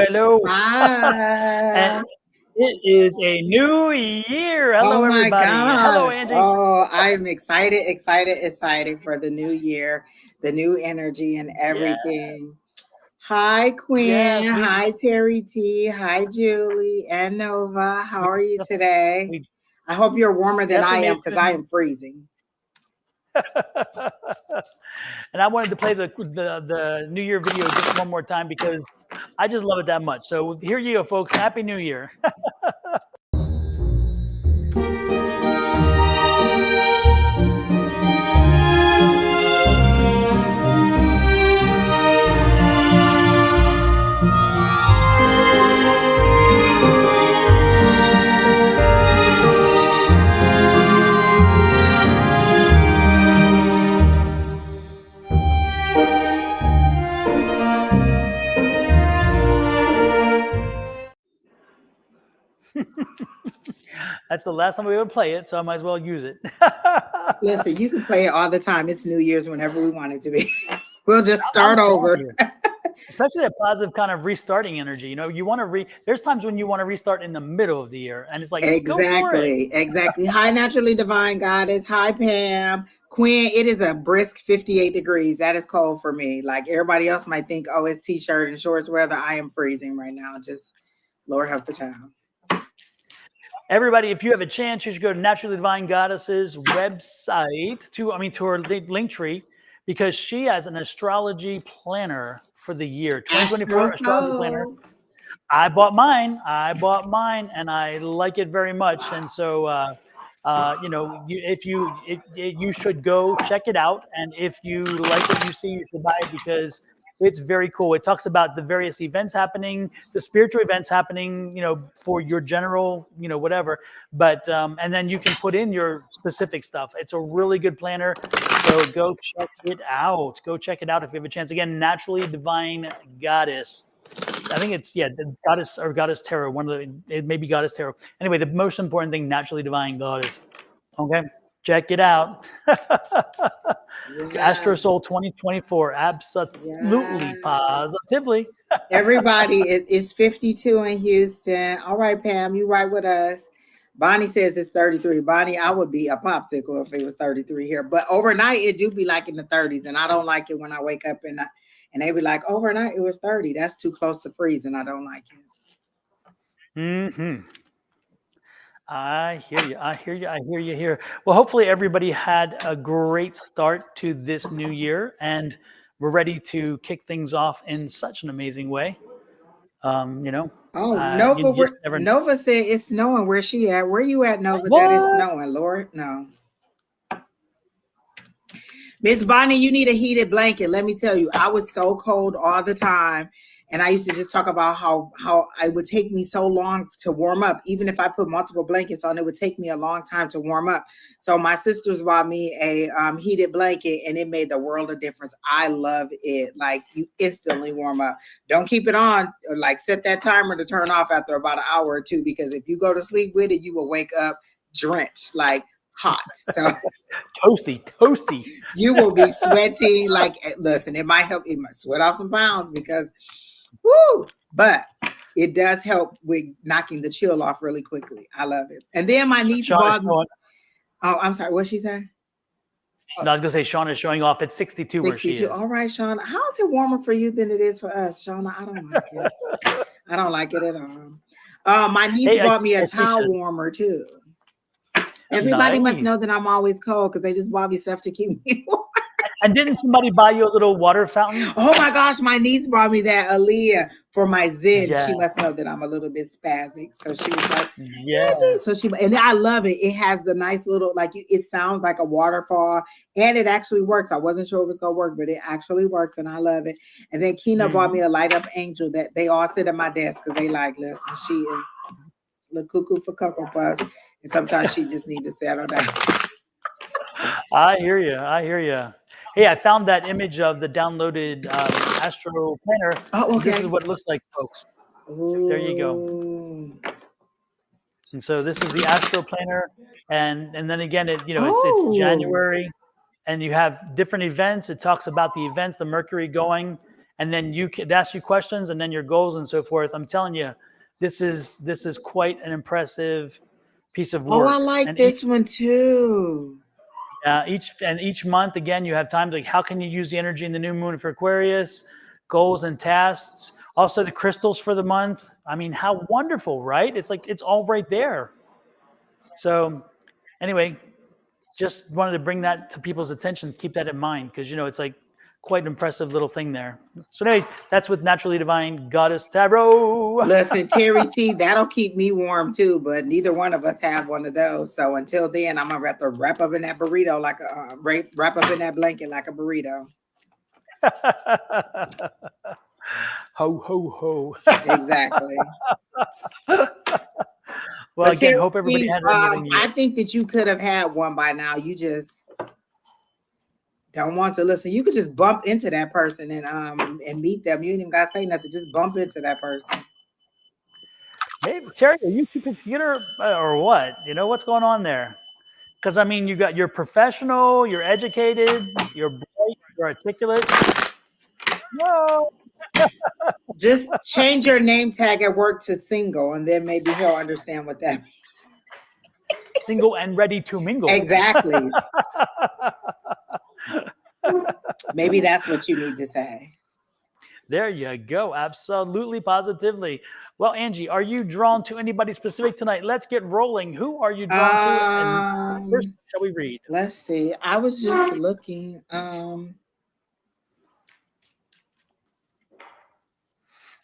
hello. And Hi. it is a new year. Oh Hello, my everybody. Hello, gosh. Angie. Oh, I'm excited for the new year, the new energy and Yeah, everything. Hi, Quinn. yes, Hi, Terry T. Hi, Julie and Nova. How we are you today? we I hope you're warmer than I definitely made am it because to. I am freezing. And I wanted to play the New Year video just one more time because I just love it that much. So here you go, folks. Happy New Year. That's the last time we ever play it, so I might as well use it. Listen, you can play it all the time. It's New Year's whenever we want it to be. We'll just I'm start telling over. you. Especially that positive kind of restarting energy. You want to there's times when you want to restart in the middle of the year and it's like, go for it. Exactly. Hi, naturally divine goddess. Hi, Pam. Quinn, it is a brisk 58 degrees. That is cold for me. Like everybody else might think, oh, it's t-shirt and shorts weather. I am freezing right now. Just Lord help the child. Everybody, if you have a chance, you should go to Naturally Divine Goddess's website to her link tree, because she has an astrology planner for the year Astro 2024 astrology planner. Soul. I bought mine, and I like it very much. And so, you should go check it out. And if you like what you see, you should buy it because it's very cool. It talks about the various events happening, the spiritual events happening, for your general, whatever. But and then you can put in your specific stuff. It's a really good planner. So go check it out. Go check it out if you have a chance. Again, Naturally Divine Goddess. I think it's the Goddess or Goddess Tarot. It may be Goddess Tarot. Anyway, the most important thing, Naturally Divine Goddess. Okay, check it out. Astro Yeah. Soul 2024, absolutely, Yeah. positively. Everybody, it's 52 in Houston. All right, Pam, you right with us. Bonnie says it's 33. Bonnie, I would be a popsicle if it was 33 here. But overnight, it do be like in the 30s. And I don't like it when I wake up and they be like, overnight, it was 30. That's too close to freezing. I don't like it. Mm-hmm. I hear you. I hear you. I hear you here. Well, hopefully everybody had a great start to this new year, and we're ready to kick things off in such an amazing way. Oh, You just never know. Nova said it's snowing. Where she at? Where you at, Nova? That is What? snowing, Lord. No. Miss Bonnie, you need a heated blanket. Let me tell you, I was so cold all the time. And I used to just talk about how it would take me so long to warm up. Even if I put multiple blankets on, it would take me a long time to warm up. So my sisters bought me a heated blanket, and it made the world of difference. I love it. Like you instantly warm up. Don't keep it on, or like set that timer to turn off after about an hour or two, because if you go to sleep with it, you will wake up drenched, like hot. So Toasty. you will be sweating. Like, listen, it might help. It might sweat off some pounds because, woo, but it does help with knocking the chill off really quickly. I love it. And then my niece Sean is bought me. showing. Oh, I'm sorry. What she said? No, I was gonna say Sean is showing off at 62 where she 62. is. All right, Shauna. How is it warmer for you than it is for us, Shauna? I don't like it. I don't like it at all. My niece Hey, bought me a as she towel should. warmer too. Everybody must know Nice. that I'm always cold because they just bought me stuff to keep me warm. And didn't somebody buy you a little water fountain? Oh my gosh, my niece brought me that Aaliyah for my Zen. Yeah. She must know that I'm a little bit spastic. So she was like, Angie. So Yes. and I love it. It has the nice little, like, it sounds like a waterfall, and it actually works. I wasn't sure it was going to work, but it actually works, and I love it. And then Kina bought me a light up angel that they all sit at my desk because they like, listen, she is the cuckoo for Cocoa Puffs. And sometimes she just need to settle down. I hear you. I hear you. Hey, I found that image of the downloaded Astro Planner. Oh, This is okay. what it looks like, folks. There you go. Ooh. And so this is the Astro Planner, and then again, it's Oh. January, and you have different events. It talks about the events, the Mercury going, and then you could ask you questions, and then your goals and so forth. I'm telling you, this is quite an impressive piece of Oh, I work. like And this one too. each month, again, you have times like how can you use the energy in the new moon for Aquarius, goals and tasks. Also, the crystals for the month. I mean, how wonderful, right? It's like it's all right there. So, anyway, just wanted to bring that to people's attention. Keep that in mind because it's like quite an impressive little thing there. So, anyway, that's with Naturally Divine Goddess Tarot. Listen, Terry T, that'll keep me warm too, but neither one of us have one of those. So until then, I'm gonna have to wrap up in that burrito like a wrap up in that blanket like a burrito. Ho ho ho. Exactly. Well, But again, Terry hope everybody T, had an amazing year. I think that you could have had one by now. You just don't want to listen. You could just bump into that person and meet them. You ain't even gotta say nothing. Just bump into that person. Maybe Terry, are you computer or what? What's going on there? Because I mean, you're professional, you're educated, you're bright, you're articulate. No, Just change your name tag at work to single, and then maybe he'll understand what that means. single and ready to mingle. Exactly. Maybe that's what you need to say. There you go. Absolutely, positively. Well, Angie, are you drawn to anybody specific tonight? Let's get rolling. Who are you drawn to? And first, shall we read? Let's see. I was just looking.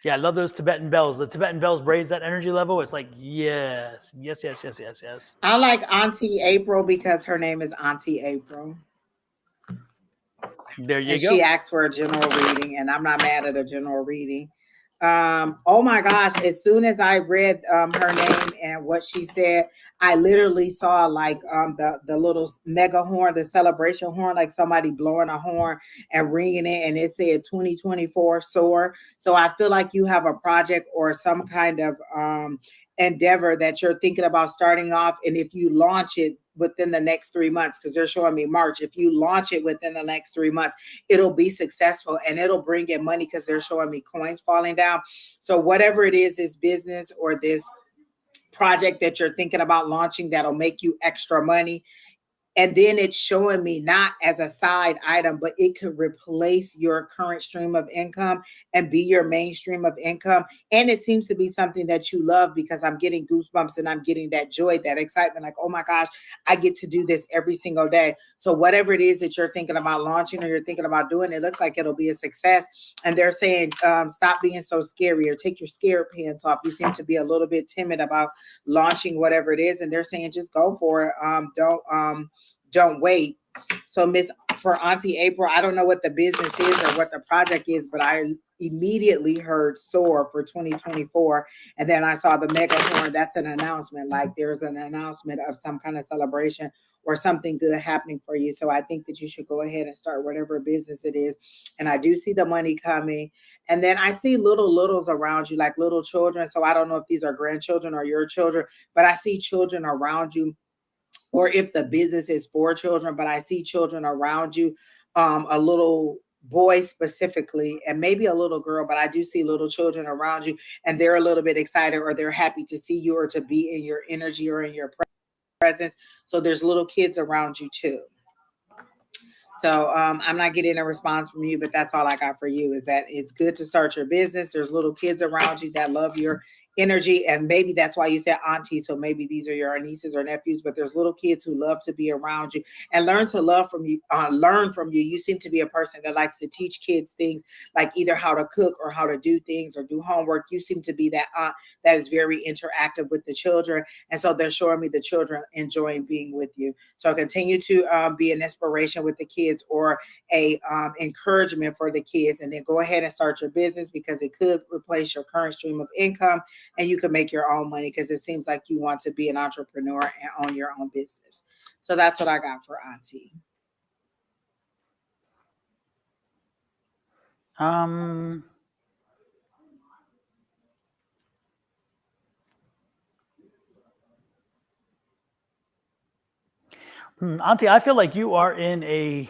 Yeah, I love those Tibetan bells. The Tibetan bells raise that energy level. It's like, yes, yes, yes, yes, yes, yes. I like Auntie April because her name is Auntie April. There you And go. she asked for a general reading, and I'm not mad at a general reading. Oh my gosh, as soon as I read her name and what she said, I literally saw like the little mega horn, the celebration horn, like somebody blowing a horn and ringing it, and it said 2024 soar. So I feel like you have a project or some kind of endeavor that you're thinking about starting off, and if you launch it within the next 3 months, because they're showing me March, if you launch it within the next 3 months, it'll be successful and it'll bring in money because they're showing me coins falling down. So whatever it is, this business or this project that you're thinking about launching that'll make you extra money, and then it's showing me not as a side item, but it could replace your current stream of income and be your main stream of income. And it seems to be something that you love because I'm getting goosebumps and I'm getting that joy, that excitement, like, oh my gosh, I get to do this every single day. So whatever it is that you're thinking about launching or you're thinking about doing, it looks like it'll be a success. And they're saying, stop being so scary or take your scared pants off. You seem to be a little bit timid about launching whatever it is. And they're saying, just go for it. Don't wait. So for Auntie April, I don't know what the business is or what the project is, but I immediately heard soar for 2024. And then I saw the mega horn. That's an announcement. Like there's an announcement of some kind of celebration or something good happening for you. So I think that you should go ahead and start whatever business it is. And I do see the money coming. And then I see littles around you, like little children. So I don't know if these are grandchildren or your children, but I see children around you, or if the business is for children, but I see children around you, a little boy specifically, and maybe a little girl, but I do see little children around you, and they're a little bit excited or they're happy to see you or to be in your energy or in your presence. So there's little kids around you too. So I'm not getting a response from you, but that's all I got for you is that it's good to start your business. There's little kids around you that love your energy. And maybe that's why you said auntie. So maybe these are your nieces or nephews, but there's little kids who love to be around you and learn to love from you, learn from you. You seem to be a person that likes to teach kids things like either how to cook or how to do things or do homework. You seem to be that aunt that is very interactive with the children. And so they're showing me the children enjoying being with you. So continue to be an inspiration with the kids or a encouragement for the kids, and then go ahead and start your business because it could replace your current stream of income and you can make your own money because it seems like you want to be an entrepreneur and own your own business. So that's what I got for Auntie. Auntie, I feel like you are in a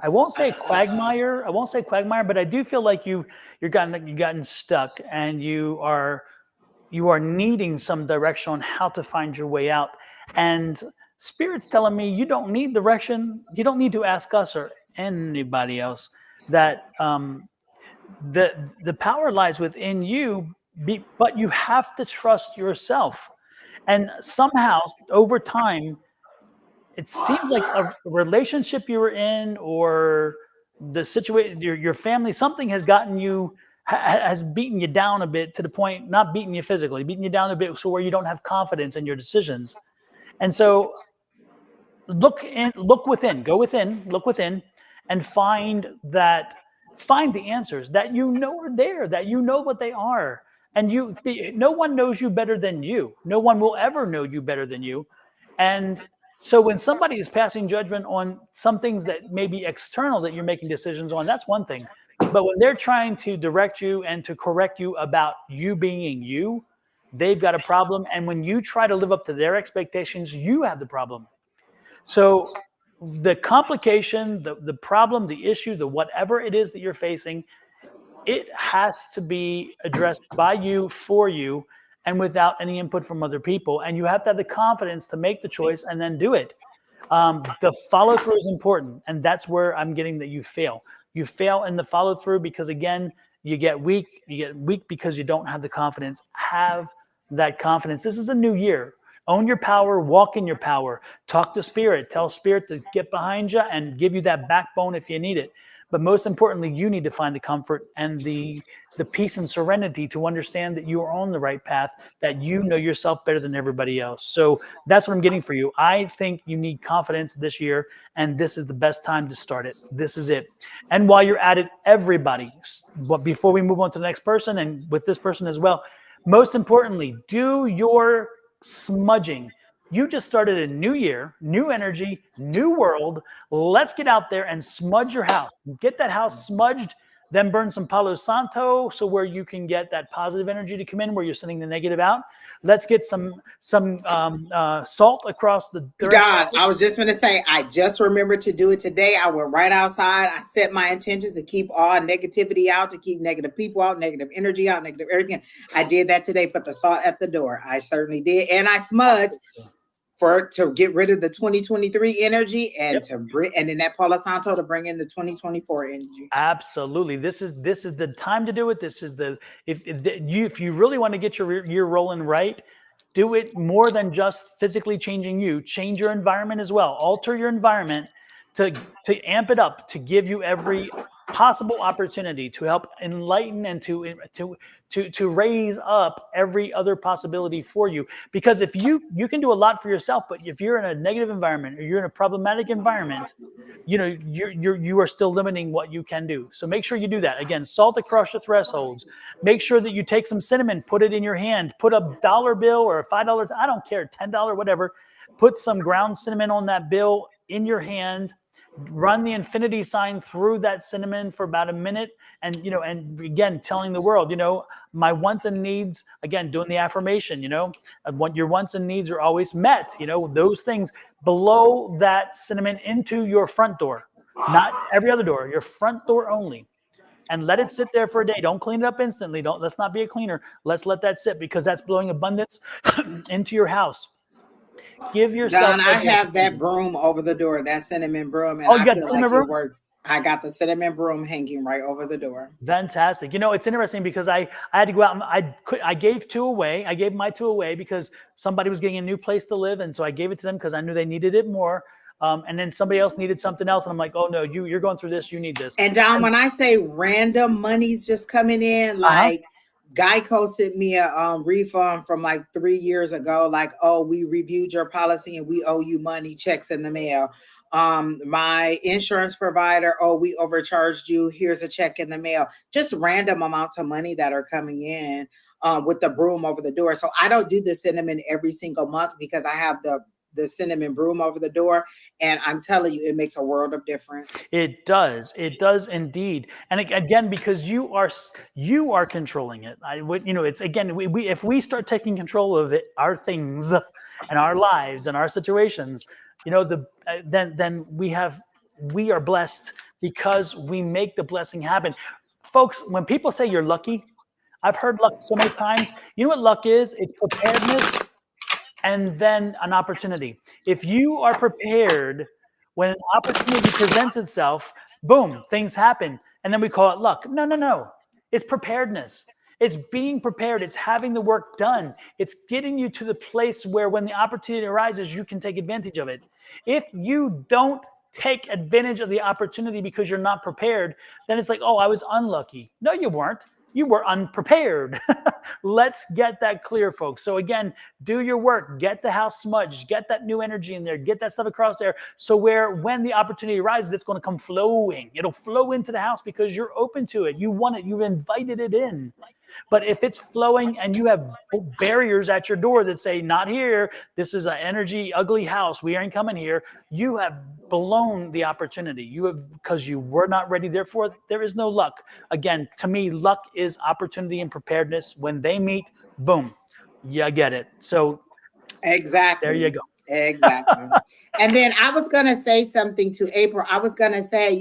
I won't say quagmire. I won't say quagmire, but I do feel like you've gotten stuck, and you are needing some direction on how to find your way out. And Spirit's telling me you don't need direction. You don't need to ask us or anybody else. That the power lies within you, but you have to trust yourself. And somehow, over time, it seems like a relationship you were in, or the situation, your family, something has gotten you, has beaten you down a bit, to the point, not beating you physically, beating you down a bit, so where you don't have confidence in your decisions. And so look within, go within, look within, and find the answers that are there, that what they are. And no one knows you better than you. No one will ever know you better than you. And so when somebody is passing judgment on some things that may be external that you're making decisions on, that's one thing. But when they're trying to direct you and to correct you about you being you, they've got a problem. And when you try to live up to their expectations, you have the problem. So the complication, the problem, the issue, the whatever it is that you're facing, it has to be addressed by you, for you, and without any input from other people. And you have to have the confidence to make the choice and then do it. The follow through is important, and that's where I'm getting that you fail. You fail in the follow through because, again, you get weak. You get weak because you don't have the confidence. Have that confidence. This is a new year. Own your power, walk in your power, talk to Spirit, tell Spirit to get behind you and give you that backbone if you need it. But most importantly, you need to find the comfort and the peace and serenity to understand that you are on the right path, that you know yourself better than everybody else. So that's what I'm getting for you. I think you need confidence this year, and this is the best time to start it. This is it. And while you're at it, everybody, but before we move on to the next person, and with this person as well, most importantly, do your smudging. You just started a new year, new energy, new world. Let's get out there and smudge your house. Get that house smudged, then burn some Palo Santo, so where you can get that positive energy to come in, where you're sending the negative out. Let's get some salt across the dirt. Don, I was just going to say, I just remembered to do it today. I went right outside. I set my intentions to keep all negativity out, to keep negative people out, negative energy out, negative everything. I did that today. Put the salt at the door. I certainly did. And I smudged to get rid of the 2023 energy, and Yep. to bring, and then that Palo Santo to bring in the 2024 energy. Absolutely. This is the time to do it. This is if you really want to get your year rolling right, do it more than just physically changing you. Change your environment as well. Alter your environment to amp it up, to give you every possible opportunity to help enlighten and to raise up every other possibility for you. Because if you can do a lot for yourself, but if you're in a negative environment, or you're in a problematic environment, you are still limiting what you can do. So make sure you do that. Again, salt across your thresholds. Make sure that you take some cinnamon, put it in your hand, put a dollar bill or a $5, I don't care, $10, whatever. Put some ground cinnamon on that bill in your hand. Run the infinity sign through that cinnamon for about a minute, and and again, telling the world, my wants and needs. Again, doing the affirmation. Your wants and needs are always met. Those things. Blow that cinnamon into your front door, not every other door. Your front door only. And let it sit there for a day. Don't clean it up instantly. Let's not be a cleaner. Let's let that sit, because that's blowing abundance into your house. Give yourself. Don, I have that broom over the door, that cinnamon broom, and Oh, you I got feel cinnamon like broom? it works. I got the cinnamon broom hanging right over the door. Fantastic. It's interesting because I had to go out and I gave two away. I gave my two away because somebody was getting a new place to live, and so I gave it to them because I knew they needed it more. And then somebody else needed something else, and I'm like, oh no, you're going through this. You need this. And Don, when I say random money's just coming in, like Geico sent me a refund from like 3 years ago. Like, oh, we reviewed your policy and we owe you money, checks in the mail. My insurance provider, oh, we overcharged you. Here's a check in the mail. Just random amounts of money that are coming in with the broom over the door. So I don't do the cinnamon every single month because I have the cinnamon broom over the door, and I'm telling you, it makes a world of difference. It does indeed. And again, because you are controlling it. It's, again, we if we start taking control of it, our things and our lives and our situations, then we are blessed because we make the blessing happen. Folks, when people say you're lucky, I've heard luck so many times. You know what luck is? It's preparedness and then an opportunity. If you are prepared when an opportunity presents itself, boom, things happen. And then we call it luck. No, no, no. It's preparedness. It's being prepared. It's having the work done. It's getting you to the place where when the opportunity arises, you can take advantage of it. If you don't take advantage of the opportunity because you're not prepared, then it's like, oh, I was unlucky. No, you weren't. You were unprepared. Let's get that clear, folks. So again, do your work, get the house smudged, get that new energy in there, get that stuff across there. So where when the opportunity arises, it's going to come flowing. It'll flow into the house because you're open to it. You want it. You've invited it in. But if it's flowing and you have barriers at your door that say, not here, this is an energy, ugly house, we ain't coming here, you have blown the opportunity. You have, because you were not ready. Therefore, there is no luck. Again, to me, luck is opportunity and preparedness. When they meet, boom, you get it. So there you Exactly. go. Exactly. And then I was gonna say something to April. I was gonna say,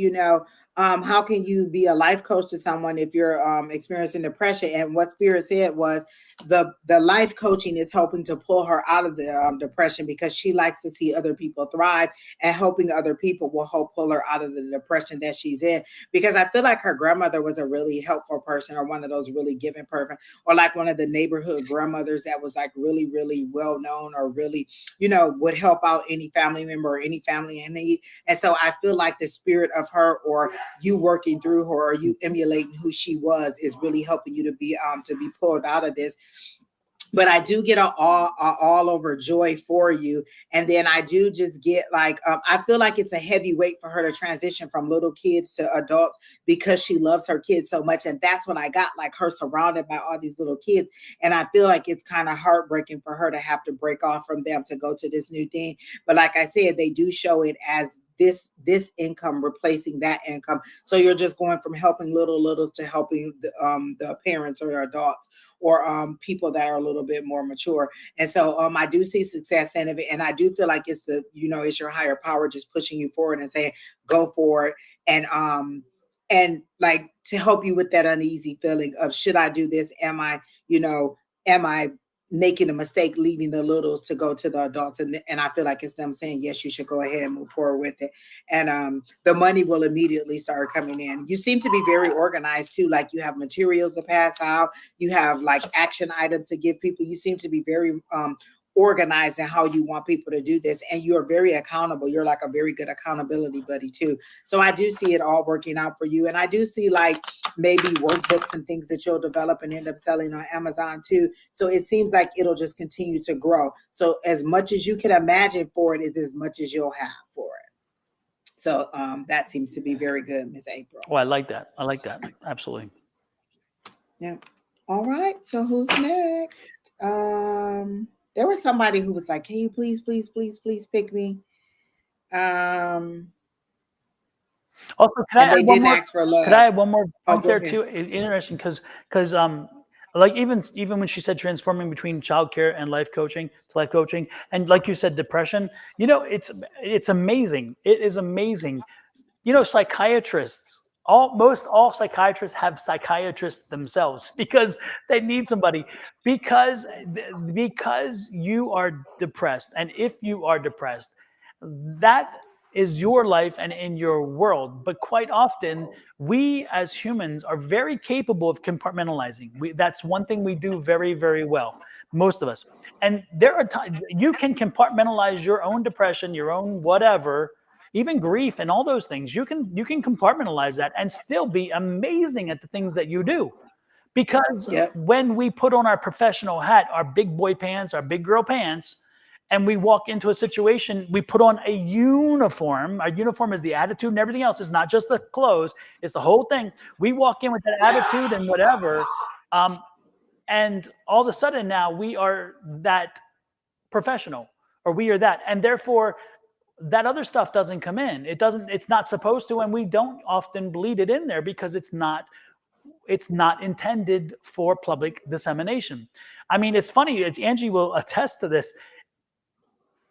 how can you be a life coach to someone if you're experiencing depression? And what Spirit said was the life coaching is helping to pull her out of the depression, because she likes to see other people thrive, and helping other people will help pull her out of the depression that she's in. Because I feel like her grandmother was a really helpful person, or one of those really giving person, or like one of the neighborhood grandmothers that was like really, really well known, or really, would help out any family member or any family in need. And so I feel like the spirit of her, or you working through her, or you emulating who she was, is really helping you to be pulled out of this. But I do get all over joy for you. And then I do just get like, I feel like it's a heavy weight for her to transition from little kids to adults, because she loves her kids so much. And that's what I got, like her surrounded by all these little kids. And I feel like it's kind of heartbreaking for her to have to break off from them to go to this new thing. But like I said, they do show it as this income replacing that income. So you're just going from helping littles to helping the parents or adults, or people that are a little bit more mature. And so I do see success in it. And I do feel like it's your higher power just pushing you forward and saying, go for it. And like to help you with that uneasy feeling of, should I do this? Am I making a mistake leaving the littles to go to the adults? And I feel like it's them saying, yes, you should go ahead and move forward with it. And the money will immediately start coming in. You seem to be very organized too. Like you have materials to pass out. You have like action items to give people. You seem to be very organized in how you want people to do this. And you're very accountable. You're like a very good accountability buddy too. So I do see it all working out for you. And I do see like maybe workbooks and things that you'll develop and end up selling on Amazon too. So it seems like it'll just continue to grow. So as much as you can imagine for it is as much as you'll have for it. So that seems to be very good, Miss April. Oh, I like that. I like that. Absolutely. Yeah. All right. So who's next? There was somebody who was like, "Can you please, please, please, please pick me?" Also, And they didn't ask for could I love. add one more Oh, point go there ahead. too? Interesting, because like even when she said transforming between childcare and life coaching to life coaching, and like you said, depression. It's amazing. It is amazing. Psychiatrists. Most all psychiatrists have psychiatrists themselves because they need somebody, because you are depressed, and if you are depressed, that is your life and in your world. But quite often, we as humans are very capable of compartmentalizing. That's one thing we do very, very well, most of us. And there are times you can compartmentalize your own depression, your own whatever, even grief and all those things. You can compartmentalize that and still be amazing at the things that you do. Because Yep. when we put on our professional hat, our big boy pants, our big girl pants, and we walk into a situation, we put on a uniform. Our uniform is the attitude and everything else. It's not just the clothes, it's the whole thing. We walk in with that attitude and whatever. Um, and all of a sudden now we are that professional, or we are that. And therefore, that other stuff doesn't come in. It's not supposed to, and we don't often bleed it in there because it's not intended for public dissemination. I mean, it's funny. Angie will attest to this.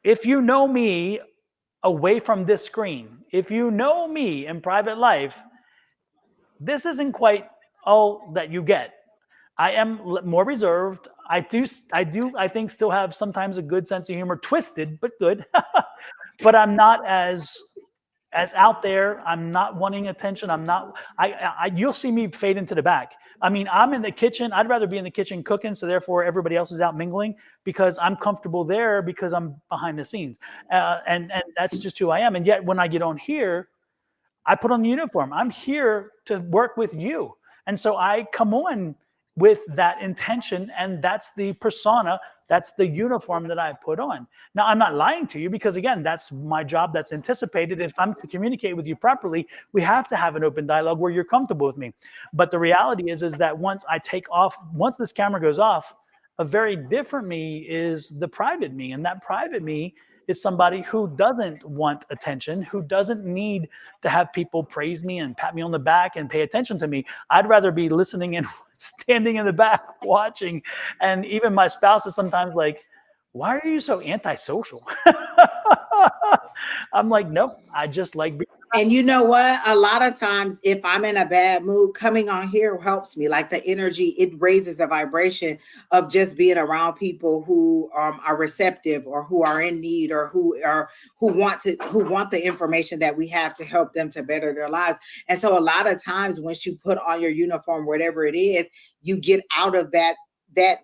If you know me, away from this screen. If you know me in private life, this isn't quite all that you get. I am more reserved. I think still have sometimes a good sense of humor, twisted but good. But I'm not as out there. I'm not wanting attention. I'm not. You'll see me fade into the back. I mean, I'm in the kitchen. I'd rather be in the kitchen cooking, so therefore everybody else is out mingling because I'm comfortable there because I'm behind the scenes, and that's just who I am. And yet, when I get on here, I put on the uniform. I'm here to work with you. And so I come on with that intention, and that's the persona, that's the uniform that I put on. Now, I'm not lying to you because, again, that's my job, that's anticipated. If I'm to communicate with you properly, we have to have an open dialogue where you're comfortable with me. But the reality is that once I take off, once this camera goes off, a very different me is the private me. And that private me is somebody who doesn't want attention, who doesn't need to have people praise me and pat me on the back and pay attention to me. I'd rather be listening and standing in the back watching. And even my spouse is sometimes like, why are you so antisocial? I'm like, nope, I just like being. And you know what? A lot of times, if I'm in a bad mood, coming on here helps me. Like the energy, it raises the vibration of just being around people who are receptive or who are in need or who want the information that we have to help them to better their lives. And so, a lot of times, once you put on your uniform, whatever it is, you get out of that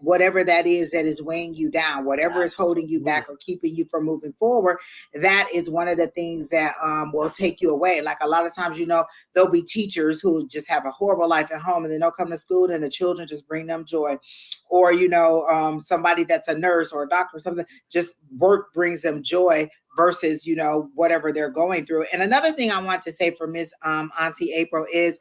whatever that is weighing you down, whatever is holding you back or keeping you from moving forward. That is one of the things that will take you away. Like a lot of times, there'll be teachers who just have a horrible life at home and then they'll come to school and the children just bring them joy. Or, somebody that's a nurse or a doctor or something, just work brings them joy versus, whatever they're going through. And another thing I want to say for Miss Auntie April is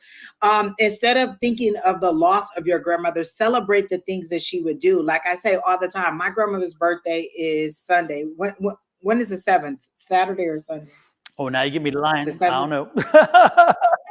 instead of thinking of the loss of your grandmother, celebrate the things that she would do. Like I say all the time, my grandmother's birthday is Sunday. When is the 7th? Saturday or Sunday? Oh, now you give me the line. The 7th? I don't know.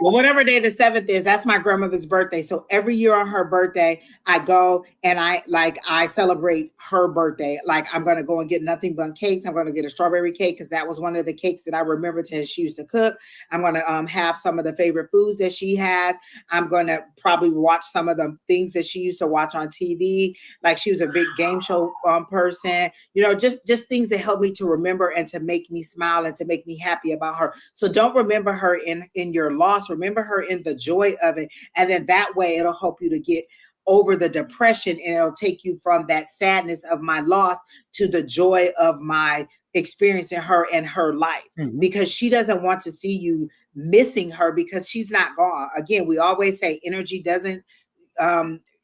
Well, whatever day the 7th is, that's my grandmother's birthday. So every year on her birthday, I go and I celebrate her birthday. Like I'm going to go and get nothing but cakes. I'm going to get a strawberry cake because that was one of the cakes that I remember she used to cook. I'm going to have some of the favorite foods that she has. I'm going to probably watch some of the things that she used to watch on TV. Like she was a big game show person, just things that help me to remember and to make me smile and to make me happy about her. So don't remember her in your loss. Remember her in the joy of it. And then that way it'll help you to get over the depression and it'll take you from that sadness of my loss to the joy of my experiencing her and her life. Mm-hmm. Because she doesn't want to see you missing her because she's not gone. Again, we always say energy doesn't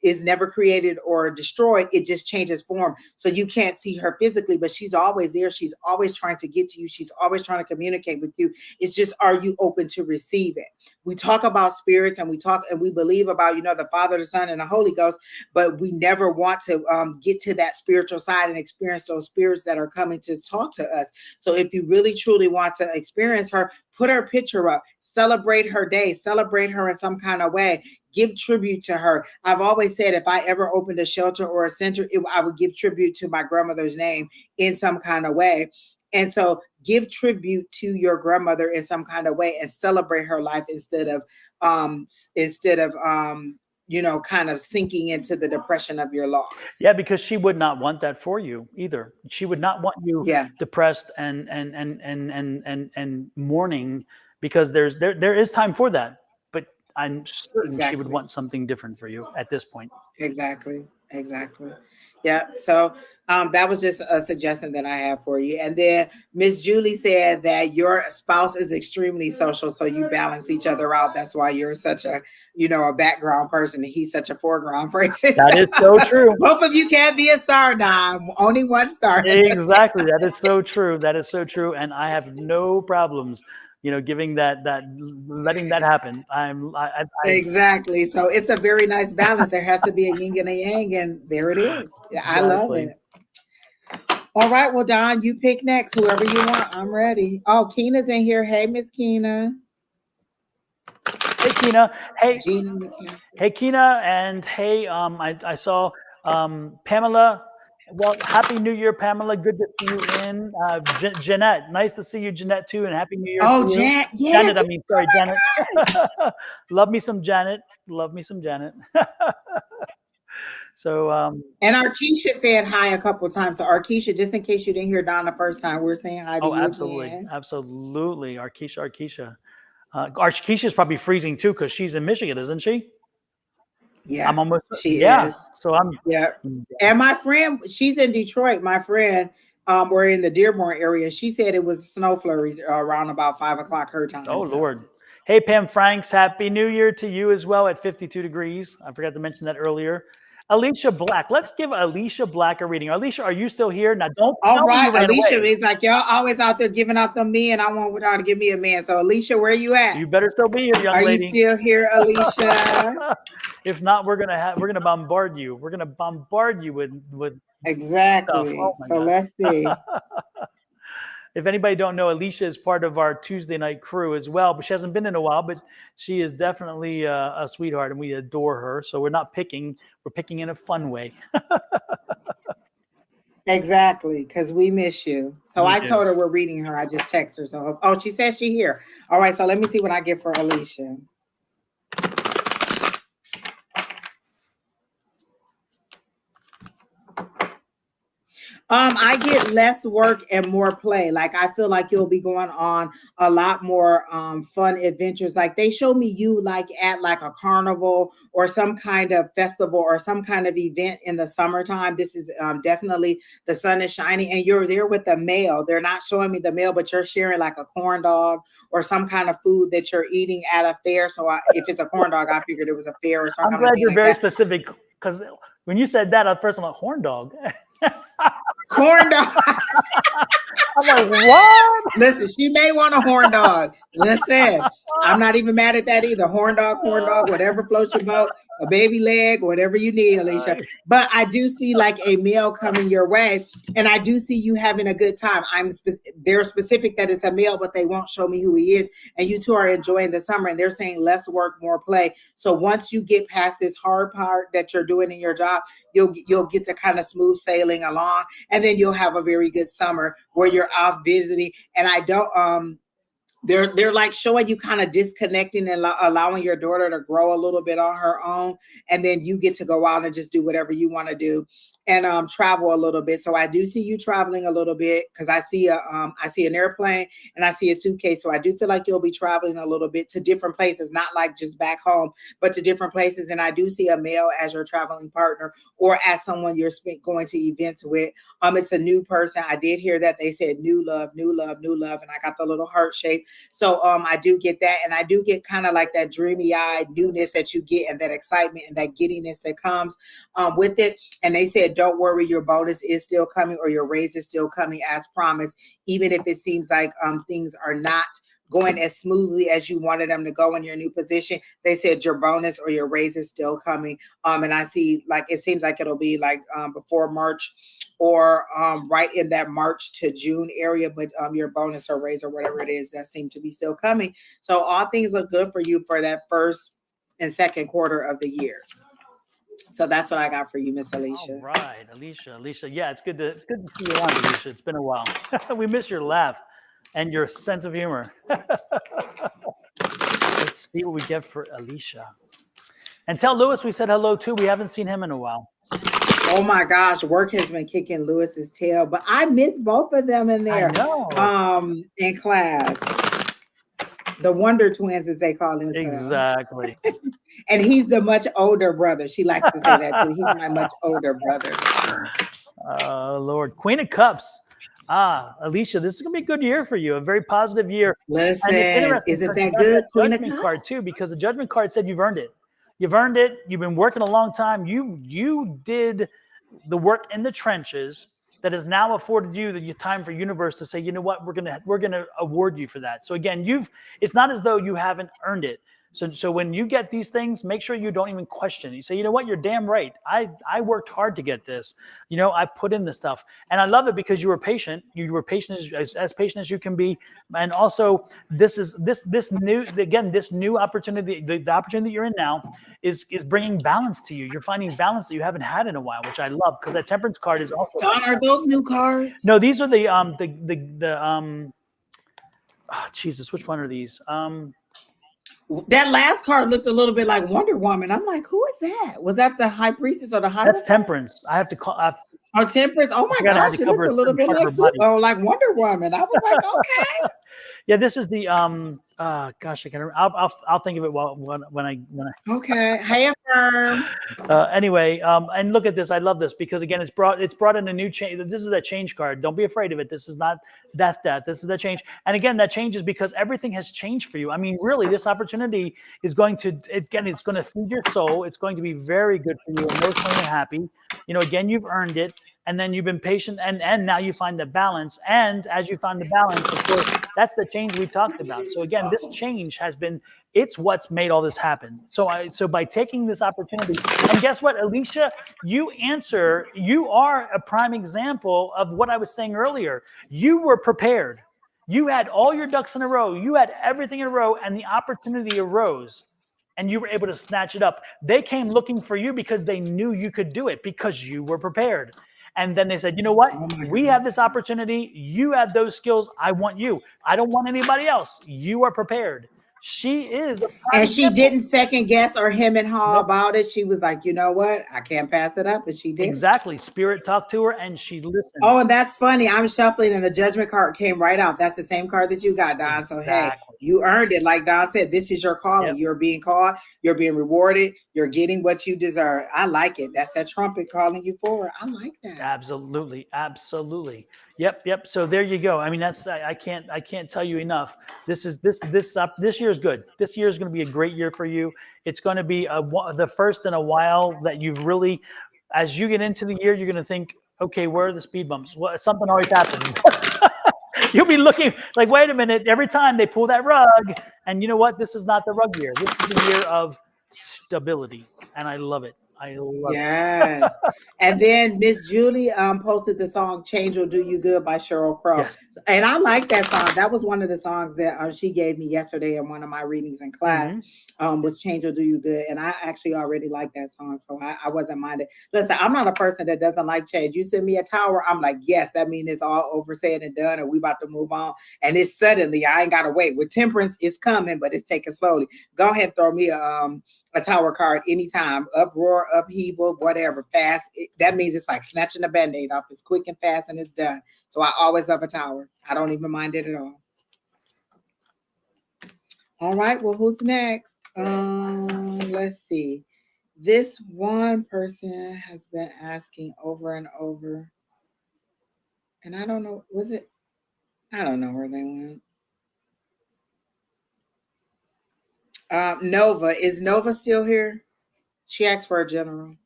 is never created or destroyed. It just changes form. So you can't see her physically, but she's always there. She's always trying to get to you. She's always trying to communicate with you. It's just, are you open to receive it? We talk about spirits and we believe about, the Father, the Son, and the Holy Ghost, but we never want to get to that spiritual side and experience those spirits that are coming to talk to us. So if you really truly want to experience her, put her picture up, celebrate her day, celebrate her in some kind of way. Give tribute to her. I've always said if I ever opened a shelter or a center, I would give tribute to my grandmother's name in some kind of way. And so give tribute to your grandmother in some kind of way and celebrate her life instead of kind of sinking into the depression of your loss. Yeah, because she would not want that for you either. She would not want you depressed and mourning because there is time for that. But I'm certain she would want something different for you at this point. Exactly. Yeah. So that was just a suggestion that I have for you. And then Miss Julie said that your spouse is extremely social, so you balance each other out. That's why you're such a background person and he's such a foreground person. That is so true. Both of you can't be a star, Don. Only one star. Exactly. That is so true. That is so true. And I have no problems giving letting that happen. Exactly. So it's a very nice balance. There has to be a yin and a yang, and there it is. I love it. All right. Well, Don, you pick next. Whoever you want. I'm ready. Oh, Keena's in here. Hey, Miss Keena. Hey, Keena. Hey, Keena. And hey, I saw Pamela Well, Happy New Year, Pamela. Good to see you in. Jeanette, nice to see you, Jeanette, too, and Happy New Year Oh, to you. Jan, yeah, Janet, I Jan, mean, oh sorry, Janet. Love me some Janet. Love me some Janet. So, and Arkeisha said hi a couple times. So Arkeisha, just in case you didn't hear Don the first time, we're saying hi to oh, you absolutely. again. Absolutely. Arkeisha. Arkeisha's probably freezing, too, because she's in Michigan, isn't she? I'm Yeah, almost, she yeah. is. So I'm, Yeah. And my friend, she's in Detroit. My friend, or in the Dearborn area, she said it was snow flurries around about 5 o'clock her oh, time. So Lord. Hey, Pam Franks, Happy New Year to you as well at 52 degrees. I forgot to mention that earlier. Alicia Black. Let's give Alicia Black a reading. Alicia, are you still here? Now, don't all tell me right, you ran Alicia away. is like, y'all always out there giving out them men. I want y'all to give me a man. So Alicia, where you at? You better still be here, young Are you lady. still here, Alicia? If not, we're gonna bombard you. We're gonna bombard you with stuff. Oh Exactly. my So let's see. God. If anybody don't know, Alicia is part of our Tuesday night crew as well, but she hasn't been in a while, but she is definitely a sweetheart and we adore her. So we're not picking, we're picking in a fun way. Exactly, because we miss you. So We I do. told her we're reading her. I just texted her. So oh, she says she here. All right, so let me see what I get for Alicia. I get less work and more play. Like I feel like you'll be going on a lot more fun adventures. Like they show me you like at like a carnival or some kind of festival or some kind of event in the summertime. This is definitely the sun is shining and you're there with the male. They're not showing me the male, but you're sharing like a corn dog or some kind of food that you're eating at a fair. So if it's a corn dog, I figured it was a fair or some I'm kind of glad thing you're like very that. specific because when you said that at first, I'm like, horn dog. Corn dog. I'm like, what? Listen, she may want a horn dog. Listen, I'm not even mad at that either. Corn dog, whatever floats your boat, a baby leg, whatever you need, Alicia. But I do see like a meal coming your way, and I do see you having a good time. They're specific that it's a male, but they won't show me who he is. And you two are enjoying the summer, and they're saying less work, more play. So once you get past this hard part that you're doing in your job, you'll get to kind of smooth sailing along, and then you'll have a very good summer where you're off visiting. And I don't they're like showing you kind of disconnecting and allowing your daughter to grow a little bit on her own, and then you get to go out and just do whatever you want to do and travel a little bit. So I do see you traveling a little bit because I see an airplane and I see a suitcase. So I do feel like you'll be traveling a little bit to different places, not like just back home, but to different places. And I do see a male as your traveling partner or as someone you're going to events with. It's a new person. I did hear that they said new love, new love, new love, and I got the little heart shape. So I do get that, and I do get kind of like that dreamy-eyed newness that you get, and that excitement and that giddiness that comes with it. And they said, don't worry, your bonus is still coming, or your raise is still coming as promised, even if it seems like things are not going as smoothly as you wanted them to go in your new position. They said your bonus or your raise is still coming. And I see like it seems like it'll be like before March or right in that March to June area, but your bonus or raise or whatever it is that seem to be still coming. So all things look good for you for that first and second quarter of the year. So that's what I got for you, Miss Alicia. All right, Alicia. Yeah, it's good to see you on, Alicia. It's been a while. We miss your laugh and your sense of humor. Let's see what we get for Alicia. And tell Lewis we said hello too. We haven't seen him in a while. Oh my gosh, work has been kicking Lewis's tail, but I miss both of them in there. I know. In class. The Wonder Twins, as they call themselves. Exactly. And he's the much older brother. She likes to say that too. He's my much older brother. Lord. Queen of Cups. Alicia, this is going to be a good year for you, a very positive year. Listen, and it's interesting isn't because that good, Queen of Judgment Cups? card too, because the Judgment card said you've earned it. You've earned it. You've been working a long time. You did the work in the trenches that has now afforded you the time for universe to say, you know what, we're gonna award you for that. So again, it's not as though you haven't earned it. So when you get these things, make sure you don't even question it. You say, you know what, you're damn right. I worked hard to get this. I put in the stuff, and I love it because you were patient. You were patient as patient as you can be, and also this new opportunity, the opportunity you're in now is bringing balance to you. You're finding balance that you haven't had in a while, which I love, because that Temperance card is also. Don, are those new cards? No, these are Jesus, which one are these? That last card looked a little bit like Wonder Woman. I'm like, who is that? Was that the High Priestess or the High? That's Temperance. I have to call. Oh, Temperance. Oh my gosh, it looked a little bit like like Wonder Woman. I was like, okay. Yeah, this is the gosh, I can't. I'll think of it when I. Okay. Hey, Affirm. Anyway, and look at this. I love this because again, it's brought in a new change. This is that change card. Don't be afraid of it. This is not death. This is the change. And again, that change is because everything has changed for you. I mean, really, this opportunity is going to it's going to feed your soul. It's going to be very good for you, emotionally and happy. Again, you've earned it. And then you've been patient, and now you find the balance. And as you find the balance, of course, that's the change we talked about. So again, this change it's what's made all this happen. So by taking this opportunity, and guess what, Alicia, you are a prime example of what I was saying earlier. You were prepared. You had all your ducks in a row. You had everything in a row, and the opportunity arose. And you were able to snatch it up. They came looking for you because they knew you could do it, because you were prepared. And then they said, you know what? We have this opportunity. You have those skills. I want you. I don't want anybody else. You are prepared. She is. And she didn't second guess or him and haw about it. She was like, you know what? I can't pass it up. And she did. Exactly. Spirit talked to her and she listened. Oh, and that's funny. I'm shuffling and the judgment card came right out. That's the same card that you got, Don. So, hey, you earned it. Like Don said, this is your calling. Yep. You're being called. You're being rewarded. You're getting what you deserve. I like it. That's that trumpet calling you forward. I like that. Absolutely. Absolutely. Yep. So there you go. I mean, I can't tell you enough. This year is good. This year is going to be a great year for you. It's going to be the first in a while that you've really, as you get into the year, you're going to think, okay, where are the speed bumps? Well, something always happens. You'll be looking like, wait a minute, every time they pull that rug. And you know what? This is not the rug year. This is the year of stability. And I love it. I love it. And then Miss Julie posted the song Change Will Do You Good by Sheryl Crow. Yes. And I like that song. That was one of the songs that she gave me yesterday in one of my readings in class. Was Change Will Do You Good. And I actually already like that song. So I wasn't minded. Listen, I'm not a person that doesn't like change. You send me a tower, I'm like, yes, that means it's all over, said and done, and we about to move on. And it's suddenly, I ain't got to wait. With Temperance, it's coming, but it's taking slowly. Go ahead and throw me a tower card anytime. Uproar, upheaval, whatever, fast. That means it's like snatching a Band-Aid off. It's quick and fast and it's done. So I always love a tower. I don't even mind it at all. All right, well, who's next? Let's see. This one person has been asking over and over. And I don't know, I don't know where they went. Nova, is Nova still here? She asked for a general.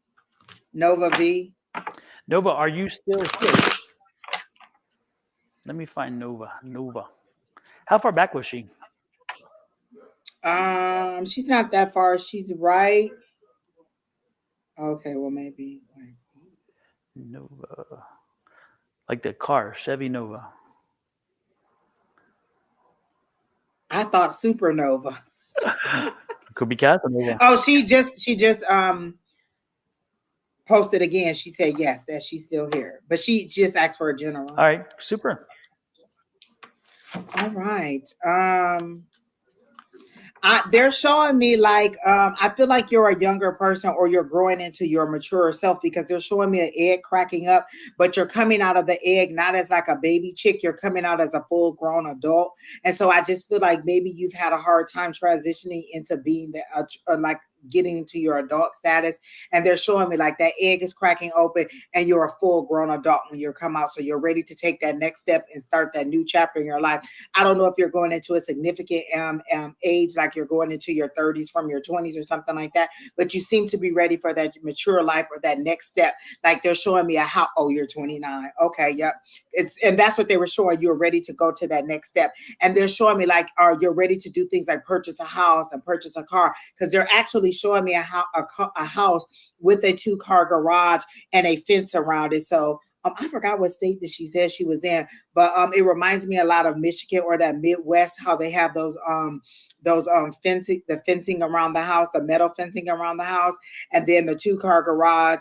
Nova V. Nova, are you still here? Let me find Nova. How far back was she? She's not that far. She's right. Okay, well, maybe. Nova. Like the car, Chevy Nova. I thought Supernova. Could be Casanova. Oh, she just posted again. She said yes, that she's still here, but she just asked for a general. All right, super. All right. They're showing me like I feel like you're a younger person or you're growing into your mature self, because they're showing me an egg cracking up, but you're coming out of the egg not as like a baby chick, you're coming out as a full-grown adult. And so I just feel like maybe you've had a hard time transitioning into being like getting into your adult status. And they're showing me like that egg is cracking open and you're a full grown adult when you come out. So you're ready to take that next step and start that new chapter in your life. I don't know if you're going into a significant age, like you're going into your 30s from your 20s or something like that, but you seem to be ready for that mature life or that next step. Like they're showing me oh, you're 29. Okay, yep. And that's what they were showing. You're ready to go to that next step. And they're showing me like, you're ready to do things like purchase a house and purchase a car, because they're actually showing me a house with a 2-car garage and a fence around it. So I forgot what state that she said she was in, but it reminds me a lot of Michigan or that Midwest, how they have those fencing, the fencing around the house, the metal fencing around the house, and then the 2-car garage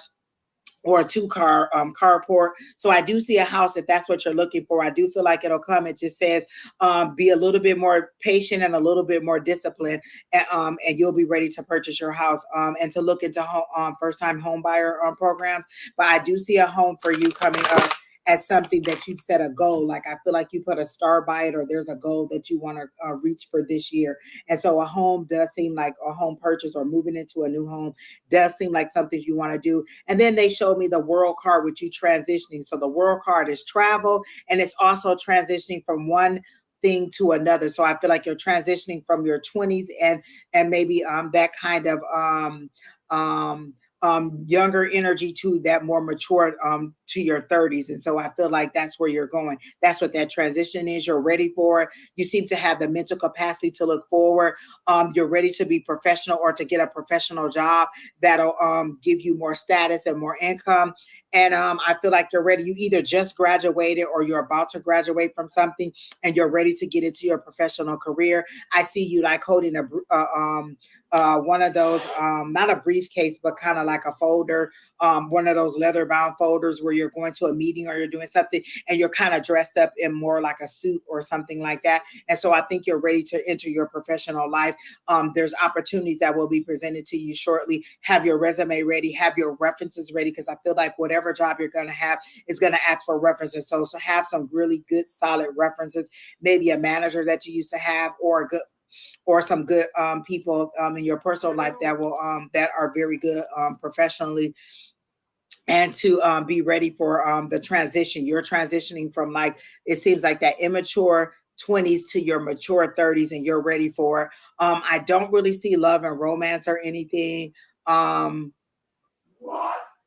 or a 2-car carport. So I do see a house if that's what you're looking for. I do feel like it'll come. It just says be a little bit more patient and a little bit more disciplined, and you'll be ready to purchase your house and to look into first-time home buyer programs. But I do see a home for you coming up as something that you've set a goal. Like I feel like you put a star by it, or there's a goal that you want to reach for this year. And so a home does seem like a home purchase or moving into a new home does seem like something you want to do. And then they showed me the world card with you transitioning. So the world card is travel, and it's also transitioning from one thing to another. So I feel like you're transitioning from your 20s and maybe that kind of younger energy to that more mature to your 30s. And so I feel like that's where you're going. That's what that transition is. You're ready for it. You seem to have the mental capacity to look forward. You're ready to be professional or to get a professional job that'll give you more status and more income. And I feel like you're ready. You either just graduated or you're about to graduate from something and you're ready to get into your professional career. I see you like holding one of those, not a briefcase, but kind of like a folder, one of those leather bound folders where you're going to a meeting or you're doing something and you're kind of dressed up in more like a suit or something like that. And so I think you're ready to enter your professional life. There's opportunities that will be presented to you shortly. Have your resume ready, have your references ready, because I feel like whatever job you're going to have is going to ask for references. So have some really good, solid references, maybe a manager that you used to have, or a good or some good people in your personal life that will that are very good professionally, and to be ready for the transition. You're transitioning from, like, it seems like that immature 20s to your mature 30s, and you're ready for it. I don't really see love and romance or anything. um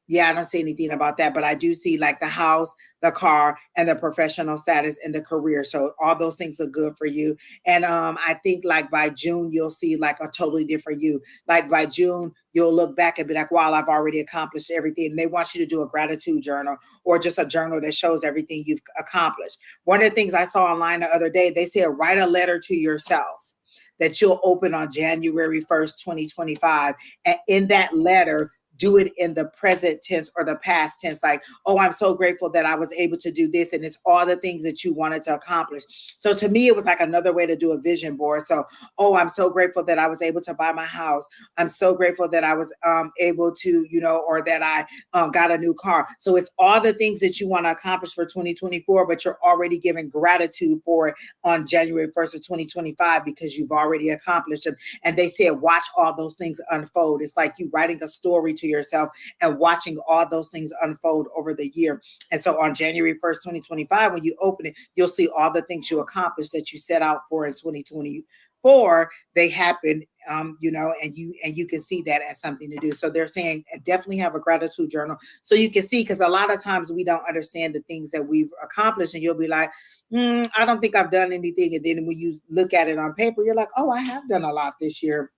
yeah, I don't see anything about that, but I do see like the house, the car, and the professional status and the career. So all those things are good for you. And I think like by June, you'll see like a totally different you. Like by June, you'll look back and be like, wow, I've already accomplished everything. And they want you to do a gratitude journal or just a journal that shows everything you've accomplished. One of the things I saw online the other day, they said, write a letter to yourself that you'll open on January 1st, 2025. And in that letter, do it in the present tense or the past tense, like, oh, I'm so grateful that I was able to do this, and it's all the things that you wanted to accomplish. So to me, it was like another way to do a vision board. So, oh, I'm so grateful that I was able to buy my house. I'm so grateful that I was able to, or that I got a new car. So it's all the things that you want to accomplish for 2024, but you're already giving gratitude for it on January 1st of 2025 because you've already accomplished them. And they said, watch all those things unfold. It's like you writing a story to yourself and watching all those things unfold over the year. And so on January 1st, 2025, when you open it, you'll see all the things you accomplished that you set out for in 2024. They happen, and you can see that as something to do. So they're saying definitely have a gratitude journal so you can see, because a lot of times we don't understand the things that we've accomplished, and you'll be like, I don't think I've done anything. And then when you look at it on paper, you're like, oh, I have done a lot this year.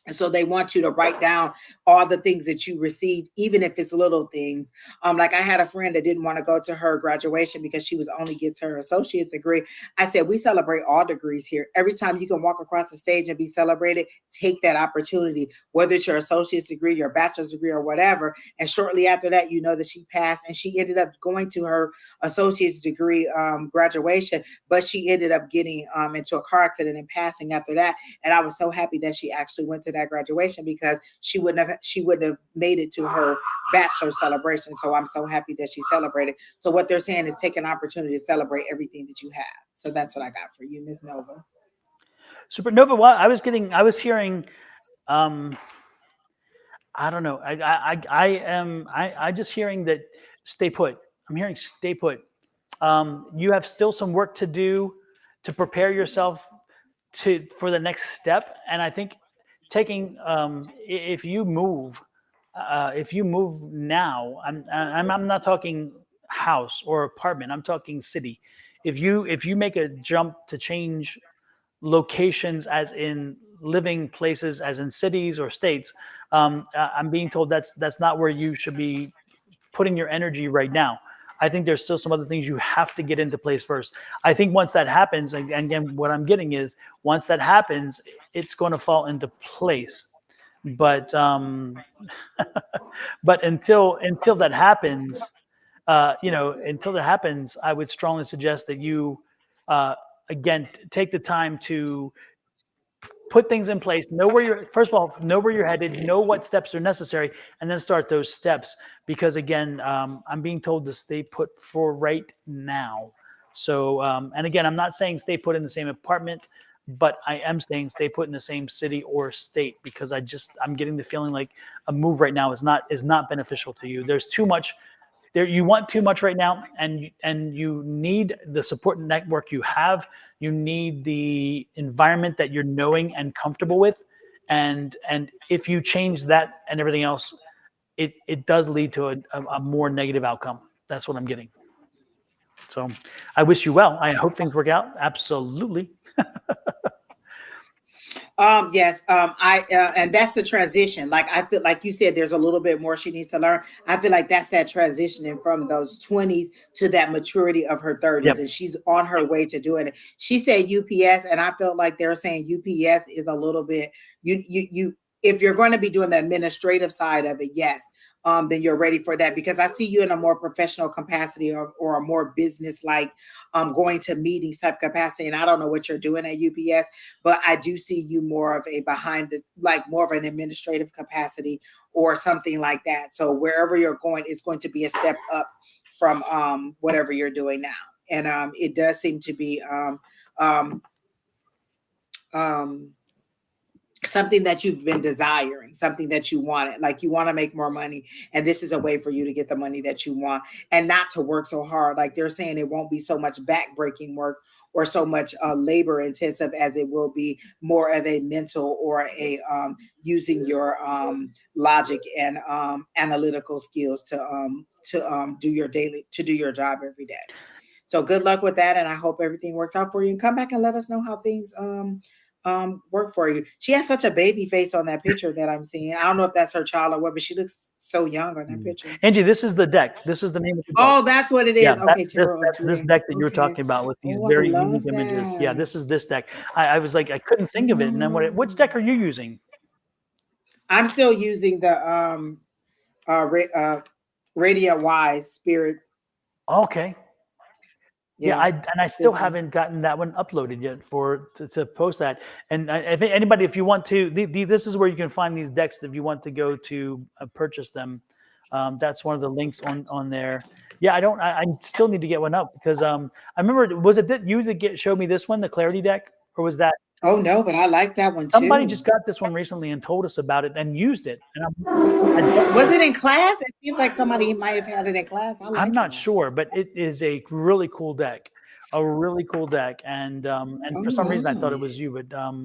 And so they want you to write down all the things that you received, even if it's little things. Like I had a friend that didn't want to go to her graduation because she was only gets her associate's degree. I said, we celebrate all degrees here. Every time you can walk across the stage and be celebrated, take that opportunity, whether it's your associate's degree, your bachelor's degree, or whatever. And shortly after that, you know that she passed, and she ended up going to her associate's degree graduation, but she ended up getting into a car accident and passing after that. And I was so happy that she actually went to that graduation, because she wouldn't have made it to her bachelor celebration. So I'm so happy that she celebrated. So what they're saying is take an opportunity to celebrate everything that you have. So that's what I got for you, Miss Nova. Supernova. Well, I was hearing, I don't know. I just hearing that stay put. I'm hearing stay put. You have still some work to do to prepare yourself for the next step. And I think taking if you move now, I'm not talking house or apartment. I'm talking city. If you make a jump to change locations, as in living places, as in cities or states, I'm being told that's not where you should be putting your energy right now. I think there's still some other things you have to get into place first. I think once that happens, and again, what I'm getting is once that happens, it's going to fall into place. But but until that happens, until that happens, I would strongly suggest that you, uh, again, take the time to put things in place, know where you're, first of all, know where you're headed, know what steps are necessary, and then start those steps. Because again, I'm being told to stay put for right now. So, and again, I'm not saying stay put in the same apartment, but I am saying stay put in the same city or state, because I'm getting the feeling like a move right now is not beneficial to you. There's too much there. You want too much right now, and you need the support network you have. You need the environment that you're knowing and comfortable with. And if you change that and everything else, it does lead to a more negative outcome. That's what I'm getting. So I wish you well. I hope things work out. Absolutely. Yes, and that's the transition. Like I feel like you said, there's a little bit more she needs to learn. I feel like that's that transitioning from those 20s to that maturity of her 30s, Yep. and she's on her way to doing it. She said UPS, and I felt like they're saying UPS is a little bit you. If you're going to be doing the administrative side of it, yes, then you're ready for that, because I see you in a more professional capacity, or a more business like going to meetings type capacity. And I don't know what you're doing at UPS, but I do see you more of a behind this, like more of an administrative capacity or something like that. So wherever you're going is going to be a step up from whatever you're doing now. And it does seem to be um, um, something that you've been desiring, something that you wanted, like you want to make more money, and this is a way for you to get the money that you want and not to work so hard. Like they're saying, it won't be so much back-breaking work or so much labor intensive, as it will be more of a mental or a using your logic and analytical skills to do your daily, to do your job every day. So good luck with that, and I hope everything works out for you. And come back and let us know how things work for you. She has such a baby face on that picture that I'm seeing. I don't know if that's her child or what, but she looks so young on that picture. Angie, this is the deck. This is the name of the deck. Oh, that's what it Yeah, is. Okay, Tarot of that's this Dreams. deck that you're Okay. talking about with these Oh, I very love unique images. Yeah, that. this is this deck. I was like, I couldn't think of it. And then which deck are you using? I'm still using the Radiant Wise Spirit. Okay. Yeah, Yeah, I still this one. haven't gotten that one uploaded yet to post that. And I think anybody, if you want to, this is where you can find these decks if you want to go to purchase them. That's one of the links on there. Yeah, I still need to get one up, because I remember, was it that you that showed me this one, the Clarity deck, or was that Oh no, but I like that one somebody too. just got this one recently and told us about it and used it? And Was it in class? It seems like somebody might have had it in class. I I'm like not that. sure, but it is a really cool deck, a really cool deck. And Oh for some reason I thought wow. it was you, but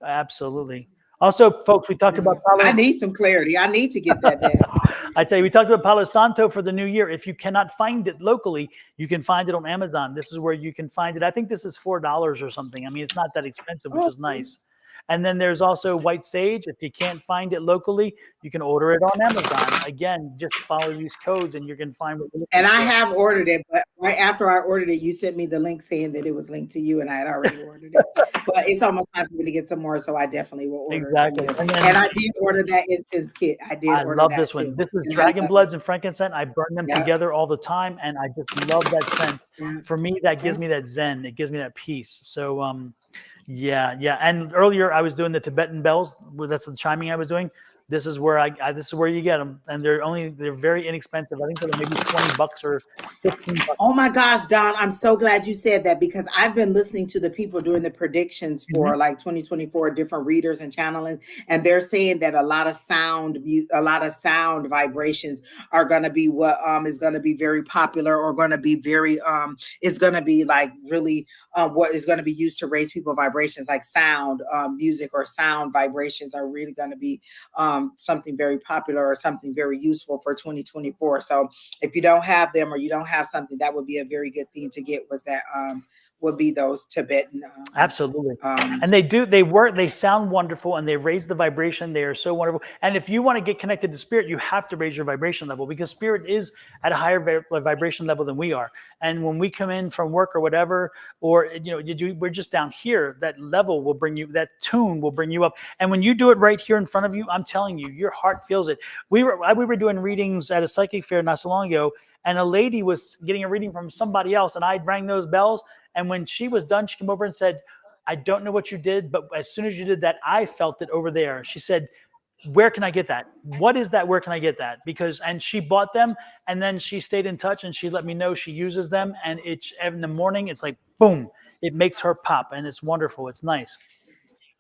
absolutely. Also, folks, we talked about I Palo. need some clarity. I need to get that down. I tell you, we talked about Palo Santo for the new year. If you cannot find it locally, you can find it on Amazon. This is where you can find it. I think this is $4 or something. I mean, it's not that expensive, which Oh, is nice. And then there's also white sage. If you can't find it locally, you can order it on Amazon. Again, just follow these codes and you can find what you're looking and I for. have ordered it, but right after I ordered it, you sent me the link saying that it was linked to you, and I had already ordered it. But it's almost time for me to get some more, so I definitely will order it from Exactly. you. And And then I did order that incense kit. I did I order love that this one. too, This is and I Dragon love it. Bloods and frankincense. I burn them Yep. together all the time, and I just love that scent. Yeah. For me, that gives Yep. me that zen. It gives me that peace. So, yeah, yeah. And earlier I was doing the Tibetan bells. That's the chiming I was doing. this is where this is where you get them, and they're very inexpensive. I think they're maybe $20 or $15. Oh my gosh, Don, I'm so glad you said that because I've been listening to the people doing the predictions Mhm. for like 2024, different readers and channeling, and they're saying that a lot of sound vibrations are going to be what is going to be very popular, or going to be very is going to be like really what is going to be used to raise people vibrations, like sound music or sound vibrations are really going to be something very popular or something very useful for 2024. So if you don't have them, or you don't have something, that would be a very good thing to get, was that would be those Tibetan Absolutely. um And they sound wonderful, and they raise the vibration. They are so wonderful. And if you want to get connected to spirit, you have to raise your vibration level, because spirit is at a higher vibration level than we are. And when we come in from work or whatever, or we're just down here, that level will bring you, that tune will bring you up. And when you do it right here in front of you, I'm telling you, your heart feels it. We were doing readings at a psychic fair not so long ago, and a lady was getting a reading from somebody else, and I rang those bells. And when she was done, she came over and said, I don't know what you did, but as soon as you did that, I felt it over there. She said, where can I get that? What is that? Where can I get that? And she bought them, and then she stayed in touch, and she let me know she uses them. And it's in the morning, it's like, boom, it makes her pop, and it's wonderful. It's nice.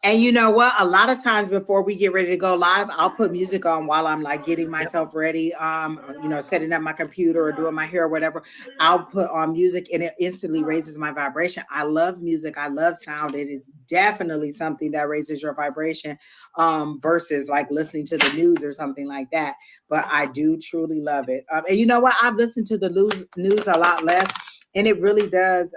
And you know what? A lot of times before we get ready to go live, I'll put music on while I'm like getting Yep. myself ready, setting up my computer or doing my hair or whatever. I'll put on music and it instantly raises my vibration. I love music. I love sound. It is definitely something that raises your vibration versus like listening to the news or something like that. But I do truly love it. And you know what? I've listened to the news a lot less, and it really does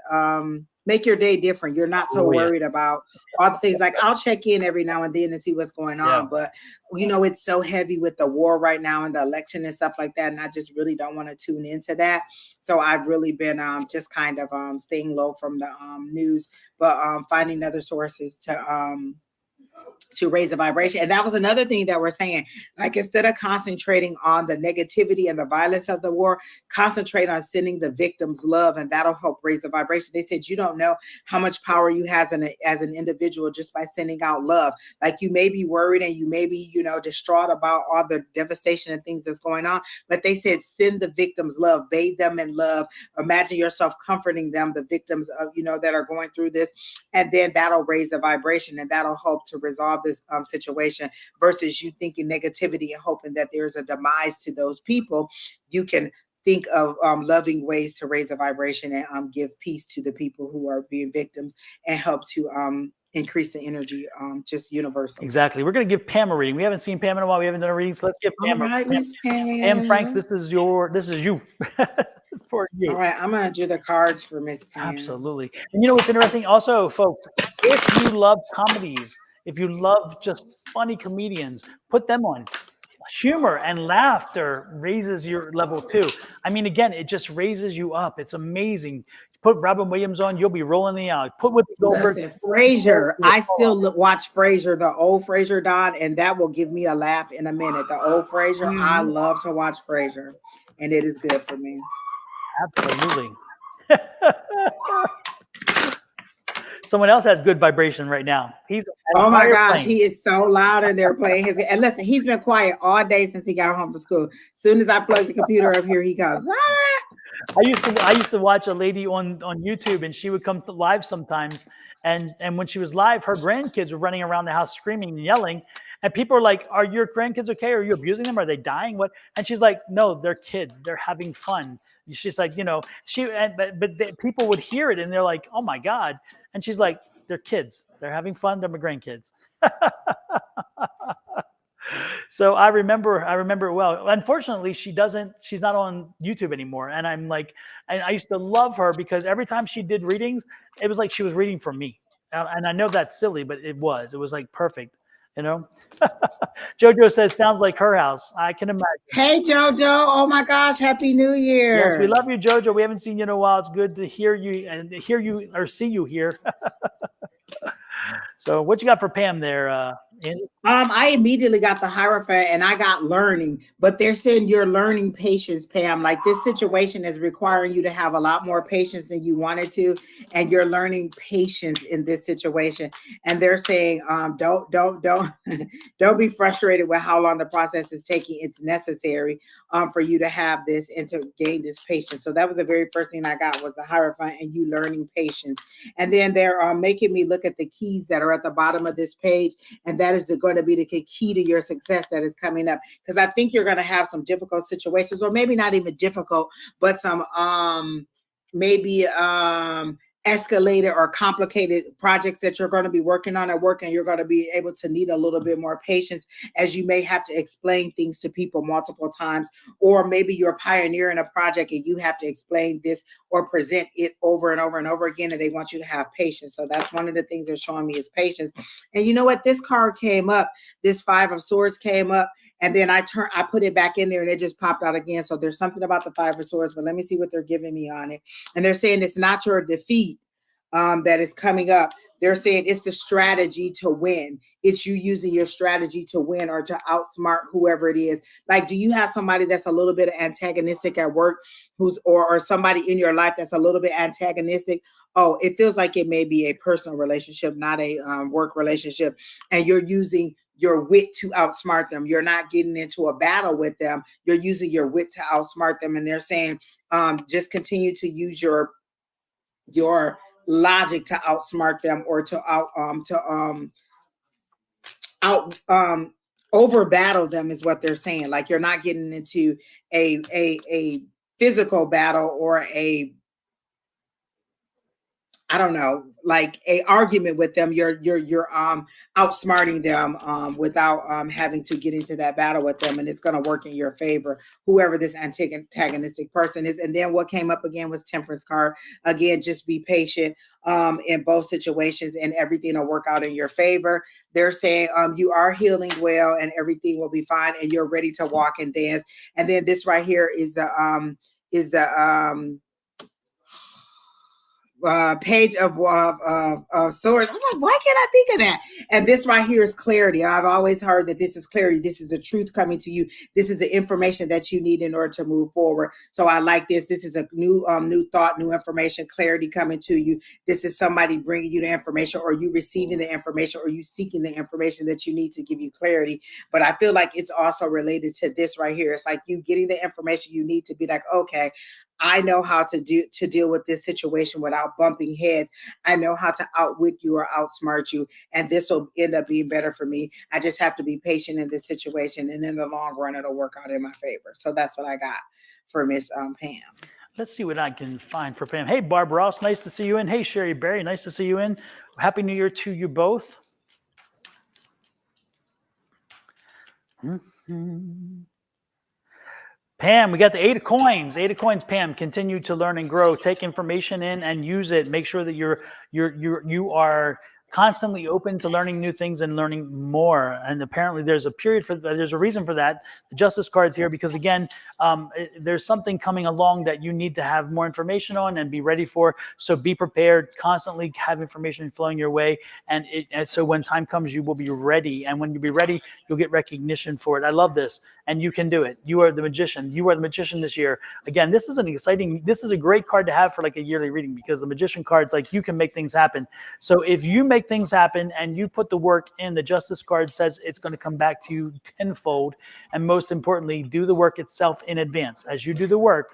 make your day different. You're not so Oh, yeah. worried about all the things. Like I'll check in every now and then and see what's going Yeah. on, but it's so heavy with the war right now and the election and stuff like that, and I just really don't want to tune into that. So I've really been just kind of staying low from the news, but finding other sources to raise the vibration. And that was another thing that we're saying. Like, instead of concentrating on the negativity and the violence of the war, concentrate on sending the victims love, and that'll help raise the vibration. They said you don't know how much power you have as an individual just by sending out love. Like, you may be worried and you may be, distraught about all the devastation and things that's going on, but they said send the victims love, bathe them in love. Imagine yourself comforting them, the victims of, that are going through this, and then that'll raise the vibration, and that'll help to resolve this situation, versus you thinking negativity and hoping that there's a demise to those people. You can think of loving ways to raise a vibration and give peace to the people who are being victims, and help to increase the energy just universally. Exactly. We're going to give Pam a reading. We haven't seen Pam in a while. We haven't done a reading. So let's give All Pam right, Miss Pam Franks. Pam. This is you for All you. right, I'm gonna do the cards for Miss Pam. Absolutely. And you know what's interesting? Also, folks, if you love comedies, if you love just funny comedians, put them on. Humor and laughter raises your level too. I mean, again, it just raises you up. It's amazing. Put Robin Williams on, you'll be rolling the out. Put Whoopi Goldberg. Listen, Frasier. I still watch Frasier, the old Frasier, Don, and that will give me a laugh in a minute. The old Frasier, I Mhm. love to watch Frasier, and it is good for me. Absolutely. Someone else has good vibration right now. He's at a Oh my higher gosh, plane. he is so loud, and they're playing his. And listen, he's been quiet all day since he got home from school. As soon as I plug the computer up here, he goes. Ah! I used to watch a lady on YouTube, and she would come live sometimes. And when she was live, her grandkids were running around the house screaming and yelling. And people are like, "Are your grandkids okay? Are you abusing them? Are they dying? What?" And she's like, "No, they're kids. They're having fun." She's like, people would hear it, and they're like, "Oh my god!" And she's like, "They're kids. They're having fun. They're my grandkids." So I remember it well. Unfortunately, she's not on YouTube anymore. And I used to love her because every time she did readings, it was like she was reading for me. And I know that's silly, but it was like perfect, you know? Jojo says, sounds like her house. I can imagine. Hey Jojo! Oh my gosh, Happy New Yes, we Year! love you, Jojo. We haven't seen you in a while. It's good to hear you or see you here. So what you got for Pam there, I immediately got the Hierophant and I got learning, but they're saying you're learning patience, Pam. Like this situation is requiring you to have a lot more patience than you wanted to, and you're learning patience in this situation. And they're saying, don't don't be frustrated with how long the process is taking. It's necessary for you to have this and to gain this patience. So that was the very first thing I got was the Hierophant and you learning patience. And then they're making me look at the keys that are at the bottom of this page, and that is going to be the key to your success that is coming up, because I think you're going to have some difficult situations, or maybe not even difficult, but some maybe escalated or complicated projects that you're going to be working on at work, and you're going to be able to need a little bit more patience, as you may have to explain things to people multiple times, or maybe you're pioneering a project and you have to explain this or present it over and over and over again, and they want you to have patience. So that's one of the things they're showing me is patience. And you know what? This card came up, this Five of Swords came up, and then I put it back in there and it just popped out again. So there's something about the Five of Swords, but let me see what they're giving me on it. And they're saying it's not your defeat that is coming up. They're saying it's the strategy to win. It's you using your strategy to win or to outsmart whoever it is. Like, do you have somebody that's a little bit antagonistic at work, or somebody in your life that's a little bit antagonistic? Oh, it feels like it may be a personal relationship, not a work relationship, and you're using your wit to outsmart them. You're not getting into a battle with them. You're using your wit to outsmart them, and they're saying just continue to use your logic to outsmart them, or to over battle them, is what they're saying. Like you're not getting into a physical battle, or I don't know, like a argument with them. You're outsmarting them without having to get into that battle with them, and it's going to work in your favor, whoever this antagonistic person is. And then what came up again was Temperance card. Again, just be patient in both situations, and everything will work out in your favor. They're saying you are healing well, and everything will be fine, and you're ready to walk and dance. And then this right here is the page of swords. I'm like, why can't I think of that? And this right here is clarity. I've always heard that this is clarity. This is the truth coming to you. This is the information that you need in order to move forward. So I like this. This is a new thought, new information, clarity coming to you. This is somebody bringing you the information, or you receiving the information, or you seeking the information that you need to give you clarity. But I feel like it's also related to this right here. It's like you getting the information you need to be like, okay, I know how to deal with this situation without bumping heads. I know how to outwit you or outsmart you, and this will end up being better for me. I just have to be patient in this situation, and in the long run, it'll work out in my favor. So that's what I got for Miss Pam. Let's see what I can find for Pam. Hey, Barbara Ross, nice to see you in. Hey, Sherry Berry, nice to see you in. Happy New Year to you both. Pam, we got the 8 of coins. 8 of coins, Pam. Continue to learn and grow. Take information in and use it. Make sure that you are constantly open to learning new things and learning more. And apparently there's a reason for that. The Justice card's here because, again, there's something coming along that you need to have more information on and be ready for. So be prepared. Constantly have information flowing your way. And so when time comes, you will be ready. And when you be ready, you'll get recognition for it. I love this. And you can do it. You are the magician. You are the magician this year. Again, this is a great card to have for like a yearly reading, because the magician card's like, you can make things happen. So if you make things happen and you put the work in, the Justice card says it's going to come back to you tenfold. And most importantly, do the work itself in advance. As you do the work,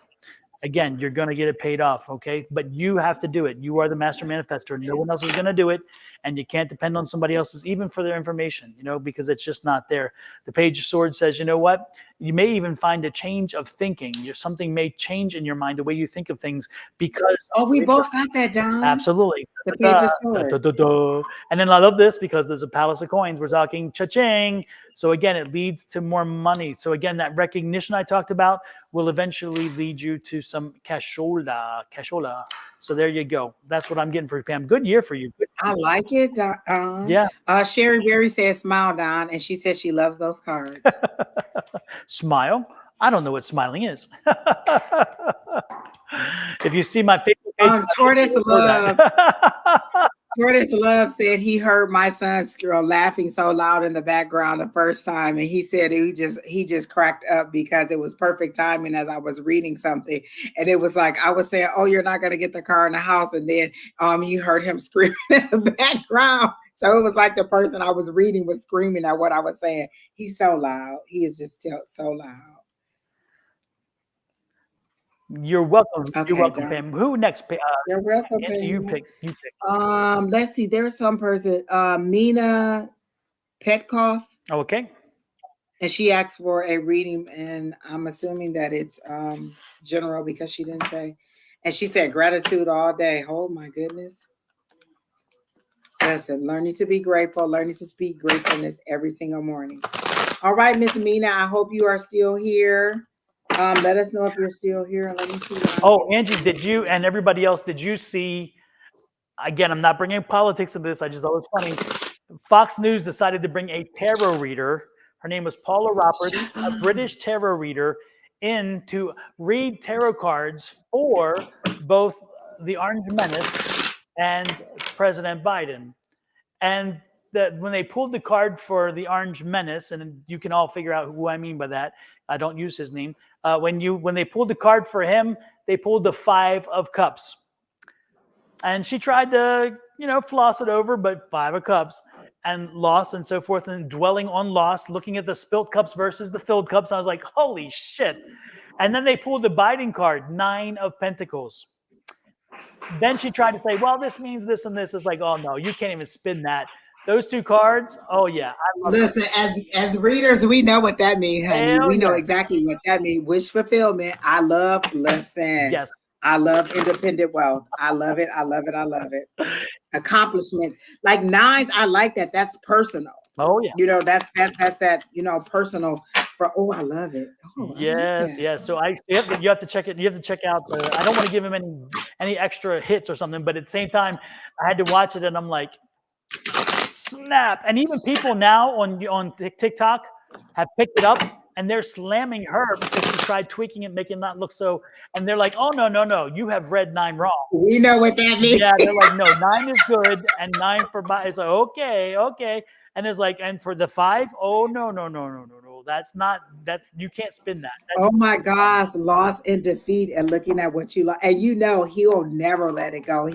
again, you're going to get it paid off, okay? But you have to do it. You are the master manifestor. No one else is going to do it, and you can't depend on somebody else's, even for their information, because it's just not there. The Page of Swords says, you know what? You may even find a change of thinking. Something may change in your mind, the way you think of things, because... Oh, we both got that, Don. Absolutely. The Page of Swords. And then I love this because there's a Palace of Coins. We're talking cha-ching. So again, it leads to more money. So again, that recognition I talked about will eventually lead you to some cashola. So there you go. That's what I'm getting for you, Pam. Good year for you. I like it. Yeah. Sherry Berry says smile, Don, and she says she loves those cards. Smile? I don't know what smiling is. If you see my Facebook page, tortoise love. Curtis Love said he heard my son's girl laughing so loud in the background the first time, and he said he just cracked up because it was perfect timing as I was reading something, and it was like I was saying, "Oh, you're not going to get the car in the house," and then you heard him screaming in the background. So it was like the person I was reading was screaming at what I was saying. He's so loud. He is just so loud. You're welcome. You're Okay, welcome, Don. Pam. Who next? You're welcome, Angie, you Pam. pick. You pick. Let's see. There's some person, Mina Petkoff, Okay. and she asked for a reading, and I'm assuming that it's general because she didn't say. And she said gratitude all day. Oh my goodness. Listen, learning to be grateful, learning to speak gratefulness every single morning. All right, Miss Mina, I hope you are still here. Let us know if you're still here. Let me see. Oh, Angie, did you and everybody else? Did you see? Again, I'm not bringing politics into this. I just thought it was funny. Fox News decided to bring a tarot reader. Her name was Paula Roberts, a British tarot reader, in to read tarot cards for both the Orange Menace and President Biden. And when they pulled the card for the Orange Menace, and you can all figure out who I mean by that. I don't use his name. When they pulled the card for him, they pulled the 5 of Cups. And she tried to, floss it over, but 5 of Cups and loss and so forth, and dwelling on loss, looking at the spilt cups versus the filled cups. I was like, holy shit. And then they pulled the Biden card, 9 of Pentacles. Then she tried to say, well, this means this and this. It's like, oh no, you can't even spin that. Those 2 cards, oh yeah. Listen, as readers, we know what that means, honey. Hell We know yeah. exactly what that means. Wish fulfillment. Listen. Yes. I love independent wealth. I love it. I love it. I love it. Accomplishments. Like 9s, I like that. That's personal. Oh yeah. That's that, personal. I love it. Oh, Yes, yes. So you have to check it. You have to check out I don't want to give him any extra hits or something, but at the same time, I had to watch it, and I'm like, snap. And even people now on TikTok have picked it up, and they're slamming her because she tried tweaking it, making it not look so. And they're like, oh no, you have read 9 wrong. We know what that means. Yeah, they're like, no, 9 is good, and 9 for Biden. It's like, okay. And it's like, and for the 5, oh no. That's you can't spin that. Oh my gosh, loss and defeat, and looking at what you like, and he'll never let it go.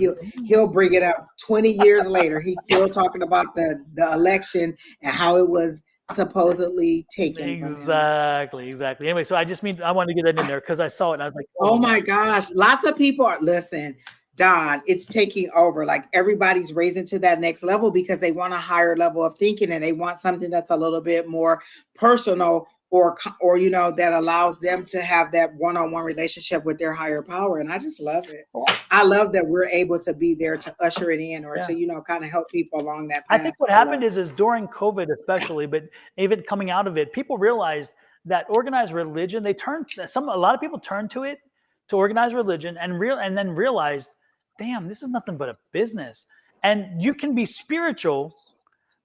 He'll bring it up 20 years later. He's still talking about the election and how it was supposedly taken. Exactly. Anyway, so I wanted to get that in there because I saw it and I was like, oh my gosh, lots of people listen. Don, it's taking over. Like everybody's raising to that next level because they want a higher level of thinking, and they want something that's a little bit more personal, or that allows them to have that one-on-one relationship with their higher power. And I just love it. I love that we're able to be there to usher it in, or to kind of help people along that path. I think what happened is during COVID especially, but even coming out of it, people realized that organized religion, a lot of people turned to it, to organized religion, and then realized, damn, this is nothing but a business. And you can be spiritual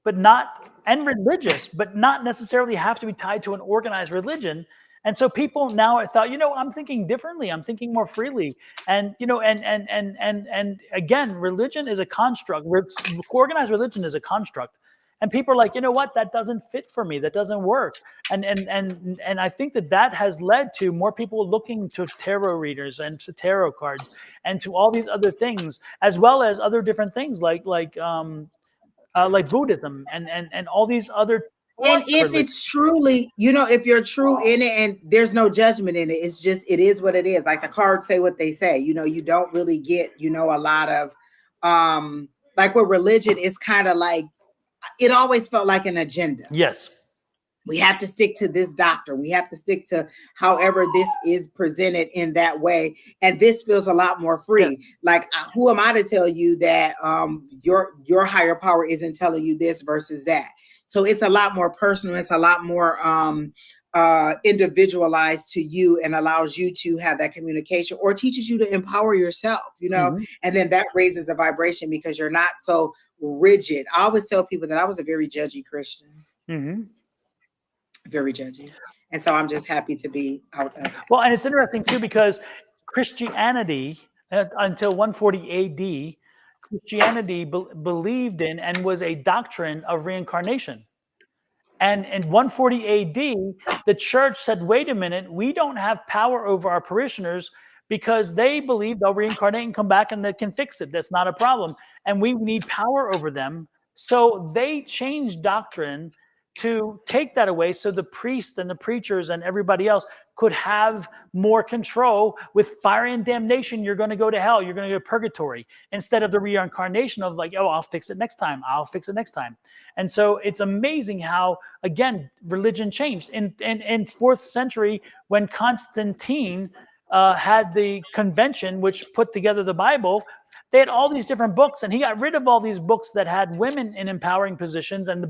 and religious, but not necessarily have to be tied to an organized religion. And so people now thought, I'm thinking differently. I'm thinking more freely. And, and again, religion is a construct. Organized religion is a construct. And people are like, you know what? That doesn't fit for me. That doesn't work. And I think that has led to more people looking to tarot readers and to tarot cards and to all these other things, as well as other different things like Buddhism and all these other. And if it's truly, if you're true in it, and there's no judgment in it, it's just, it is what it is. Like the cards say what they say, you don't really get, a lot of, like with religion, it's kind of like, it always felt like an agenda. Yes. We have to stick to this doctor. We have to stick to however this is presented in that way. And this feels a lot more free. Yeah. Like, who am I to tell you that your higher power isn't telling you this versus that? So it's a lot more personal. It's a lot more individualized to you, and allows you to have that communication, or teaches you to empower yourself, mm-hmm. And then that raises the vibration because you're not so rigid. I always tell people that I was a very judgy Christian. Mm-hmm. Very judgy. And so I'm just happy to be out of it. Well, and it's interesting too, because Christianity until 140 AD, Christianity believed in and was a doctrine of reincarnation. And in 140 AD, the church said, wait a minute, we don't have power over our parishioners because they believe they'll reincarnate and come back and they can fix it. That's not a problem. And we need power over them. So they changed doctrine to take that away so the priests and the preachers and everybody else could have more control. With fire and damnation, you're going to go to hell, you're going to go to purgatory, instead of the reincarnation of like, oh, I'll fix it next time, I'll fix it next time. And so it's amazing how, again, religion changed. In 4th century, when Constantine had the convention which put together the Bible, they had all these different books, and he got rid of all these books that had women in empowering positions, and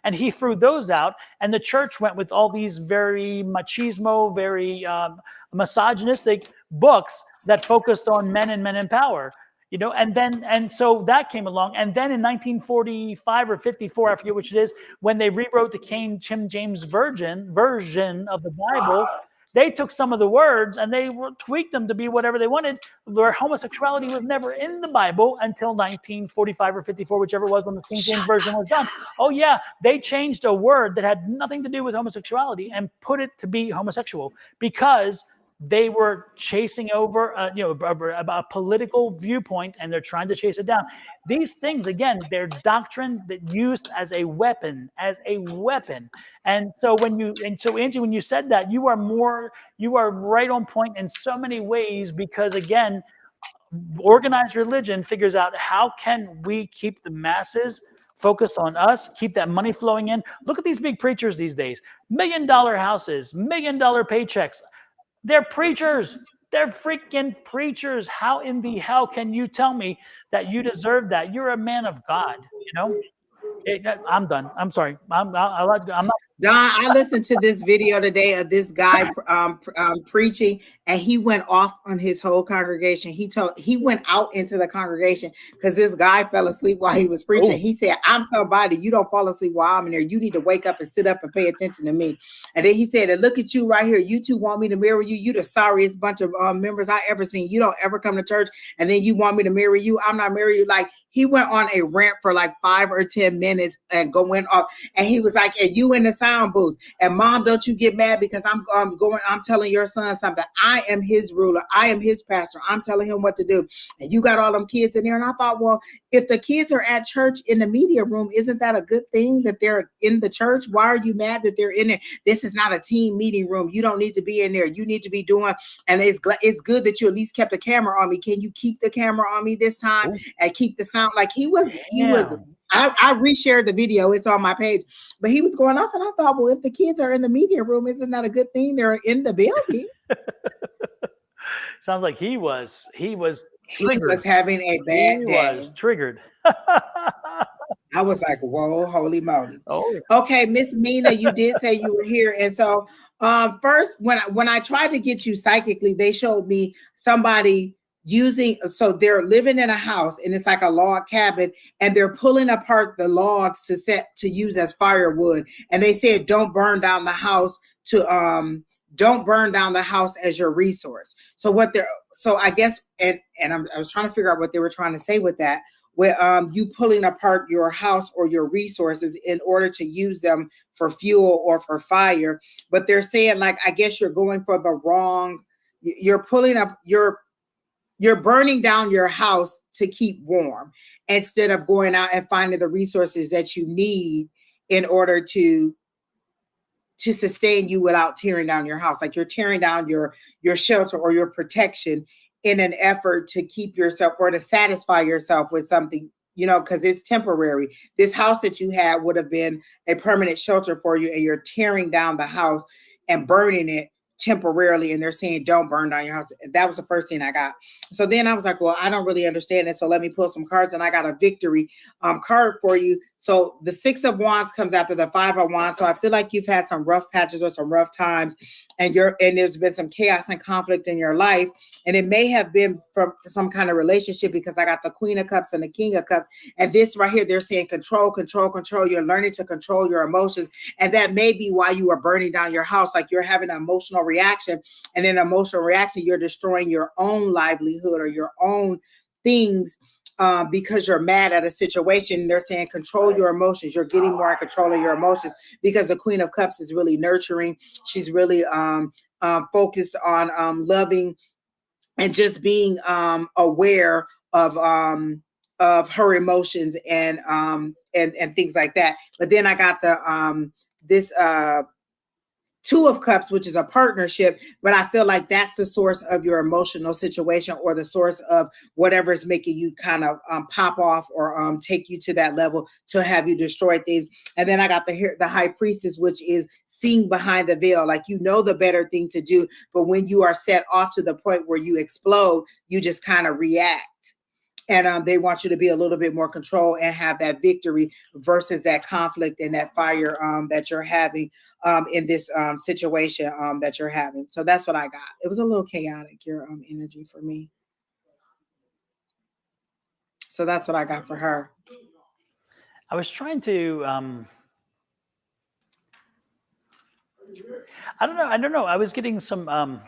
and he threw those out, and the church went with all these very machismo, very misogynistic books that focused on men and men in power. And so that came along, and then in 1945 or 54, I forget which it is, when they rewrote the King James version of the Bible, they took some of the words and they tweaked them to be whatever they wanted, where homosexuality was never in the Bible until 1945 or 54, whichever it was, when the King James version was done. Oh yeah, they changed a word that had nothing to do with homosexuality and put it to be homosexual, because they were chasing over a political viewpoint, and they're trying to chase it down. These things, again, they're doctrine that used as a weapon. And so Angie, when you said that, you are right on point in so many ways, because again, organized religion figures out, how can we keep the masses focused on us, keep that money flowing in. Look at these big preachers these days, $1 million houses, $1 million paychecks. They're preachers. They're freaking preachers. How in the hell can you tell me that you deserve that? You're a man of God, I'm done. I'm sorry. I'm not. Don, I listened to this video today of this guy preaching, and he went off on his whole congregation. He went out into the congregation because this guy fell asleep while he was preaching. Ooh. He said, I'm somebody. You don't fall asleep while I'm in there. You need to wake up and sit up and pay attention to me. And then he said, and look at you right here. You two want me to marry you. You the sorriest bunch of members I ever seen. You don't ever come to church, and then you want me to marry you. I'm not marrying you. Like, he went on a rant for like 5 or 10 minutes and going off. And he was like, and you in the sound booth. And mom, don't you get mad because I'm telling your son something. I am his ruler. I am his pastor. I'm telling him what to do. And you got all them kids in there. And I thought, well, if the kids are at church in the media room, isn't that a good thing that they're in the church? Why are you mad that they're in there? This is not a team meeting room. You don't need to be in there. You need to be doing, and it's good that you at least kept a camera on me. Can you keep the camera on me this time? Ooh. And keep the sound? Like he was, I reshared the video. It's on my page, but he was going off, and I thought, well, if the kids are in the media room, isn't that a good thing? They're in the building. Sounds like he was triggered. He was having a bad day. He was triggered. I was like, whoa, holy moly. Oh. Okay, Miss Mina, you did say you were here. And so first, when I tried to get you psychically, they showed me somebody so they're living in a house, and it's like a log cabin, and they're pulling apart the logs to use as firewood. And they said, don't burn down the house don't burn down the house as your resource. So I guess, and I was trying to figure out what they were trying to say with that, where you pulling apart your house or your resources in order to use them for fuel or for fire. But they're saying, like, I guess you're going for the wrong, you're burning down your house to keep warm instead of going out and finding the resources that you need in order to sustain you without tearing down your house. Like, you're tearing down your shelter or your protection in an effort to keep yourself or to satisfy yourself with something, because it's temporary. This house that you had would have been a permanent shelter for you, and you're tearing down the house and burning it temporarily, and they're saying don't burn down your house. That was the first thing I got. So then I was like, well, I don't really understand it, so let me pull some cards, and I got a victory card for you. So the 6 of Wands comes after the 5 of Wands. So I feel like you've had some rough patches or some rough times, and there's been some chaos and conflict in your life, and it may have been from some kind of relationship, because I got the Queen of Cups and the King of Cups, and this right here, they're saying control. You're learning to control your emotions, and that may be why you are burning down your house. Like, you're having an emotional reaction, and in an emotional reaction, you're destroying your own livelihood or your own things because you're mad at a situation. They're saying control your emotions. You're getting more in control of your emotions because the Queen of Cups is really nurturing. She's really focused on loving and just being aware of her emotions and things like that. But then I got the this Two of Cups, which is a partnership, but I feel like that's the source of your emotional situation or the source of whatever is making you kind of pop off or take you to that level to have you destroy things. And then I got the High Priestess, which is seeing behind the veil, like you know the better thing to do, but when you are set off to the point where you explode, you just kind of react. And they want you to be a little bit more control and have that victory versus that conflict and that fire that you're having in this situation that you're having. So that's what I got. It was a little chaotic, your energy for me. So that's what I got for her. I was trying to. I don't know. I don't know. I was getting some.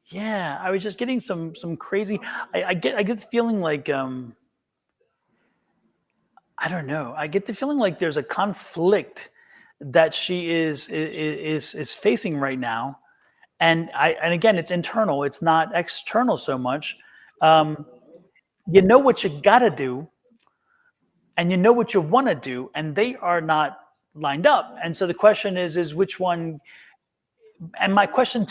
Yeah, I was just getting some crazy. I get the feeling like I don't know. I get the feeling like there's a conflict that she is facing right now, and again, it's internal. It's not external so much. Um, you know what you got to do, and you know what you want to do, and they are not lined up. And so the question is which one? And my question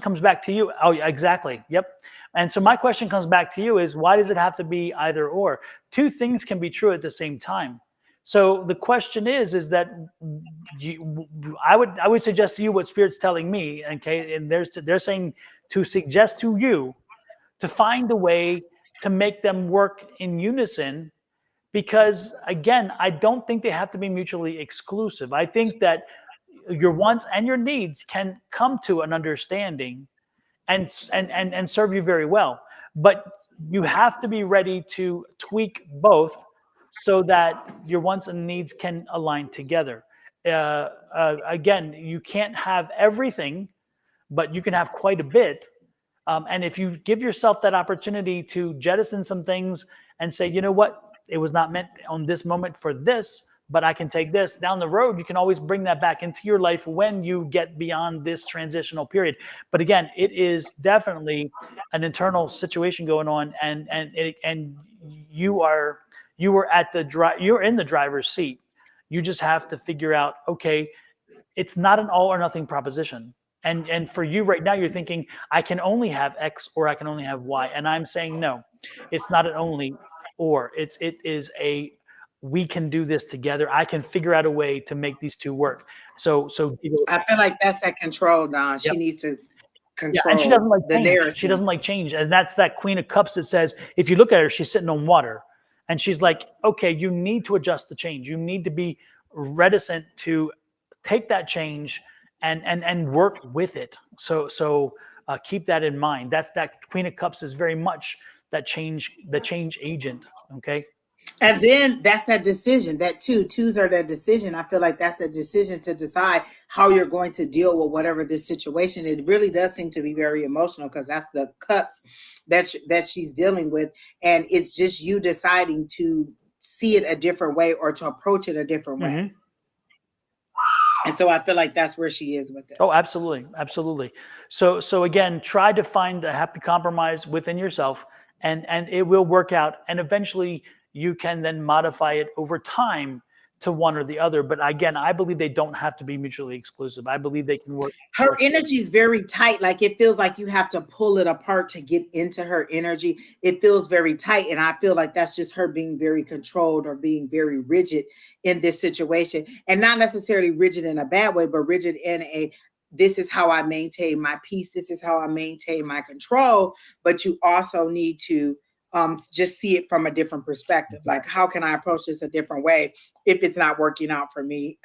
comes back to you. Oh, yeah, exactly. Yep. And so my question comes back to you is why does it have to be either or? Two things can be true at the same time. So the question is that I would suggest to you what Spirit's telling me. Okay, and they're saying to suggest to you to find a way to make them work in unison because again, I don't think they have to be mutually exclusive. I think that your wants and your needs can come to an understanding and serve you very well. But you have to be ready to tweak both so that your wants and needs can align together. Again, you can't have everything, but you can have quite a bit. And if you give yourself that opportunity to jettison some things and say, you know what, it was not meant on this moment for this, but I can take this down the road. You can always bring that back into your life when you get beyond this transitional period. But again, it is definitely an internal situation going on, and you're in the driver's seat. You just have to figure out, okay, it's not an all or nothing proposition. And for you right now, you're thinking, I can only have X or I can only have Y. And I'm saying no, it's not an only or. It is a we can do this together. I can figure out a way to make these two work. So I feel like that's that control, Don. She yep. needs to Yeah, and she doesn't control like the change. She narrative. doesn't like change. And that's that Queen of Cups that says, if you look at her, she's sitting on water. And she's like, okay, you need to adjust the change. You need to be reticent to take that change and work with it. So keep that in mind. That's that Queen of Cups is very much that change, the change agent. Okay. And then that's that decision. That twos are that decision. I feel like that's a decision to decide how you're going to deal with whatever this situation. It really does seem to be very emotional because that's the cups that she's dealing with, and it's just you deciding to see it a different way or to approach it a different way. Mm-hmm. And so I feel like that's where she is with it. Oh, absolutely, absolutely. So again, try to find a happy compromise within yourself, and it will work out. And eventually, you can then modify it over time to one or the other. But again, I believe they don't have to be mutually exclusive. I believe they can work. Her energy is very tight. Like it feels like you have to pull it apart to get into her energy. It feels very tight. And I feel like that's just her being very controlled or being very rigid in this situation. And not necessarily rigid in a bad way, but rigid in a this is how I maintain my peace. This is how I maintain my control. But you also need to just see it from a different perspective. Like, how can I approach this a different way if it's not working out for me?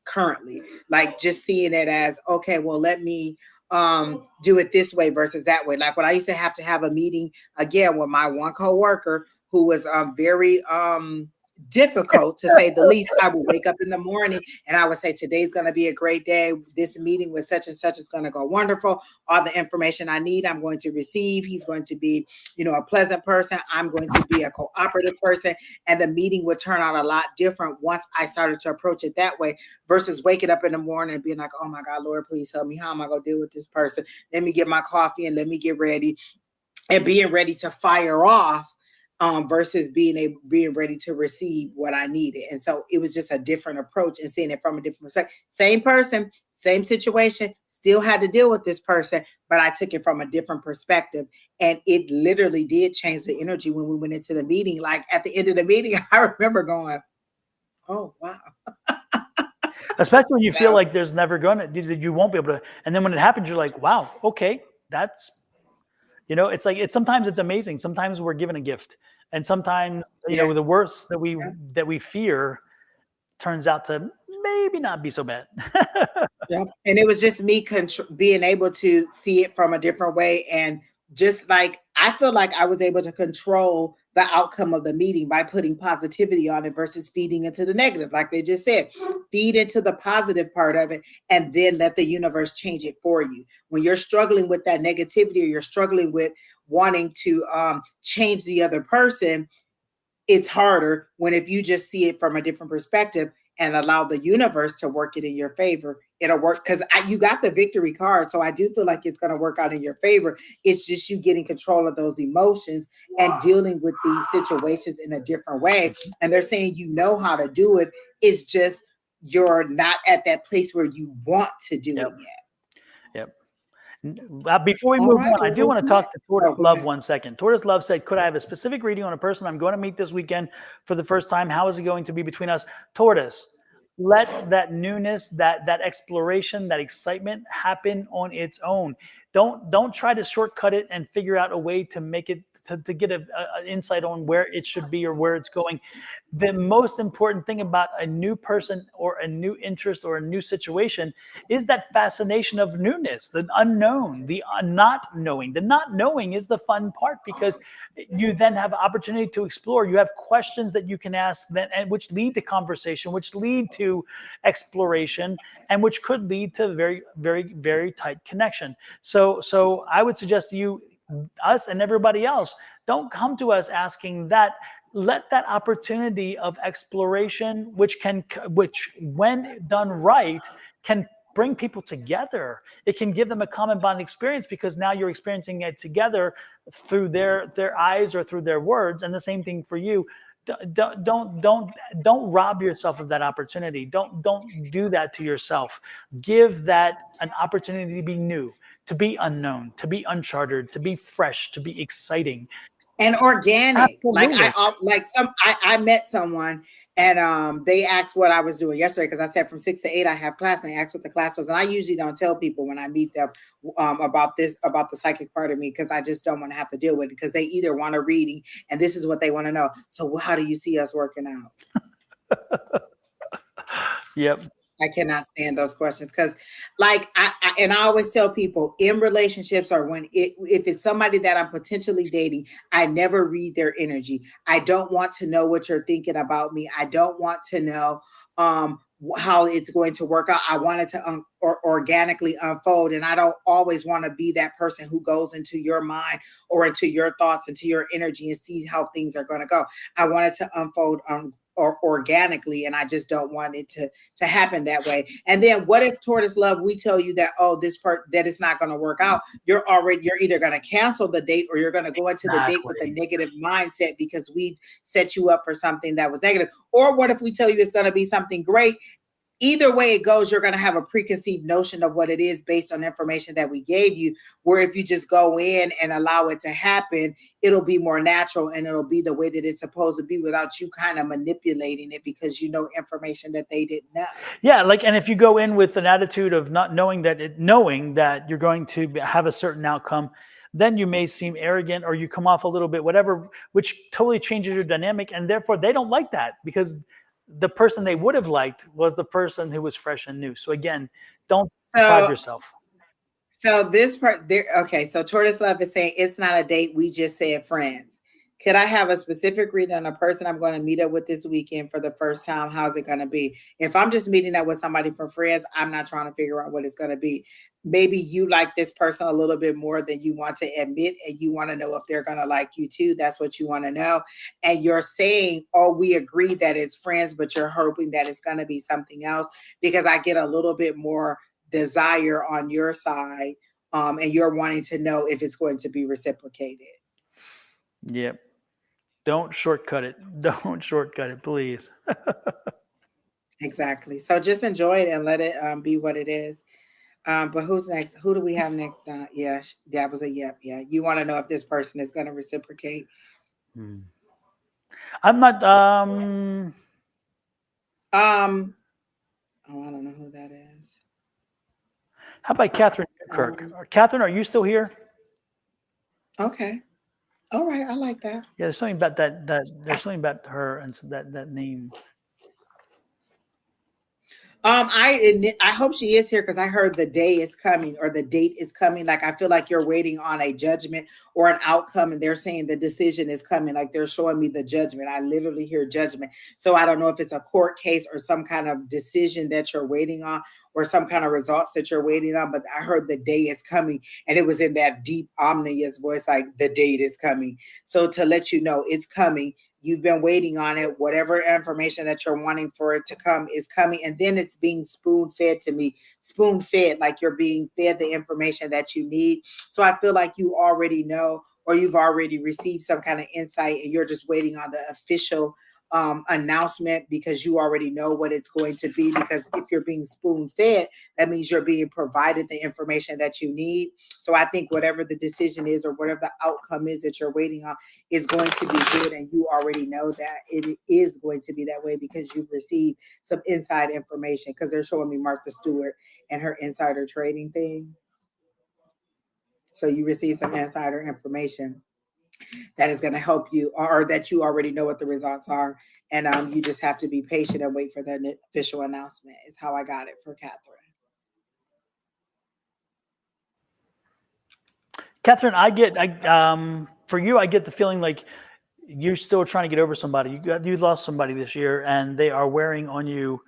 Currently, like just seeing it as okay, well, let me do it this way versus that way. Like when I used to have a meeting again with my one coworker who was very difficult to say the least. I would wake up in the morning and I would say, today's going to be a great day. This meeting with such and such is going to go wonderful. All the information I need, I'm going to receive. He's going to be, a pleasant person. I'm going to be a cooperative person. And the meeting would turn out a lot different once I started to approach it that way versus waking up in the morning and being like, oh my God, Lord, please help me. How am I going to deal with this person? Let me get my coffee and let me get ready, and being ready to fire off, versus being ready to receive what I needed. And so it was just a different approach and seeing it from a different perspective. Same person, same situation, still had to deal with this person, but I took it from a different perspective. And it literally did change the energy when we went into the meeting. Like at the end of the meeting, I remember going, oh, wow. Especially when you feel So, like there's never you won't be able to. And then when it happens, you're like, wow, okay, that's, sometimes it's amazing. Sometimes we're given a gift, and sometimes, yeah. the worst that Yeah. we fear turns out to maybe not be so bad. Yep. And it was just me being able to see it from a different way. And just like, I feel like I was able to control the outcome of the meeting by putting positivity on it versus feeding into the negative. Like they just said, feed into the positive part of it and then let the universe change it for you. When you're struggling with that negativity or you're struggling with wanting to change the other person, it's harder when if you just see it from a different perspective and allow the universe to work it in your favor, it'll work because you got the victory card. So I do feel like it's going to work out in your favor. It's just you getting control of those emotions and dealing with these situations in a different way. And they're saying you know how to do it. It's just you're not at that place where you want to do Yep. it yet. Yep. Before we All move right. on, I Well, do want to talk to Tortoise oh, go Love ahead. 1 second. Tortoise Love said, could I have a specific reading on a person I'm going to meet this weekend for the first time? How is it going to be between us? Tortoise, let that newness, that exploration, that excitement happen on its own. Don't try to shortcut it and figure out a way to make it to get an insight on where it should be or where it's going. The most important thing about a new person or a new interest or a new situation is that fascination of newness, the unknown, the not knowing. The not knowing is the fun part because you then have opportunity to explore. You have questions that you can ask that, and which lead to conversation, which lead to exploration, and which could lead to very, very, very tight connection. So I would suggest to you, us and everybody else, don't come to us asking that. Let that opportunity of exploration, which when done right, can bring people together. It can give them a common bond experience because now you're experiencing it together through their eyes or through their words. And the same thing for you. Don't rob yourself of that opportunity. Don't do that to yourself. Give that an opportunity to be new, to be unknown, to be uncharted, to be fresh, to be exciting. And organic. Like Absolutely. I met someone and they asked what I was doing yesterday because I said from 6 to 8 I have class and they asked what the class was. And I usually don't tell people when I meet them about the psychic part of me because I just don't want to have to deal with it because they either want a reading and this is what they want to know. So how do you see us working out? Yep. I cannot stand those questions because, like, and I always tell people in relationships or if it's somebody that I'm potentially dating, I never read their energy. I don't want to know what you're thinking about me. I don't want to know how it's going to work out. I want it to organically unfold, and I don't always want to be that person who goes into your mind or into your thoughts, into your energy, and see how things are going to go. I want it to unfold or organically, and I just don't want it to happen that way. And then what if Tortoise Love, we tell you that, oh, this part that it's not going to work out. You're either going to cancel the date or you're going to go into the date with a negative mindset because we've set you up for something that was negative. Or what if we tell you it's going to be something great? Either way it goes, you're going to have a preconceived notion of what it is based on information that we gave you, where if you just go in and allow it to happen, it'll be more natural and it'll be the way that it's supposed to be without you kind of manipulating it because you know information that they didn't know. Yeah, and if you go in with an attitude of not knowing that you're going to have a certain outcome, then you may seem arrogant or you come off a little bit whatever, which totally changes your dynamic, and therefore they don't like that because the person they would have liked was the person who was fresh and new. So again, don't deprive So yourself. this part there, okay, so Tortoise Love is saying it's not a date, we just said friends. Could I have a specific reading on a person I'm going to meet up with this weekend for the first time? How's it going to be? If I'm just meeting up with somebody for friends, I'm not trying to figure out what it's going to be. Maybe you like this person a little bit more than you want to admit, and you want to know if they're going to like you too. That's what you want to know. And you're saying, oh, we agree that it's friends, but you're hoping that it's going to be something else, because I get a little bit more desire on your side, and you're wanting to know if it's going to be reciprocated. Yep. Don't shortcut it. Don't shortcut it, please. Exactly. So just enjoy it and let it be what it is. But who's next? Who do we have next? Yeah, that was a yep. Yeah, you want to know if this person is going to reciprocate. Hmm. I'm not. Um. Oh, I don't know who that is. How about Catherine Kirk? Catherine, are you still here? Okay. All right. I like that. Yeah, there's something about that. There's something about her and that name. I hope she is here, because I heard the day is coming, or the date is coming. Like, I feel like you're waiting on a judgment or an outcome, and they're saying the decision is coming. Like, they're showing me the judgment. I literally hear judgment. So I don't know if it's a court case or some kind of decision that you're waiting on, or some kind of results that you're waiting on. But I heard the day is coming, and it was in that deep, ominous voice, like the date is coming. So to let you know it's coming, you've been waiting on it. Whatever information that you're wanting for it to come is coming. And then it's being spoon fed to me, spoon fed, like you're being fed the information that you need. So I feel like you already know, or you've already received some kind of insight, and you're just waiting on the official announcement, because you already know what it's going to be. Because if you're being spoon fed, that means you're being provided the information that you need. So I think whatever the decision is, or whatever the outcome is that you're waiting on, is going to be good, and you already know that it is going to be that way, because you've received some inside information. Because they're showing me Martha Stewart and her insider trading thing. So you receive some insider information that is going to help you, or that you already know what the results are, and you just have to be patient and wait for the official announcement. Is how I got it for Catherine. Catherine, for you, I get the feeling like you're still trying to get over somebody. You lost somebody this year, and they are wearing on you,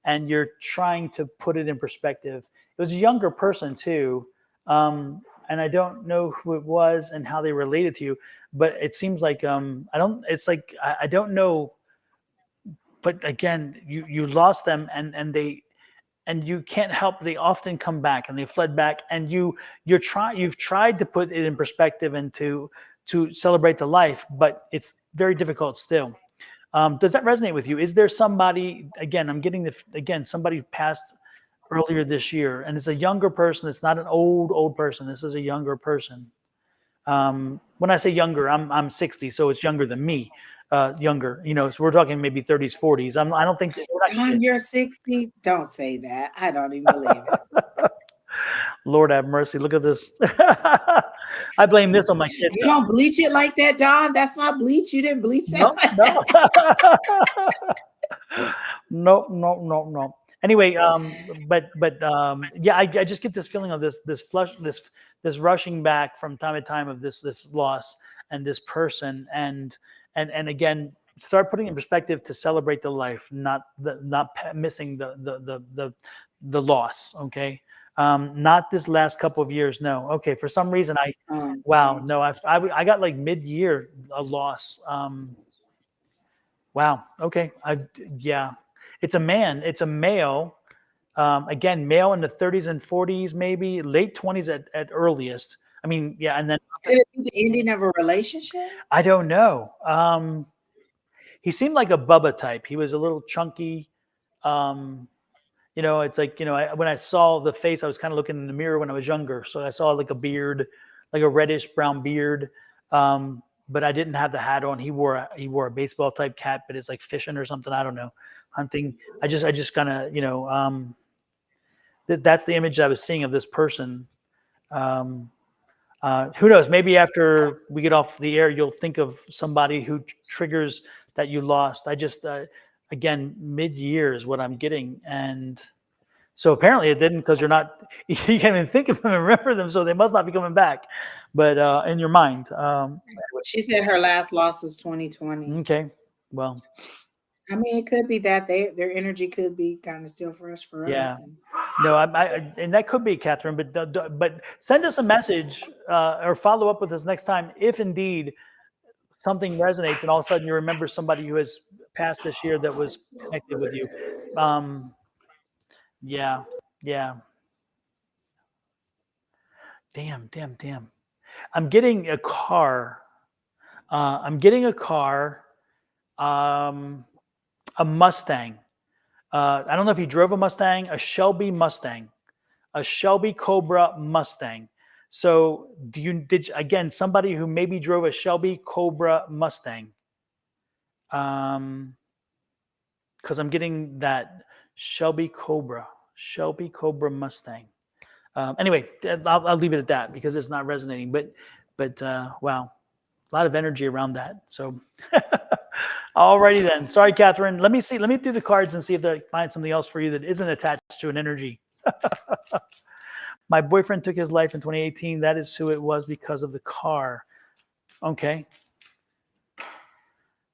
and you're trying to put it in perspective. It was a younger person too, and I don't know who it was and how they related to you, but it seems like I don't. It's like I don't know, but again, you lost them, and you can't help. They often come back, and they fled back, and you've tried to put it in perspective and to celebrate the life, but it's very difficult still. Does that resonate with you? Is there somebody, again, I'm getting somebody passed earlier this year, and it's a younger person. It's not an old person. This is a younger person. When I say younger, I'm 60, so it's younger than me. Younger, so we're talking maybe 30s, 40s. I don't think You're 60. Don't say that. I don't even believe it. Lord have mercy. Look at this. I blame this on my kids. You don't bleach it like that, Don. That's not bleach. You didn't bleach that. No. No. Anyway, yeah, I just get this feeling of this rushing back from time to time of this loss and this person, and again, start putting in perspective to celebrate the life, not missing the loss. Okay. Not this last couple of years. No. Okay. For some reason, wow. No, I got like mid-year a loss. Wow. Okay. Yeah. It's a man. It's a male. Again, male in the 30s and 40s, maybe late 20s at earliest. I mean, yeah. And then could it be the ending of a relationship? I don't know. He seemed like a Bubba type. He was a little chunky. It's like, when I saw the face, I was kind of looking in the mirror when I was younger. So I saw like a beard, like a reddish brown beard. But I didn't have the hat on. He wore a baseball type cap, but it's like fishing or something. I don't know, hunting. I just kind of, that's the image I was seeing of this person. Who knows? Maybe after we get off the air, you'll think of somebody who triggers that you lost. I just, again, mid-year is what I'm getting. And so apparently it didn't, because you can't even think of them and remember them. So they must not be coming back, but in your mind. Anyway, She said her last loss was 2020. Okay, well, I mean, it could be that their energy could be kind of still fresh for us. yeah. No, and that could be Catherine, but send us a message or follow up with us next time if indeed something resonates and all of a sudden you remember somebody who has passed this year that was connected with you. Yeah, yeah. Damn. I'm getting a car. I'm getting a car, a Mustang. I don't know if he drove a Mustang, a Shelby Mustang, a Shelby Cobra Mustang. So did again somebody who maybe drove a Shelby Cobra Mustang? Because I'm getting that Shelby Cobra Mustang. Anyway, I'll leave it at that because it's not resonating. But wow, a lot of energy around that. So, alrighty then. Sorry, Catherine. Let me see. Let me do the cards and see if I find something else for you that isn't attached to an energy. My boyfriend took his life in 2018. That is who it was because of the car. Okay.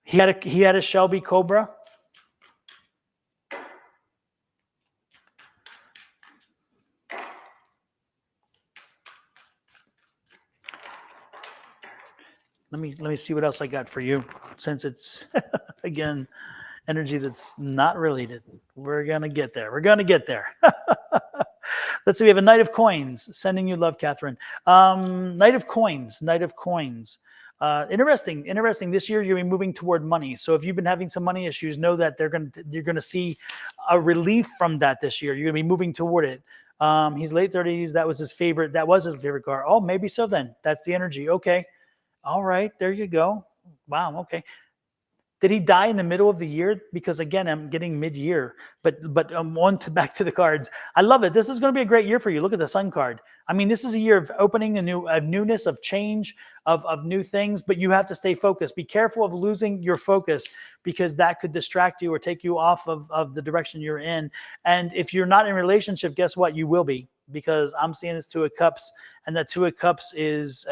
He had a Shelby Cobra. Let me see what else I got for you, since it's again energy that's not related. We're gonna get there. We're gonna get there. Let's see. We have a Knight of Coins. Sending you love, Catherine. Knight of Coins. Interesting. This year you're gonna be moving toward money. So if you've been having some money issues, know that you're gonna see a relief from that this year. You're gonna be moving toward it. He's late 30s. That was his favorite car. Oh, maybe so then. That's the energy. Okay. All right, there you go. Wow, okay. Did he die in the middle of the year? Because again, I'm getting mid-year. But back to the cards. I love it. This is going to be a great year for you. Look at the Sun card. I mean, this is a year of opening a newness, of change, of new things. But you have to stay focused. Be careful of losing your focus because that could distract you or take you off of the direction you're in. And if you're not in a relationship, guess what? You will be, because I'm seeing this Two of Cups, and that Two of Cups is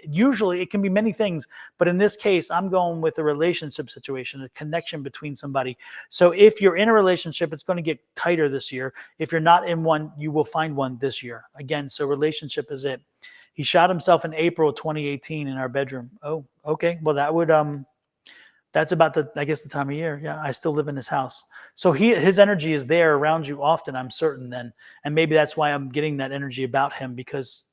usually, it can be many things, but in this case, I'm going with a relationship situation, a connection between somebody. So if you're in a relationship, it's going to get tighter this year. If you're not in one, you will find one this year. Again, so relationship is it. He shot himself in April 2018 in our bedroom. Oh, okay. Well, that would that's about the time of year. Yeah, I still live in his house. So his energy is there around you often, I'm certain then. And maybe that's why I'm getting that energy about him, because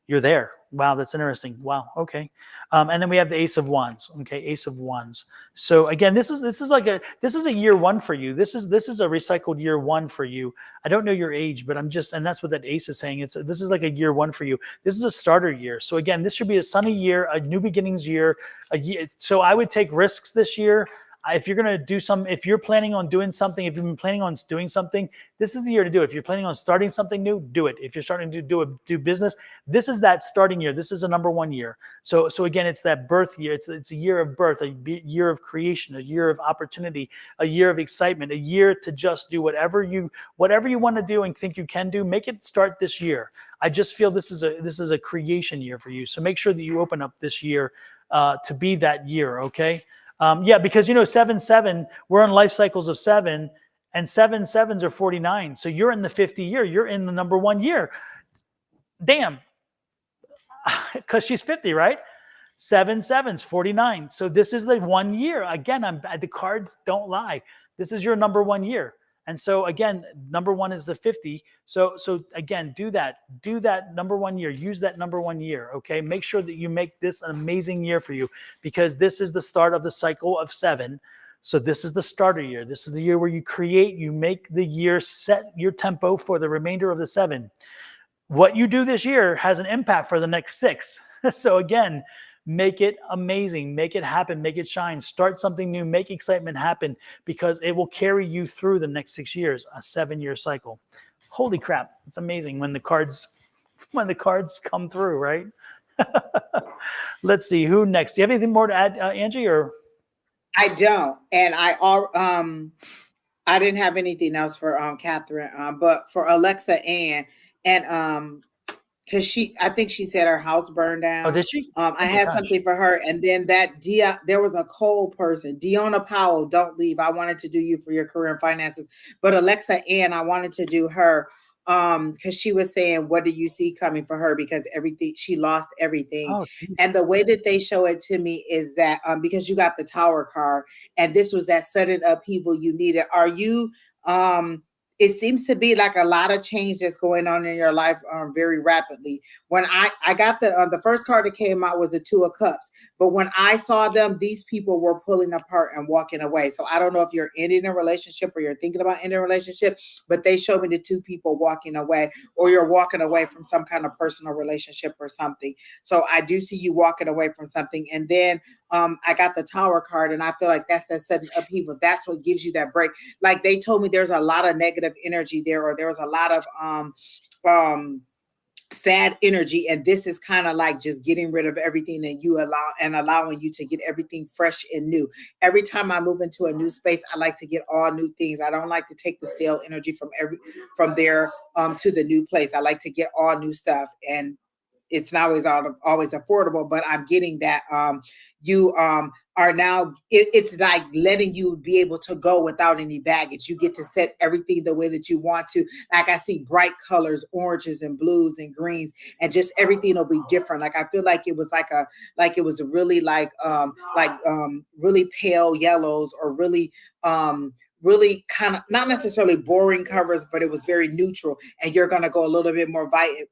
you're there. Wow, that's interesting. Wow, okay. And then we have the Ace of Wands. Okay, Ace of Wands. So again, this is a year one for you. This is a recycled year one for you. I don't know your age, but and that's what that Ace is saying. This is like a year one for you. This is a starter year. So again, this should be a sunny year, a new beginnings year. So I would take risks this year. If you're going to do if you're planning on doing something, if you've been planning on doing something, this is the year to do it. If you're planning on starting something new, do it. If you're starting to do business, this is that starting year. This is a number one year. So again, it's that birth year. It's a year of birth, a year of creation, a year of opportunity, a year of excitement, a year to just do whatever you want to do and think you can do. Make it start this year. I just feel this is a creation year for you. So make sure that you open up this year to be that year. Okay. Yeah, because 7/7, we're on life cycles of 7, and 7/7s are 49. So you're in the 50 year. You're in the number one year. Damn, because she's 50, right? 7/7's 49. So this is the 1 year. Again, the cards don't lie. This is your number 1 year. And so again, number one is the 50. So again, do that number 1 year. Use that number 1 year. Okay. Make sure that you make this an amazing year for you, because this is the start of the cycle of 7. So this is the starter year. This is the year where you create, you make the year, set your tempo for the remainder of the 7. What you do this year has an impact for the next 6. So again, make it amazing, make it happen, make it shine, start something new, make excitement happen, because it will carry you through the next 6 years, a 7-year cycle. Holy crap. It's amazing when the cards come through, right? Let's see, who next? Do you have anything more to add, Angie, or? I don't. And I didn't have anything else for Catherine, but for Alexa and because I think she said her house burned Oh, down. did she? I Oh my had gosh. something for her, and then there was a cold person, Deanna Powell. Don't leave. I wanted to do you for your career and finances, but Alexa Ann, I wanted to do her, because she was saying, "What do you see coming for her?" Because everything, she lost everything, Oh, geez. and the way that they show it to me is that because you got the Tower card, and this was that sudden upheaval you needed. Are you it seems to be like a lot of change that's going on in your life very rapidly. When I got the first card that came out was the Two of Cups, but when I saw them, these people were pulling apart and walking away. So I don't know if you're ending a relationship or you're thinking about ending a relationship, but they showed me the two people walking away, or you're walking away from some kind of personal relationship or something. So I do see you walking away from something, and then I got the Tower card, and I feel like that's that sudden upheaval. That's what gives you that break. Like they told me there's a lot of negative energy there, or there was a lot of um sad energy, and this is kind of like just getting rid of everything and allowing you to get everything fresh and new. Every time I move into a new space, I like to get all new things. I don't like to take the stale energy from there to the new place. I like to get all new stuff, and it's not always affordable, but I'm getting that you are now it's like letting you be able to go without any baggage. You get to set everything the way that you want to. Like I see bright colors, oranges and blues and greens, and just everything will be different. Like I feel like it was like it was really really pale yellows, or really kind of not necessarily boring covers, but it was very neutral. And you're going to go a little bit more bright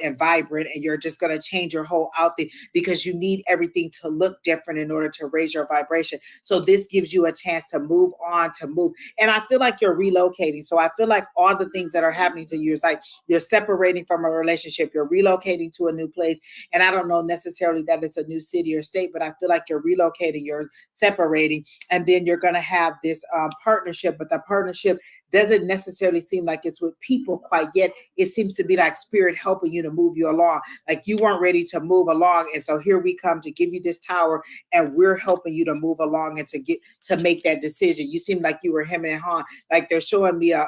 and vibrant, and you're just going to change your whole outfit because you need everything to look different in order to raise your vibration. So this gives you a chance to move on, to move. And I feel like you're relocating. So I feel like all the things that are happening to you is like you're separating from a relationship, you're relocating to a new place. And I don't know necessarily that it's a new city or state, but I feel like you're relocating, you're separating, and then you're going to have this partnership. But the partnership doesn't necessarily seem like it's with people quite yet. It seems to be like spirit helping you to move you along. Like you weren't ready to move along. And so here we come to give you this tower, and we're helping you to move along and to make that decision. You seem like you were hemming and hawing. Like they're showing me a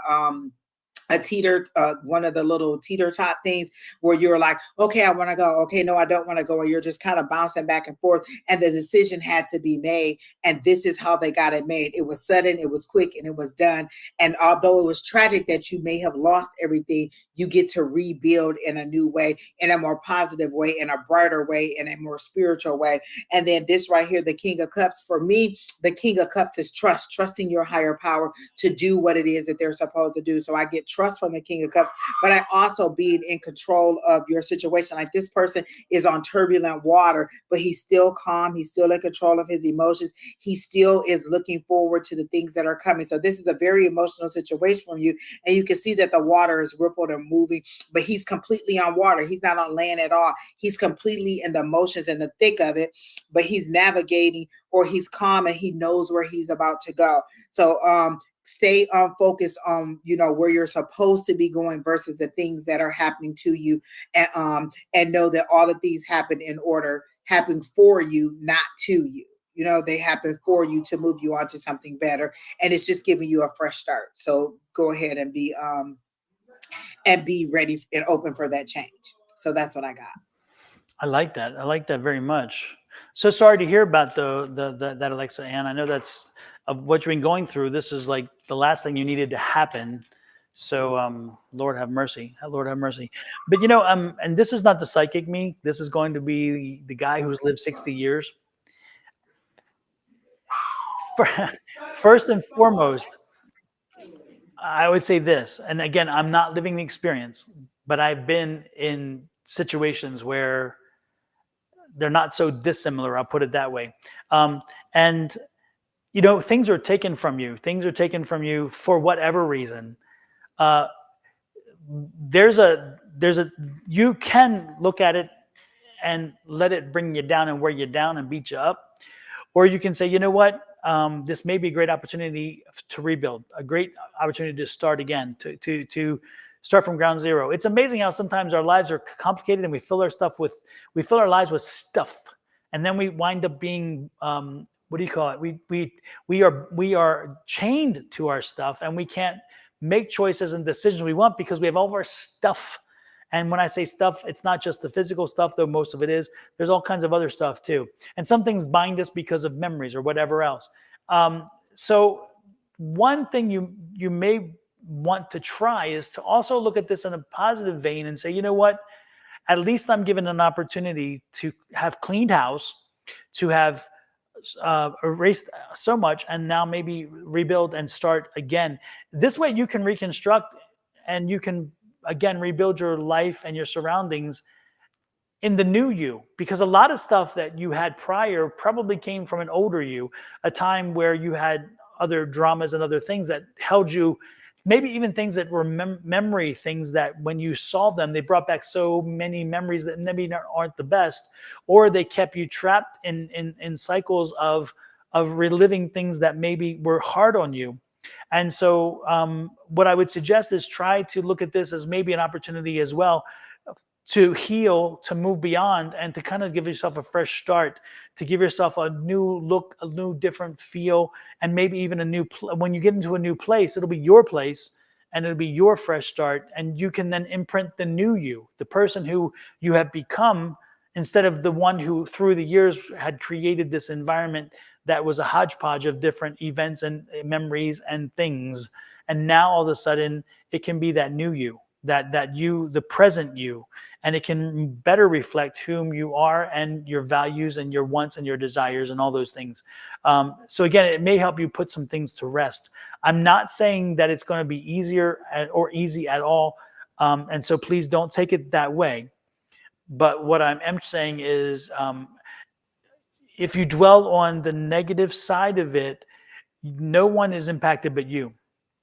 teeter, one of the little teeter top things where you're like, okay, I want to go. Okay, no, I don't want to go. And you're just kind of bouncing back and forth. And the decision had to be made. And this is how they got it made. It was sudden, it was quick, and it was done. And although it was tragic that you may have lost everything, you get to rebuild in a new way, in a more positive way, in a brighter way, in a more spiritual way. And then this right here, the King of Cups, for me, the King of Cups is trusting your higher power to do what it is that they're supposed to do. So I get trust from the King of Cups, but I also being in control of your situation. Like this person is on turbulent water, but he's still calm. He's still in control of his emotions. He still is looking forward to the things that are coming. So this is a very emotional situation for you. And you can see that the water is rippled and moving, but he's completely on water. He's not on land at all. He's completely in the emotions and the thick of it, but he's navigating, or he's calm, and he knows where he's about to go. So stay focused on where you're supposed to be going versus the things that are happening to you, and know that all of these happen for you, not to you. They happen for you to move you on to something better, and it's just giving you a fresh start. So go ahead and be ready and open for that change. So that's what I got. I like that. I like that very much. So sorry to hear about that, Alexa Ann. I know that's of what you've been going through. This is like the last thing you needed to happen. So Lord have mercy. Lord have mercy. But and this is not the psychic me. This is going to be the guy who's lived 60 years. First and foremost, I would say this, and again, I'm not living the experience, but I've been in situations where they're not so dissimilar. I'll put it that way. And things are taken from you. Things are taken from you for whatever reason. Uh, there's a you can look at it and let it bring you down and wear you down and beat you up, or you can say, you know what, this may be a great opportunity to rebuild, a great opportunity to start again, to start from ground zero. It's amazing how sometimes our lives are complicated and we fill our lives with stuff, and then we wind up being what do you call it? We are chained to our stuff, and we can't make choices and decisions we want because we have all of our stuff. And when I say stuff, it's not just the physical stuff, though most of it is. There's all kinds of other stuff too. And some things bind us because of memories or whatever else. So one thing you may want to try is to also look at this in a positive vein and say, you know what? At least I'm given an opportunity to have cleaned house, to have erased so much, and now maybe rebuild and start again. This way you can reconstruct and you can again rebuild your life and your surroundings in the new you, because a lot of stuff that you had prior probably came from an older you, a time where you had other dramas and other things that held you, maybe even things that were memory things that when you saw them they brought back so many memories that maybe aren't the best, or they kept you trapped in cycles of reliving things that maybe were hard on you. And so what I would suggest is try to look at this as maybe an opportunity as well to heal, to move beyond, and to kind of give yourself a fresh start, to give yourself a new look, a new different feel, and maybe even a new, when you get into a new place, it'll be your place and it'll be your fresh start. And you can then imprint the new you, the person who you have become, instead of the one who through the years had created this environment that was a hodgepodge of different events and memories and things. And now all of a sudden it can be that new you, that you, the present you, and it can better reflect whom you are and your values and your wants and your desires and all those things. So again, it may help you put some things to rest. I'm not saying that it's going to be easier or easy at all. And so please don't take it that way. But what I'm saying is, if you dwell on the negative side of it, no one is impacted but you.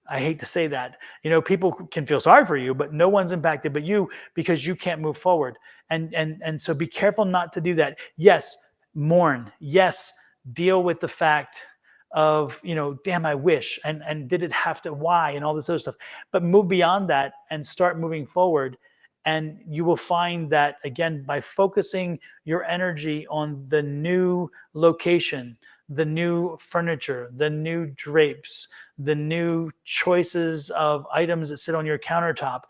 I hate to say that. People can feel sorry for you, but no one's impacted but you, because you can't move forward. And so be careful not to do that. Yes, mourn. Yes, deal with the fact of, damn, I wish, and did it have to, why, and all this other stuff. But move beyond that and start moving forward. And you will find that, again, by focusing your energy on the new location, the new furniture, the new drapes, the new choices of items that sit on your countertop,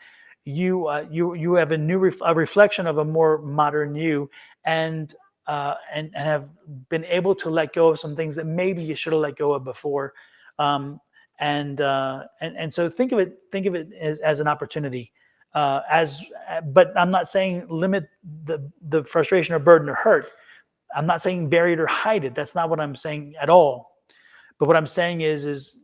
you have a reflection of a more modern you, and have been able to let go of some things that maybe you should have let go of before. And so think of it as an opportunity. But I'm not saying limit the frustration or burden or hurt. I'm not saying bury it or hide it. That's not what I'm saying at all. But what I'm saying is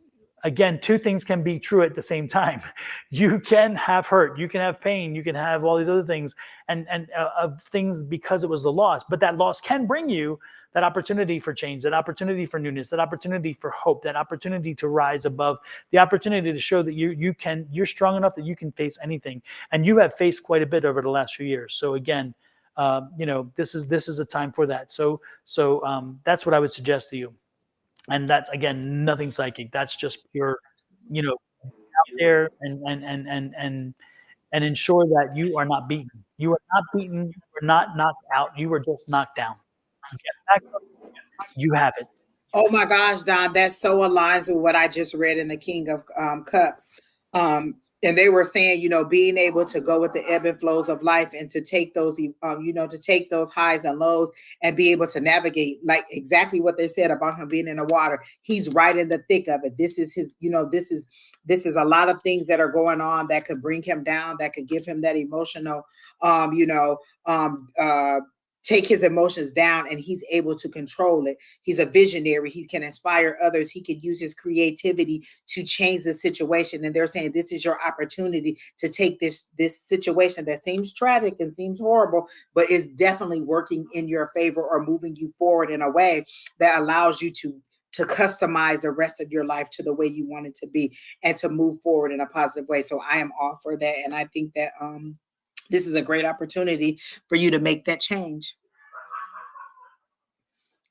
again, two things can be true at the same time. You can have hurt, you can have pain, you can have all these other things, and of things because it was the loss. But that loss can bring you that opportunity for change, that opportunity for newness, that opportunity for hope, that opportunity to rise above, the opportunity to show that you're strong enough that you can face anything, and you have faced quite a bit over the last few years. So again, this is a time for that. So that's what I would suggest to you. And that's, again, nothing psychic. That's just pure, out there, and ensure that you are not beaten. You are not beaten. You are not knocked out. You are just knocked down. Get back up. You have it. Oh my gosh, Don, that so aligns with what I just read in the King of Cups. And they were saying, being able to go with the ebb and flows of life and to take those, to take those highs and lows and be able to navigate, like exactly what they said about him being in the water. He's right in the thick of it. This is his, this is a lot of things that are going on that could bring him down, that could give him that emotional, um, uh, take his emotions down, and he's able to control it. He's a visionary. He can inspire others. He can use his creativity to change the situation. And they're saying this is your opportunity to take this situation that seems tragic and seems horrible, but is definitely working in your favor or moving you forward in a way that allows you to customize the rest of your life to the way you want it to be and to move forward in a positive way. So I am all for that. And I think that this is a great opportunity for you to make that change.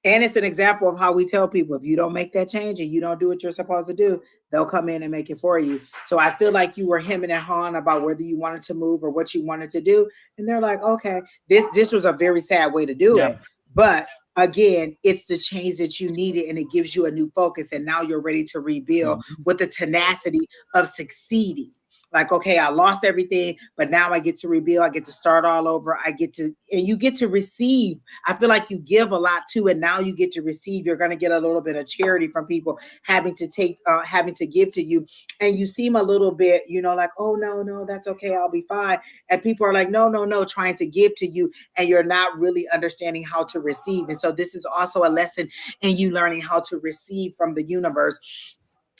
And it's an example of how we tell people, if you don't make that change and you don't do what you're supposed to do, they'll come in and make it for you. So I feel like you were hemming and hawing about whether you wanted to move or what you wanted to do. And they're like, okay, this was a very sad way to do Yeah. it. But again, it's the change that you needed, and it gives you a new focus. And now you're ready to rebuild with the tenacity of succeeding. Like, okay, I lost everything, but now I get to rebuild. I get to start all over. And you get to receive. I feel like you give a lot too, and now you get to receive. You're going to get a little bit of charity from people having to give to you. And you seem a little bit, like, oh, no, that's okay. I'll be fine. And people are like, no, trying to give to you. And you're not really understanding how to receive. And so this is also a lesson in you learning how to receive from the universe.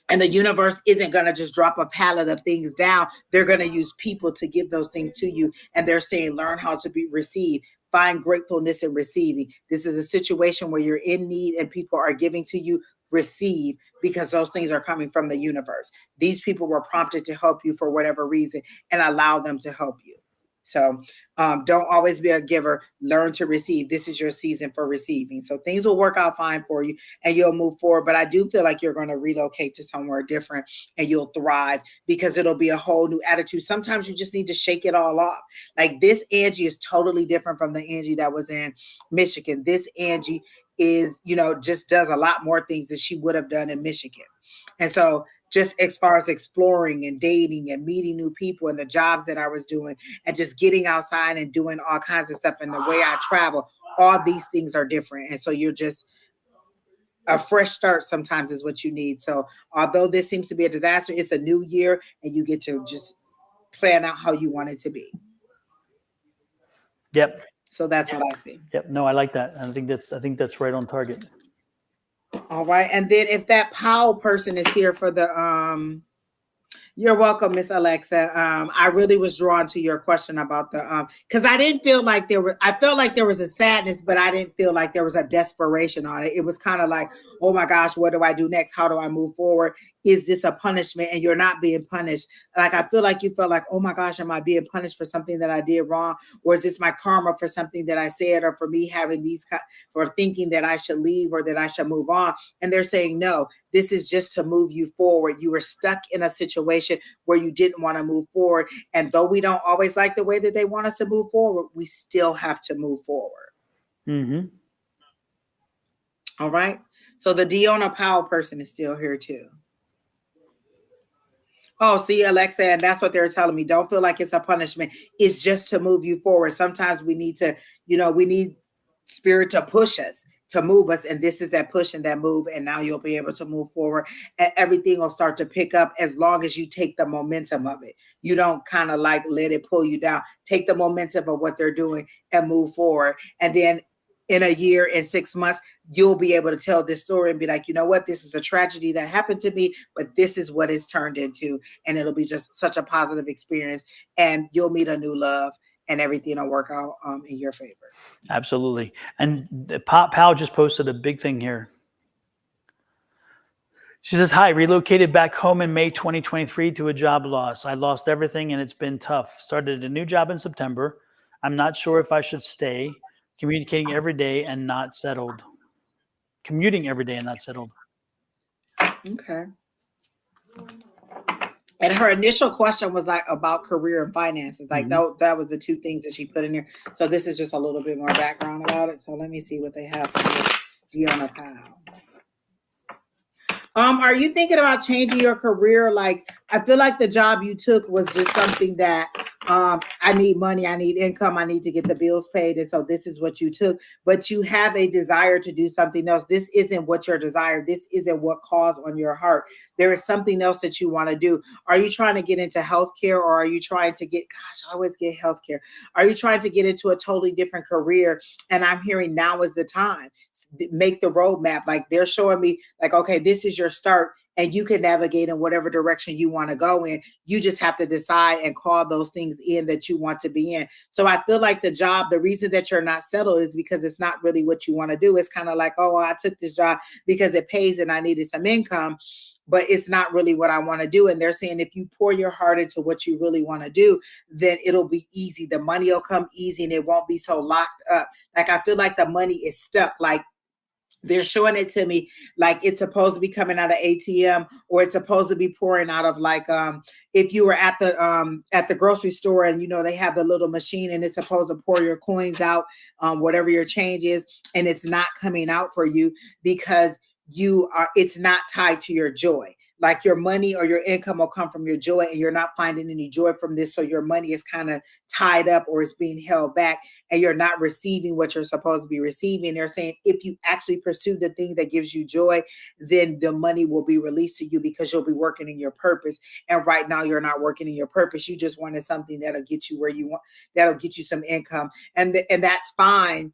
And the universe isn't going to just drop a pallet of things down. They're going to use people to give those things to you. And they're saying, learn how to be received. Find gratefulness in receiving. This is a situation where you're in need and people are giving to you. Receive, because those things are coming from the universe. These people were prompted to help you for whatever reason, and allow them to help you. So don't always be a giver. Learn to receive. This is your season for receiving. So things will work out fine for you and you'll move forward. But I do feel like you're going to relocate to somewhere different and you'll thrive, because it'll be a whole new attitude. Sometimes you just need to shake it all off. Like, this Angie is totally different from the Angie that was in Michigan. This Angie is, just does a lot more things than she would have done in Michigan. And so just as far as exploring and dating and meeting new people and the jobs that I was doing and just getting outside and doing all kinds of stuff and the way I travel, all these things are different. And so you're just, a fresh start sometimes is what you need. So although this seems to be a disaster, it's a new year and you get to just plan out how you want it to be. Yep. So that's what I see. Yep. No, I like that. I think that's right on target. All right. And then if that Powell person is here for the you're welcome, Miss Alexa. I really was drawn to your question about the because I didn't feel like I felt like there was a sadness, but I didn't feel like there was a desperation on it. It was kind of like, oh my gosh, what do I do next? How do I move forward? Is this a punishment? And you're not being punished. Like, I feel like you felt like, oh my gosh, am I being punished for something that I did wrong? Or is this my karma for something that I said, or for me having for thinking that I should leave or that I should move on? And they're saying, no, this is just to move you forward. You were stuck in a situation where you didn't want to move forward. And though we don't always like the way that they want us to move forward, we still have to move forward. Mm-hmm. All right. So the Deanna Powell person is still here too. Oh, see, Alexa, and that's what they're telling me. Don't feel like it's a punishment. It's just to move you forward. Sometimes we need to, we need spirit to push us, to move us. And this is that push and that move. And now you'll be able to move forward and everything will start to pick up as long as you take the momentum of it. You don't kind of like let it pull you down. Take the momentum of what they're doing and move forward. And then in a year, in 6 months, you'll be able to tell this story and be like, you know what, this is a tragedy that happened to me, but this is what it's turned into. And it'll be just such a positive experience. And you'll meet a new love and everything will work out in your favor. Absolutely. And Powell just posted a big thing here. She says, hi, relocated back home in May 2023 to a job loss. I lost everything and it's been tough. Started a new job in September. I'm not sure if I should stay. Communicating every day and not settled. Commuting every day and not settled. Okay. And her initial question was like about career and finances. Like that was the two things that she put in there. So this is just a little bit more background about it. So let me see what they have for Deanna Powell. Are you thinking about changing your career? Like, I feel like the job you took was just something that I need money, I need income, I need to get the bills paid. And so this is what you took, but you have a desire to do something else. This isn't what your desire. This isn't what calls on your heart. There is something else that you want to do. Are you trying to get into healthcare, or are you trying to get, gosh, I always get healthcare. Are you trying to get into a totally different career? And I'm hearing now is the time. Make the roadmap. Like, they're showing me like, okay, this is your start. And you can navigate in whatever direction you want to go in. You just have to decide and call those things in that you want to be in. So I feel like the job, the reason that you're not settled is because it's not really what you want to do. It's kind of like, oh, well, I took this job because it pays and I needed some income, but it's not really what I want to do. And they're saying if you pour your heart into what you really want to do, then it'll be easy. The money will come easy and it won't be so locked up. Like, I feel like the money is stuck. Like, they're showing it to me like it's supposed to be coming out of ATM, or it's supposed to be pouring out of like if you were at the grocery store and they have the little machine and it's supposed to pour your coins out, whatever your change is, and it's not coming out for you because it's not tied to your joy. like your money or your income will come from your joy, and you're not finding any joy from this. So your money is kind of tied up or is being held back, and you're not receiving what you're supposed to be receiving. They're saying if you actually pursue the thing that gives you joy, then the money will be released to you because you'll be working in your purpose. And right now you're not working in your purpose. You just wanted something that'll get you where you want, that'll get you some income. And that's fine,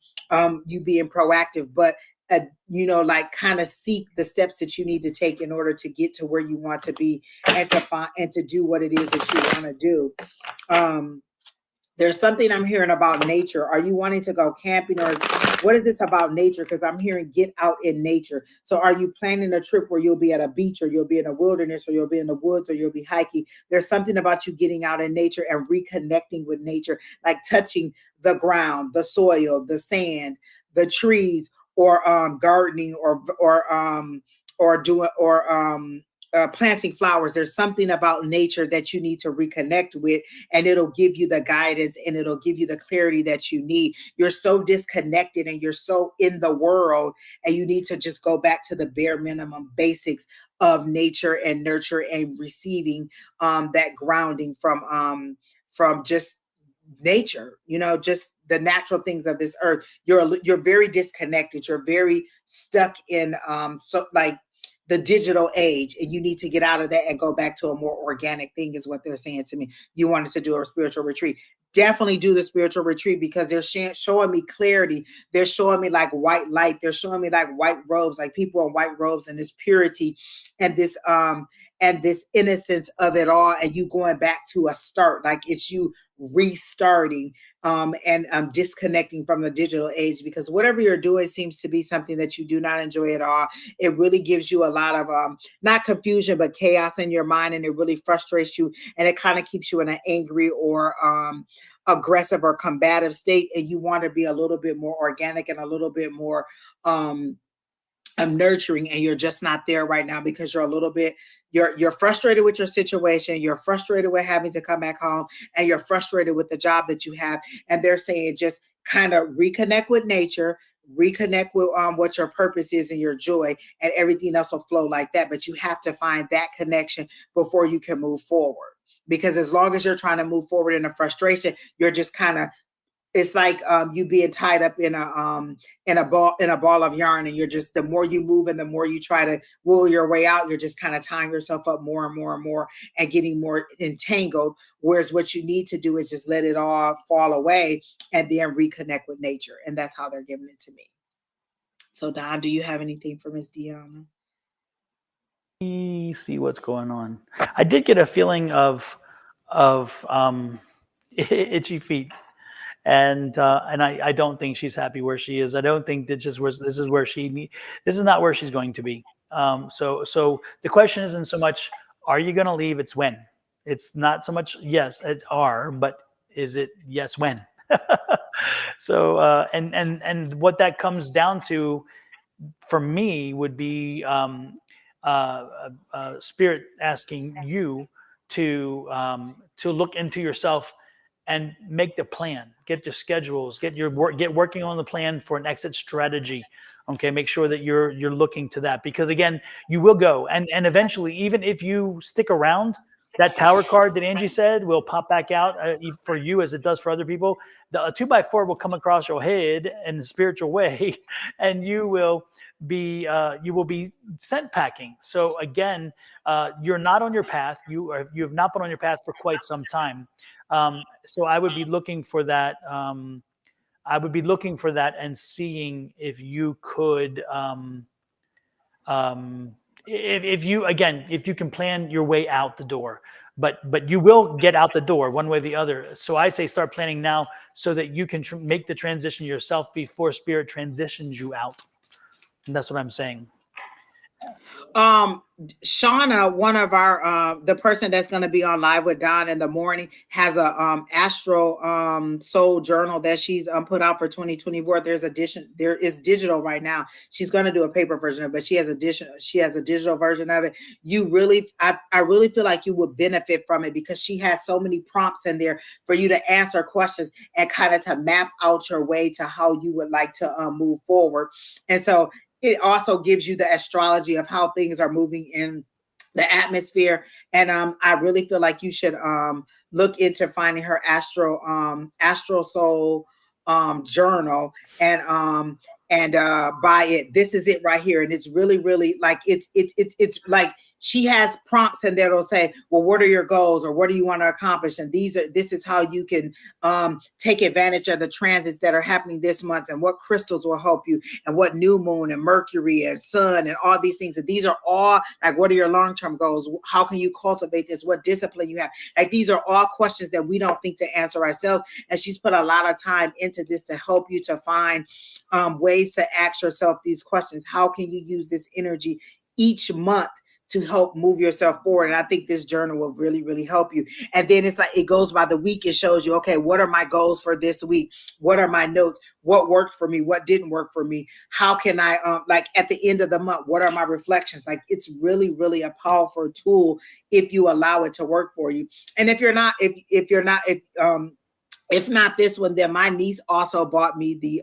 you being proactive, but like kind of seek the steps that you need to take in order to get to where you want to be, and to find and to do what it is that you want to do. There's something I'm hearing about nature. Are you wanting to go camping, or what is this about nature? Because I'm hearing get out in nature. So are you planning a trip where you'll be at a beach, or you'll be in a wilderness, or you'll be in the woods, or you'll be hiking? There's something about you getting out in nature and reconnecting with nature, like touching the ground, the soil, the sand, the trees, or gardening, or doing or planting flowers. There's something about nature that you need to reconnect with, and it'll give you the guidance and it'll give you the clarity that you need. You're so disconnected and you're so in the world, and you need to just go back to the bare minimum basics of nature and nurture, and receiving that grounding from just nature, just the natural things of this earth. You're very disconnected. You're very stuck in so like the digital age, and you need to get out of that and go back to a more organic thing, is what they're saying to me. You wanted to do a spiritual retreat. Definitely do the spiritual retreat, because they're showing me clarity. They're showing me like white light. They're showing me like white robes, like people in white robes, and this purity and this innocence of it all, and you going back to a start, like it's you restarting, and disconnecting from the digital age, because whatever you're doing seems to be something that you do not enjoy at all. It really gives you a lot of not confusion, but chaos in your mind, and it really frustrates you, and it kind of keeps you in an angry or aggressive or combative state, and you want to be a little bit more organic and a little bit more nurturing, and you're just not there right now, because you're a little bit you're frustrated with your situation, you're frustrated with having to come back home, and you're frustrated with the job that you have. And they're saying just kind of reconnect with nature, reconnect with what your purpose is and your joy, and everything else will flow like that. But you have to find that connection before you can move forward, because as long as you're trying to move forward in a frustration, you're just kind of, it's like you being tied up in a ball of yarn, and you're just, the more you move and the more you try to wool your way out, you're just kind of tying yourself up more and more and more, and getting more entangled. Whereas what you need to do is just let it all fall away, and then reconnect with nature. And that's how they're giving it to me. So Don, do you have anything for Miss Deanna? See what's going on. I did get a feeling of itchy feet, and I don't think she's happy where she is. I don't think that just was this is where this is not where she's going to be. So the question isn't so much are you going to leave? It's when. It's not so much yes, it's are, but is it yes when? So and what that comes down to for me would be spirit asking you to look into yourself and make the plan, get your schedules, get working on the plan for an exit strategy. Okay, make sure that you're looking to that, because again, you will go, and eventually, even if you stick around, that tower card that Angie said will pop back out for you as it does for other people. The 2x4 will come across your head in the spiritual way, and you will be sent packing. So again, you're not on your path. You have not been on your path for quite some time. So I would be looking for that. I would be looking for that and seeing if you could, if you can plan your way out the door. But you will get out the door one way or the other. So I say start planning now so that you can make the transition yourself before spirit transitions you out. And that's what I'm saying. Shauna, one of our the person that's going to be on live with Don in the morning, has a astro soul journal that she's put out for 2024. There is digital right now. She's going to do a paper version of it, but she has a digital version of it. I really feel like you would benefit from it, because she has so many prompts in there for you to answer questions and kind of to map out your way to how you would like to move forward. And so it also gives you the astrology of how things are moving in the atmosphere. And I really feel like you should look into finding her astral soul journal, and buy it. This is it right here. And it's really, really like it's like she has prompts and that'll say, well, what are your goals, or what do you want to accomplish? And this is how you can take advantage of the transits that are happening this month, and what crystals will help you, and what new moon and Mercury and sun and all these things. And these are all like, what are your long-term goals? How can you cultivate this? What discipline you have? Like, these are all questions that we don't think to answer ourselves. And she's put a lot of time into this to help you to find ways to ask yourself these questions. How can you use this energy each month to help move yourself forward? And I think this journal will really, really help you. And then it's like, it goes by the week. It shows you, okay, what are my goals for this week? What are my notes? What worked for me? What didn't work for me? How can I, like at the end of the month, what are my reflections? Like, it's really, really a powerful tool if you allow it to work for you. And if not this one, then my niece also bought me the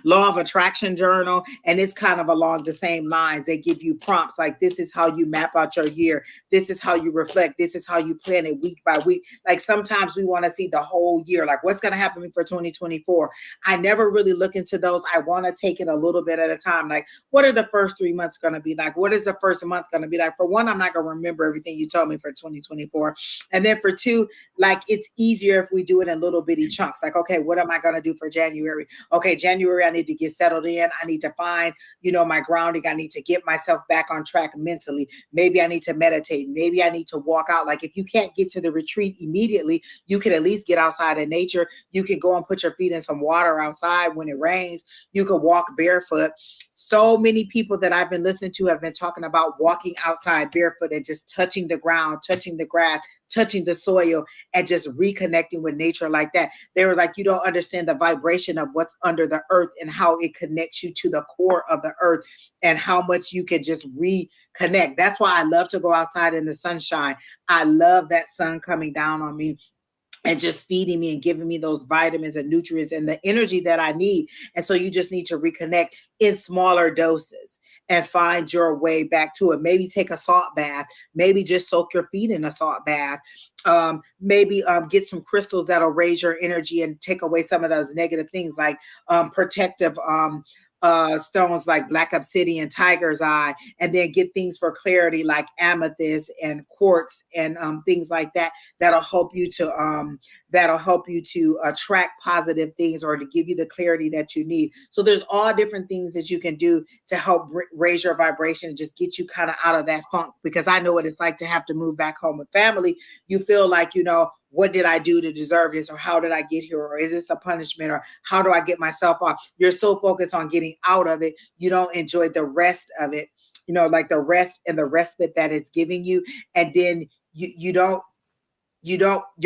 law of attraction journal, and it's kind of along the same lines. They give you prompts like, this is how you map out your year, this is how you reflect, this is how you plan it week by week. Like, sometimes we want to see the whole year, like what's going to happen for 2024. I never really look into those. I want to take it a little bit at a time. Like, what are the first 3 months going to be like? What is the first month going to be like? For one, I'm not going to remember everything you told me for 2024. And then for two, like, it's easier if we do it in little bitty chunks. Like, okay, what am I going to do for January? Okay, January, I need to get settled in. I need to find, my grounding. I need to get myself back on track mentally. Maybe I need to meditate. Maybe I need to walk out. Like, if you can't get to the retreat immediately, you can at least get outside in nature. You can go and put your feet in some water outside when it rains. You can walk barefoot. So many people that I've been listening to have been talking about walking outside barefoot and just touching the ground, touching the grass, touching the soil, and just reconnecting with nature like that. They were like, you don't understand the vibration of what's under the earth and how it connects you to the core of the earth, and how much you can just reconnect. That's why I love to go outside in the sunshine. I love that sun coming down on me and just feeding me and giving me those vitamins and nutrients and the energy that I need. And so you just need to reconnect in smaller doses and find your way back to it. Maybe take a salt bath. Maybe just soak your feet in a salt bath. Maybe get some crystals that'll raise your energy and take away some of those negative things, like protective stones like black obsidian, tiger's eye, and then get things for clarity like amethyst and quartz and things like that, that'll help you to attract positive things, or to give you the clarity that you need. So there's all different things that you can do to help raise your vibration and just get you kind of out of that funk, because I know what it's like to have to move back home with family. You feel like, what did I do to deserve this? Or how did I get here? Or is this a punishment? Or how do I get myself off? You're so focused on getting out of it, you don't enjoy the rest of it, like the rest and the respite that it's giving you. And then you're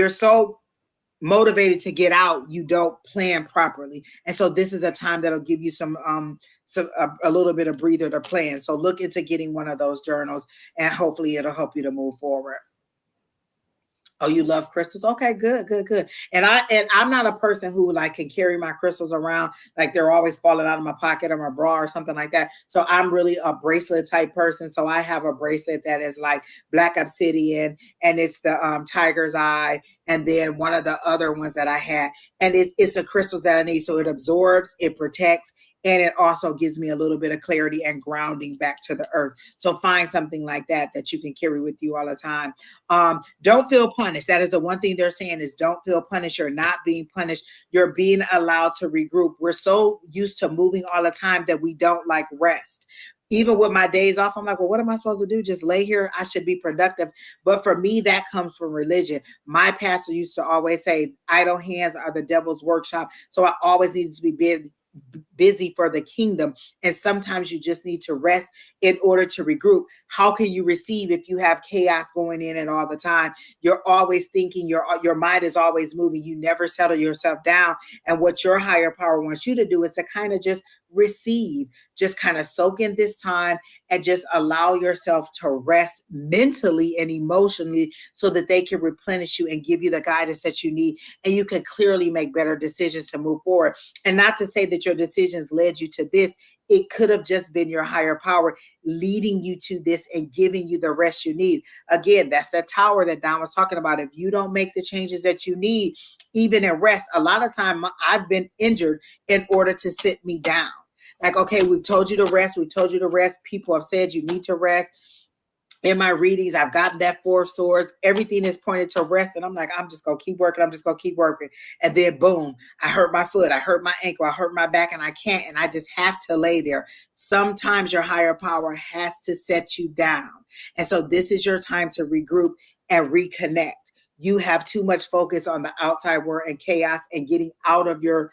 so motivated to get out, you don't plan properly. And so this is a time that'll give you a little bit of breather to plan. So look into getting one of those journals, and hopefully it'll help you to move forward. Oh, you love crystals? Okay, good, good, good. And I'm not a person who like can carry my crystals around like they're always falling out of my pocket or my bra or something like that. So I'm really a bracelet type person. So I have a bracelet that is like black obsidian, and it's the tiger's eye, and then one of the other ones that I had, and it's the crystals that I need. So it absorbs, it protects, and it also gives me a little bit of clarity and grounding back to the earth. So find something like that you can carry with you all the time. Don't feel punished. That is the one thing they're saying, is don't feel punished. You're not being punished. You're being allowed to regroup. We're so used to moving all the time that we don't like rest. Even with my days off, I'm like, well, what am I supposed to do? Just lay here? I should be productive. But for me, that comes from religion. My pastor used to always say, idle hands are the devil's workshop. So I always needed to be busy for the kingdom. And sometimes you just need to rest in order to regroup. How can you receive if you have chaos going in and all the time? You're always thinking, your mind is always moving. You never settle yourself down. And what your higher power wants you to do is to kind of just receive, just kind of soak in this time and just allow yourself to rest mentally and emotionally, so that they can replenish you and give you the guidance that you need, and you can clearly make better decisions to move forward. And not to say that your decisions led you to this. It could have just been your higher power leading you to this and giving you the rest you need. Again, that's that tower that Don was talking about. If you don't make the changes that you need, even in rest, a lot of time I've been injured in order to sit me down. Like, okay, we've told you to rest. We've told you to rest. People have said you need to rest. In my readings, I've gotten that Four of Swords. Everything is pointed to rest. And I'm like, I'm just going to keep working. I'm just going to keep working. And then boom, I hurt my foot. I hurt my ankle. I hurt my back and I can't. And I just have to lay there. Sometimes your higher power has to set you down. And so this is your time to regroup and reconnect. You have too much focus on the outside world and chaos and getting out of your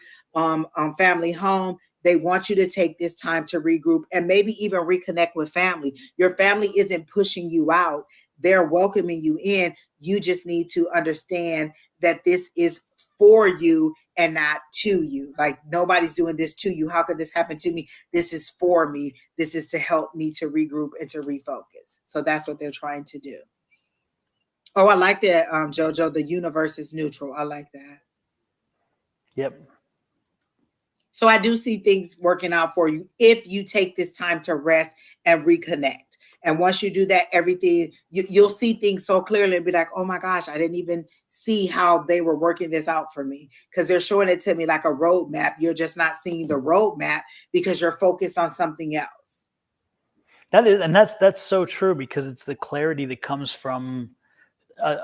family home. They want you to take this time to regroup and maybe even reconnect with family. Your family isn't pushing you out. They're welcoming you in. You just need to understand that this is for you and not to you. Like, nobody's doing this to you. How could this happen to me? This is for me. This is to help me to regroup and to refocus. So that's what they're trying to do. Oh, I like that, Jojo. The universe is neutral. I like that. Yep. So I do see things working out for you if you take this time to rest and reconnect. And once you do that, everything, you'll see things so clearly and be like, oh my gosh, I didn't even see how they were working this out for me, because they're showing it to me like a roadmap. You're just not seeing the roadmap because you're focused on something else. That is, and that's so true, because it's the clarity that comes from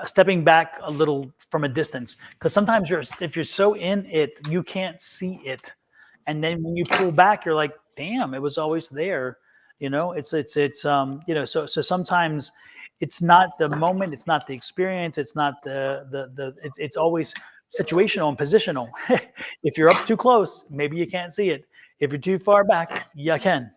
stepping back a little from a distance. Because sometimes if you're so in it, you can't see it. And then when you pull back, you're like, damn, it was always there. You know, it's so sometimes it's not the moment, it's not the experience, it's not it's always situational and positional. If you're up too close, maybe you can't see it. If you're too far back, you can.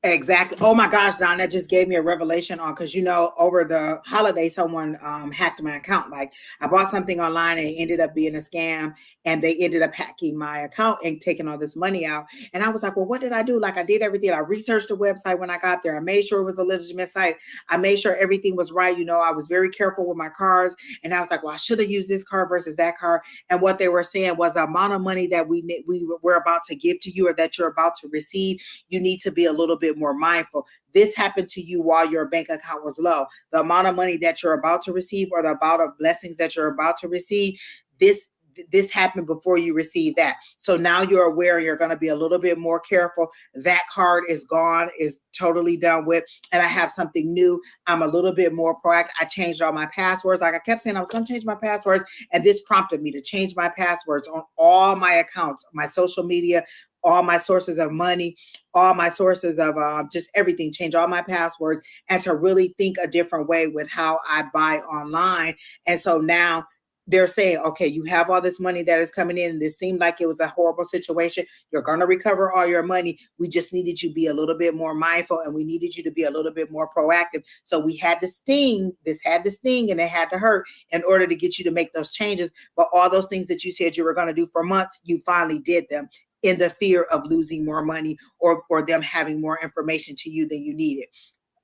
Exactly. Oh my gosh, Don, that just gave me a revelation on, because over the holiday, someone hacked my account. Like, I bought something online and it ended up being a scam, and they ended up hacking my account and taking all this money out. And I was like, well, what did I do? Like, I did everything. I researched the website when I got there. I made sure it was a legitimate site. I made sure everything was right. I was very careful with my cards. And I was like, well, I should have used this card versus that card. And what they were saying was the amount of money that we're about to give to you, or that you're about to receive, you need to be a little bit more mindful. This happened to you while your bank account was low. The amount of money that you're about to receive, or the amount of blessings that you're about to receive, this happened before you receive that. So now you're aware, you're going to be a little bit more careful. That card is gone, is totally done with, and I have something new. I'm a little bit more proactive. I changed all my passwords. Like I kept saying I was going to change my passwords, and this prompted me to change my passwords on all my accounts, my social media, all my sources of money, all my sources of just everything, change all my passwords, and to really think a different way with how I buy online. And so now they're saying, okay, you have all this money that is coming in. This seemed like it was a horrible situation. You're going to recover all your money. We just needed you to be a little bit more mindful, and we needed you to be a little bit more proactive. So we had to sting. This had to sting, and it had to hurt in order to get you to make those changes. But all those things that you said you were going to do for months, you finally did them, in the fear of losing more money, or them having more information to you than you needed.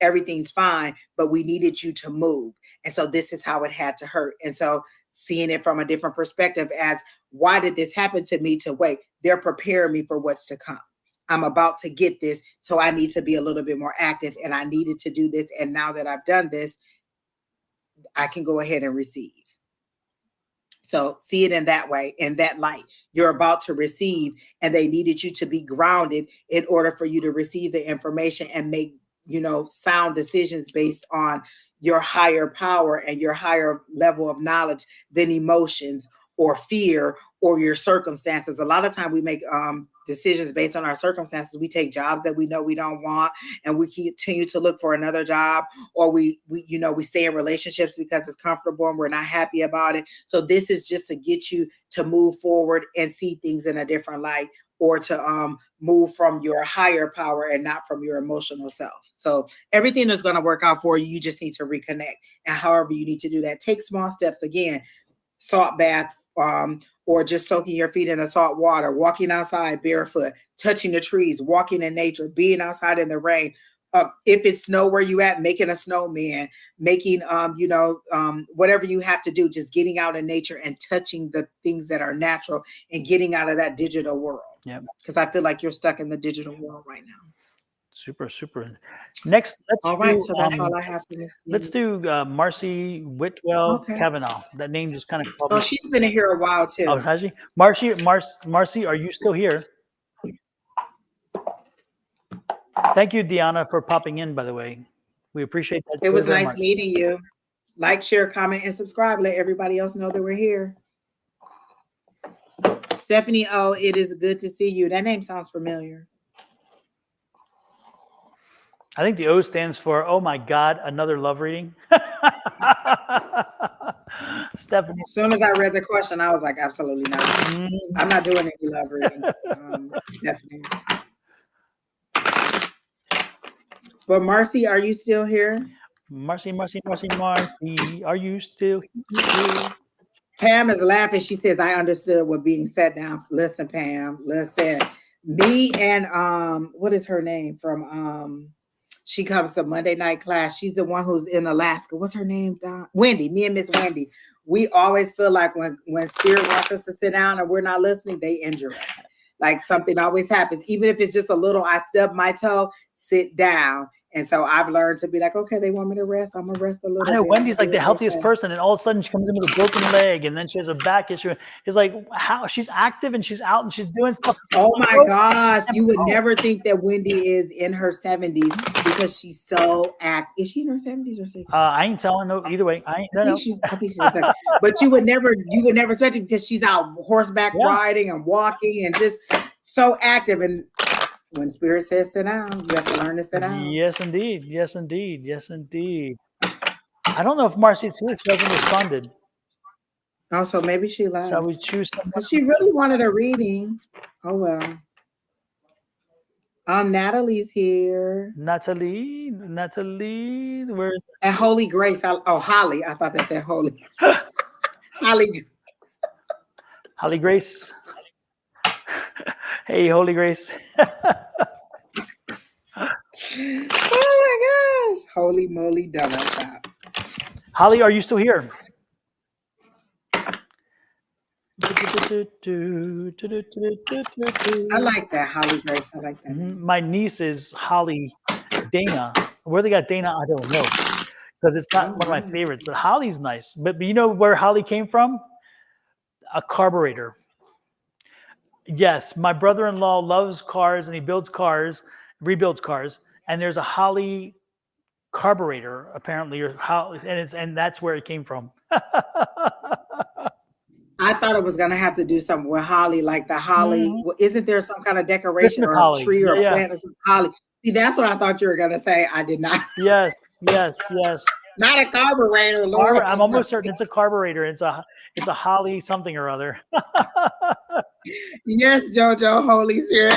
Everything's fine, but we needed you to move. And so this is how it had to hurt. And so seeing it from a different perspective as, why did this happen to me? To wait, they're preparing me for what's to come. I'm about to get this, so I need to be a little bit more active, and I needed to do this. And now that I've done this, I can go ahead and receive. So see it in that way, in that light. You're about to receive, and they needed you to be grounded in order for you to receive the information and make, sound decisions based on your higher power and your higher level of knowledge than emotions or fear or your circumstances. A lot of time we make decisions based on our circumstances. We take jobs that we know we don't want, and we continue to look for another job, or we stay in relationships because it's comfortable and we're not happy about it. So this is just to get you to move forward and see things in a different light, or to move from your higher power and not from your emotional self. So everything is going to work out for you. You just need to reconnect. And however you need to do that, take small steps. Again, salt bath, or just soaking your feet in the salt water, walking outside barefoot, touching the trees, walking in nature, being outside in the rain, if it's snow where you at, making a snowman, making whatever you have to do, just getting out in nature and touching the things that are natural and getting out of that digital world. Yeah. Because I feel like you're stuck in the digital world right now. Super. Next, All right, so that's all I have for this. let's do Marcy Whitwell Okay. Kavanaugh. That name just kind of called Oh, me. she's been in here a while too. Oh, has she? Marcy, are you still here? Thank you, Deanna, for popping in, by the way. We appreciate that. It was very nice much. meeting you. Like, share, comment, and subscribe. Let everybody else know that we're here. Stephanie, oh, it is good to see you. That name sounds familiar. I think the O stands for, oh my God, another love reading. Stephanie. As soon as I read the question, I was like, absolutely not. I'm not doing any love readings, Stephanie. But Marcy, are you still here? Marcy, are you still here? Pam is laughing. She says, I understood what being sat down. Listen, Pam, listen. Me and what is her name from she comes to Monday night class. She's the one who's in Alaska. What's her name? Wendy. Me and Miss Wendy. We always feel like when Spirit wants us to sit down and we're not listening, they injure us. Like something always happens. Even if it's just a little, I stub my toe, sit down. And so I've learned to be like, okay, they want me to rest. I'm gonna rest a little I know bit. Wendy's like the healthiest person, and all of a sudden she comes in with a broken leg, and then she has a back issue. It's like how she's active and she's out and she's doing stuff. Oh my gosh, you would never think that Wendy is in her 70s because she's so active. Is she in her 70s or 60s? I ain't telling no either way. I think she's but you would never expect it because she's out horseback riding and walking and just so active. And when Spirit says sit down, you have to learn to sit down. Yes, indeed. I don't know if Marcy's here. She hasn't responded. Oh, so maybe she left. Shall we choose someone? Because she really wanted a reading. Oh well. Natalie's here. Natalie, where? And Holy Grace. Holly. I thought that said Holy. Holly Grace. Hey, Holy Grace. Oh my gosh. Holy moly double top. Holly, are you still here? I like that, Holly Grace. I like that. My niece is Holly Dana. Where they got Dana, I don't know. Because it's not one of my favorites. But Holly's nice. But you know where Holly came from? A carburetor. Yes, my brother-in-law loves cars and he builds cars, rebuilds cars. And there's a Holly carburetor, apparently, and that's where it came from. I thought it was going to have to do something with holly, like the holly. Isn't there some kind of decoration Christmas or holly. a tree or a plant or something? Holly. See, that's what I thought you were going to say. I did not. Yes. Not a carburetor, Lord. I'm almost certain it's a carburetor. It's a holly something or other. Yes, JoJo, Holy Spirit.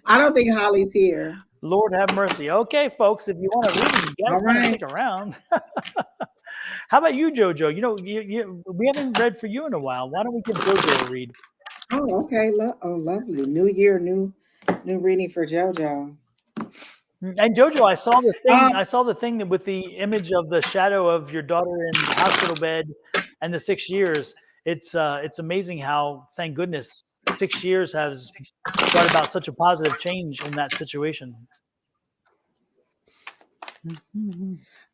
I don't think Holly's here. Lord have mercy. Okay, folks, if you want to read, you got to stick around. How about you, JoJo? You know, we haven't read for you in a while. Why don't we give JoJo a read? Oh, okay. Lovely. New year, new reading for JoJo. And JoJo, I saw the thing. I saw the thing with the image of the shadow of your daughter in the hospital bed and the 6 years. It's amazing how, thank goodness, 6 years has brought about such a positive change in that situation.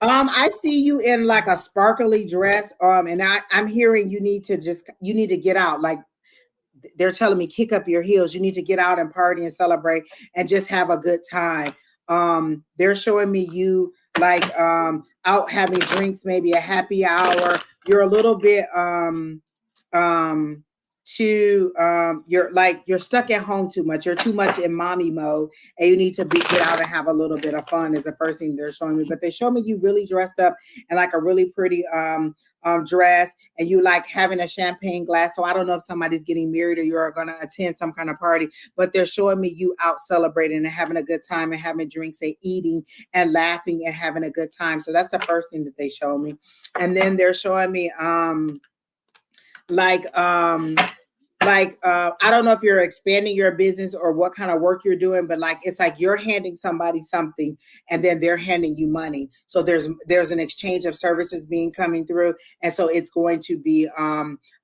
I see you in like a sparkly dress. And I'm hearing you need to get out. Like they're telling me, kick up your heels. You need to get out and party and celebrate and just have a good time. They're showing me you like out having drinks, maybe a happy hour. You're a little bit you're stuck at home too much. You're too much in mommy mode, and you need to get out and have a little bit of fun. Is the first thing they're showing me. But they show me you really dressed up in like a really pretty dress, and you like having a champagne glass. So I don't know if somebody's getting married or you're going to attend some kind of party, but they're showing me you out celebrating and having a good time and having drinks and eating and laughing and having a good time. So that's the first thing that they show me. And then they're showing me like I don't know if you're expanding your business or what kind of work you're doing, but like it's like you're handing somebody something and then they're handing you money. So there's an exchange of services being coming through, and so it's going to be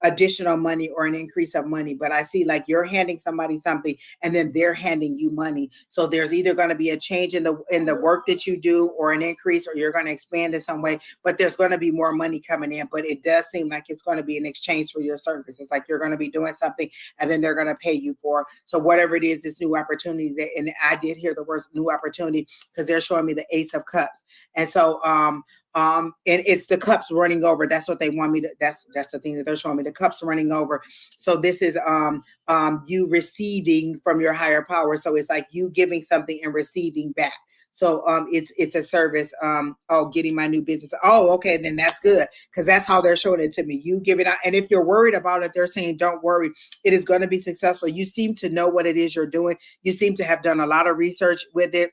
additional money or an increase of money. But I see like you're handing somebody something and then they're handing you money. So there's either going to be a change in the work that you do or an increase, or you're going to expand in some way, but there's going to be more money coming in. But it does seem like it's going to be an exchange for your services. Like you're going to be doing something and then they're going to pay you for. So whatever it is, this new opportunity that, and I did hear the words new opportunity because they're showing me the Ace of Cups. And so and it's the cups running over. That's what they want me to, that's the thing that they're showing me, the cups running over. So this is you receiving from your higher power. So it's like you giving something and receiving back. So it's a service. Oh, getting my new business. Oh, okay, then that's good, because that's how they're showing it to me. You give it out, and if you're worried about it, they're saying don't worry. It is going to be successful. You seem to know what it is you're doing. You seem to have done a lot of research with it.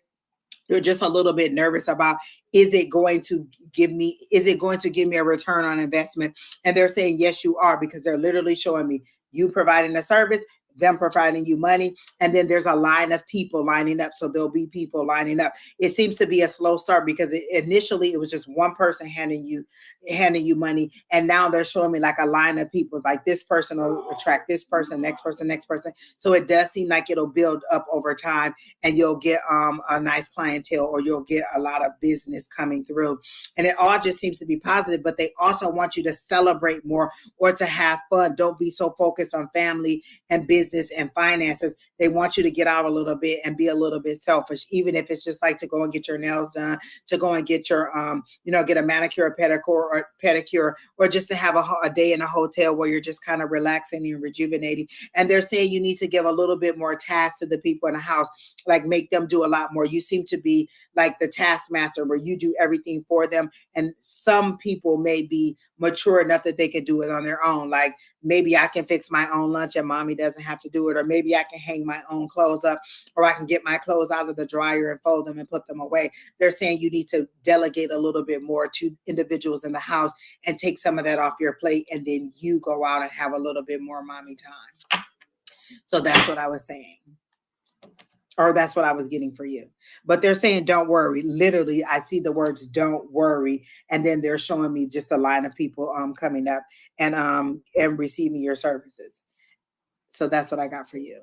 You're just a little bit nervous about, is it going to give me a return on investment? And they're saying yes, you are, because they're literally showing me you providing a service, them providing you money, and then there's a line of people lining up. So there'll be people lining up. It seems to be a slow start because initially it was just one person handing you money, and now they're showing me like a line of people, like this person will attract this person, next person, next person. So it does seem like it'll build up over time, and you'll get a nice clientele, or you'll get a lot of business coming through. And it all just seems to be positive, but they also want you to celebrate more or to have fun. Don't be so focused on family and business and finances. They want you to get out a little bit and be a little bit selfish, even if it's just like to go and get your nails done, to go and get your get a manicure, pedicure, or just to have a day in a hotel where you're just kind of relaxing and rejuvenating. And they're saying you need to give a little bit more tasks to the people in the house, like make them do a lot more. You seem to be like the taskmaster where you do everything for them. And some people may be mature enough that they could do it on their own. Like maybe I can fix my own lunch and mommy doesn't have to do it. Or maybe I can hang my own clothes up, or I can get my clothes out of the dryer and fold them and put them away. They're saying you need to delegate a little bit more to individuals in the house and take some of that off your plate. And then you go out and have a little bit more mommy time. So that's what I was saying. Or that's what I was getting for you. But they're saying, don't worry. Literally, I see the words don't worry. And then they're showing me just a line of people coming up and receiving your services. So that's what I got for you.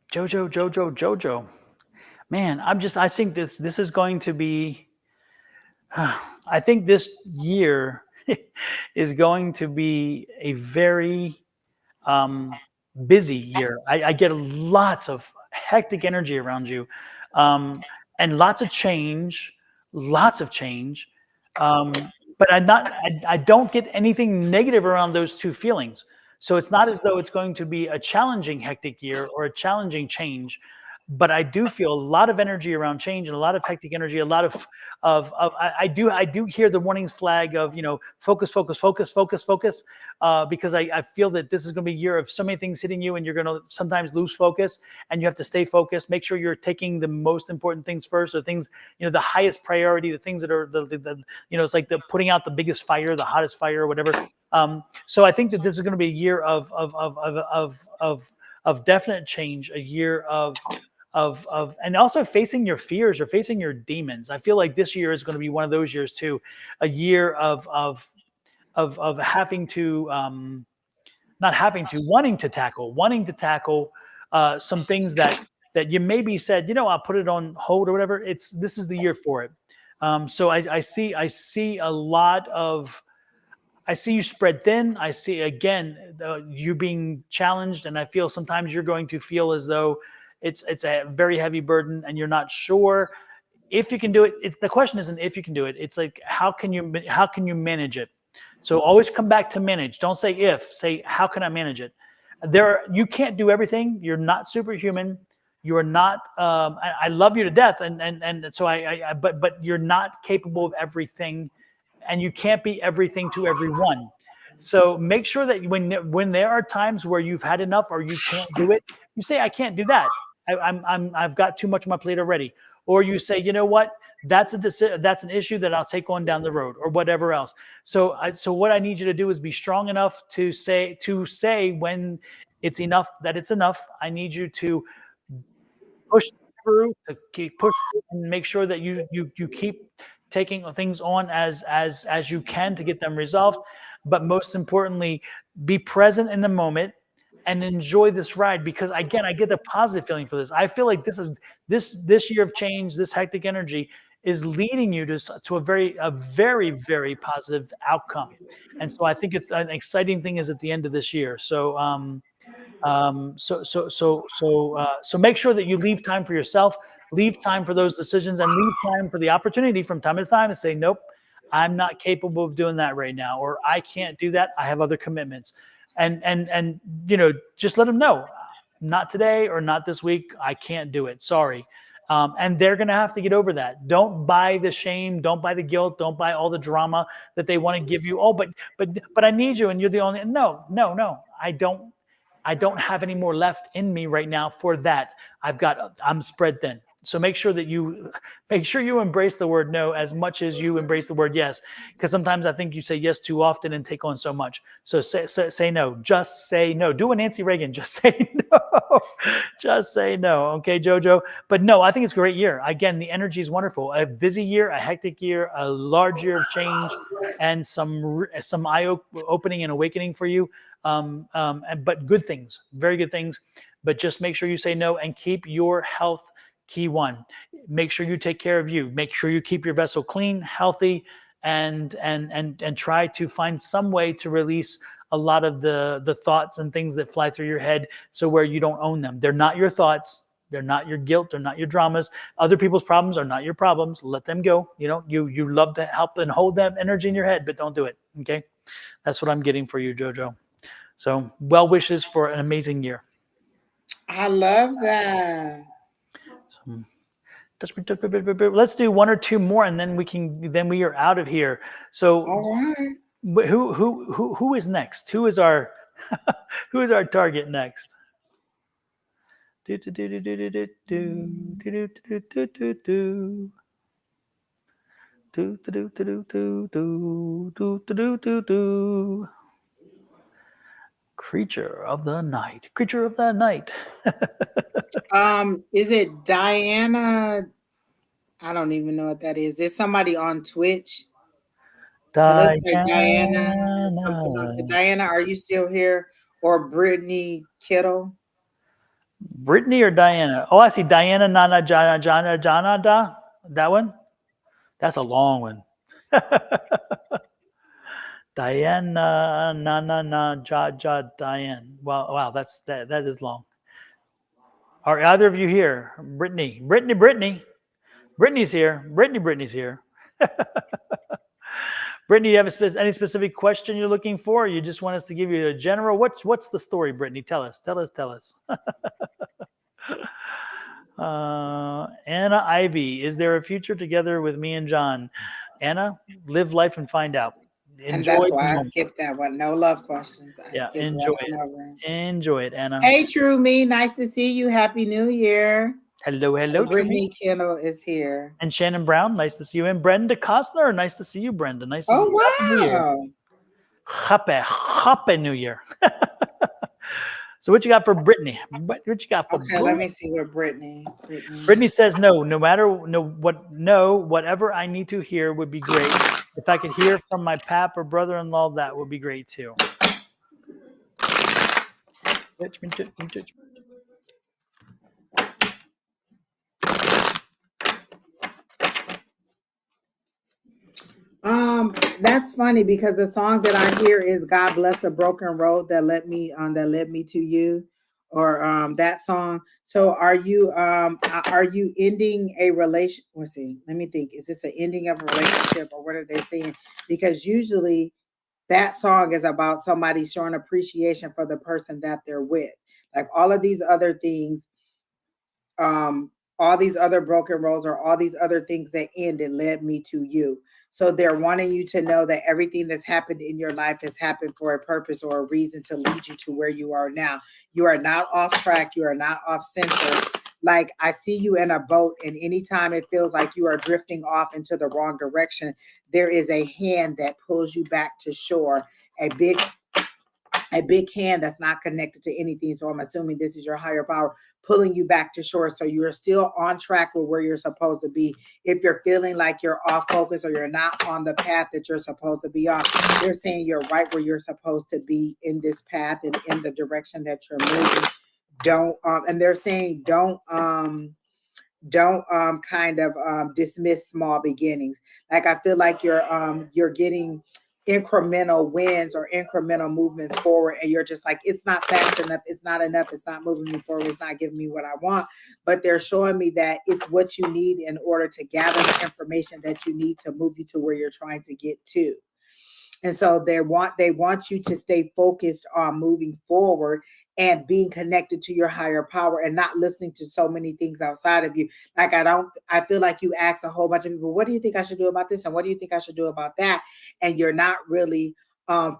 Jojo. Man, I think this is going to be, I think this year is going to be a very busy year. I get lots of hectic energy around you, and lots of change, lots of change. But I don't get anything negative around those two feelings. So it's not as though it's going to be a challenging, hectic year or a challenging change. But I do feel a lot of energy around change and a lot of hectic energy, a lot of I do hear the warning flag of, focus, because I feel that this is going to be a year of so many things hitting you, and you're going to sometimes lose focus, and you have to stay focused. Make sure you're taking the most important things first, or things, the highest priority, the things that are it's like the putting out the biggest fire, the hottest fire, or whatever. So I think that this is going to be a year of definite change, a year of and also facing your fears or facing your demons. I feel like this year is going to be one of those years too, a year of having to not having to wanting to tackle some things that you maybe said, I'll put it on hold or whatever. This is the year for it. So I see a lot of. I see you spread thin. I see again you being challenged, and I feel sometimes you're going to feel as though it's a very heavy burden, and you're not sure if you can do it. The question isn't if you can do it. It's like how can you manage it? So always come back to manage. Don't say if. Say how can I manage it? You can't do everything. You're not superhuman. You are not. I love you to death, and so but you're not capable of everything, and you can't be everything to everyone. So make sure that when there are times where you've had enough or you can't do it, you say, I can't do that. I've got too much on my plate already. Or you say, you know what, that's an issue that I'll take on down the road, or whatever else. So what I need you to do is be strong enough to say when it's enough, that it's enough. I need you to push through, to keep push through, and make sure that you keep taking things on as you can to get them resolved. But most importantly, be present in the moment and enjoy this ride, because again, I get the positive feeling for this. I feel like this year of change, this hectic energy is leading you to a very positive outcome. And so I think it's an exciting thing is at the end of this year. So make sure that you leave time for yourself, leave time for those decisions, and leave time for the opportunity from time to time to say, nope, I'm not capable of doing that right now, or I can't do that. I have other commitments. And just let them know, not today or not this week. I can't do it. Sorry. And they're going to have to get over that. Don't buy the shame. Don't buy the guilt. Don't buy all the drama that they want to give you. Oh, but I need you, and you're the only. No. I don't have any more left in me right now for that. I'm spread thin. So make sure you embrace the word no as much as you embrace the word yes, because sometimes I think you say yes too often and take on so much. So say no. Just say no. Do a Nancy Reagan. Just say no. Just say no. Okay, Jojo. But no, I think it's a great year. Again, the energy is wonderful. A busy year, a hectic year, a large year of change, and some eye opening and awakening for you. But good things, very good things. But just make sure you say no and keep your health key one. Make sure you take care of you. Make sure you keep your vessel clean, healthy, and try to find some way to release a lot of the thoughts and things that fly through your head, so where you don't own them. They're not your thoughts. They're not your guilt. They're not your dramas. Other people's problems are not your problems. Let them go. You love to help and hold that energy in your head, but don't do it. Okay, that's what I'm getting for you, Jojo. So well wishes for an amazing year. I love that. Let's do one or two more, and then we are out of here. So All right. who is next? Who is our who is our target next? Creature of the night. Creature of the night. Is it Diana? I don't even know what that is. There's somebody on Twitch. It looks like Diana. Something. Diana, are you still here? Or Brittany Kittle? Brittany or Diana? Oh, I see Diana Nana Jana Da. That one? That's a long one. Diana Nana Na Diane. Wow, that is long. Are either of you here? Brittany. Brittany's here. Brittany's here. Brittany, do you have any specific question you're looking for? Or you just want us to give you a general? What's the story, Brittany? Tell us. Anna Ivy, is there a future together with me and John? Anna, live life and find out. And that's why I skipped that one. No love questions. I skipped enjoy right over. Enjoy it, Anna. Hey, True Me, nice to see you. Happy New Year. Hello, so Brittany Kendall is here. And Shannon Brown, nice to see you. And Brenda Costner, nice to see you, Brenda. Nice to see you. Wow. Happy New Year. So what you got for Brittany? What you got for Brittany? Let me see what Brittany. Brittany says whatever I need to hear would be great. If I could hear from my pap or brother-in-law, that would be great too. That's funny because the song that I hear is "God Bless the Broken Road That Led Me to You," or that song. So are you ending a relation? Let's see. Let me think. Is this an ending of a relationship, or what are they saying? Because usually that song is about somebody showing appreciation for the person that they're with. Like all of these other things, all these other broken roads or all these other things that ended led me to you. So they're wanting you to know that everything that's happened in your life has happened for a purpose or a reason to lead you to where you are now. You are not off track. You are not off center. like I see you in a boat, and anytime it feels like you are drifting off into the wrong direction, there is a hand that pulls you back to shore, a big hand that's not connected to anything. So I'm assuming this is your higher power pulling you back to shore. So you're still on track with where you're supposed to be. If you're feeling like you're off focus or you're not on the path that you're supposed to be on, they're saying you're right where you're supposed to be in this path and in the direction that you're moving. Don't and they're saying don't kind of dismiss small beginnings. Like I feel like you're getting incremental wins or incremental movements forward, and you're just like, it's not fast enough, it's not enough, it's not moving me forward, it's not giving me what I want. But they're showing me that it's what you need in order to gather the information that you need to move you to where you're trying to get to. And so they want you to stay focused on moving forward and being connected to your higher power and not listening to so many things outside of you. Like I feel like you ask a whole bunch of people, what do you think I should do about this? And what do you think I should do about that? And you're not really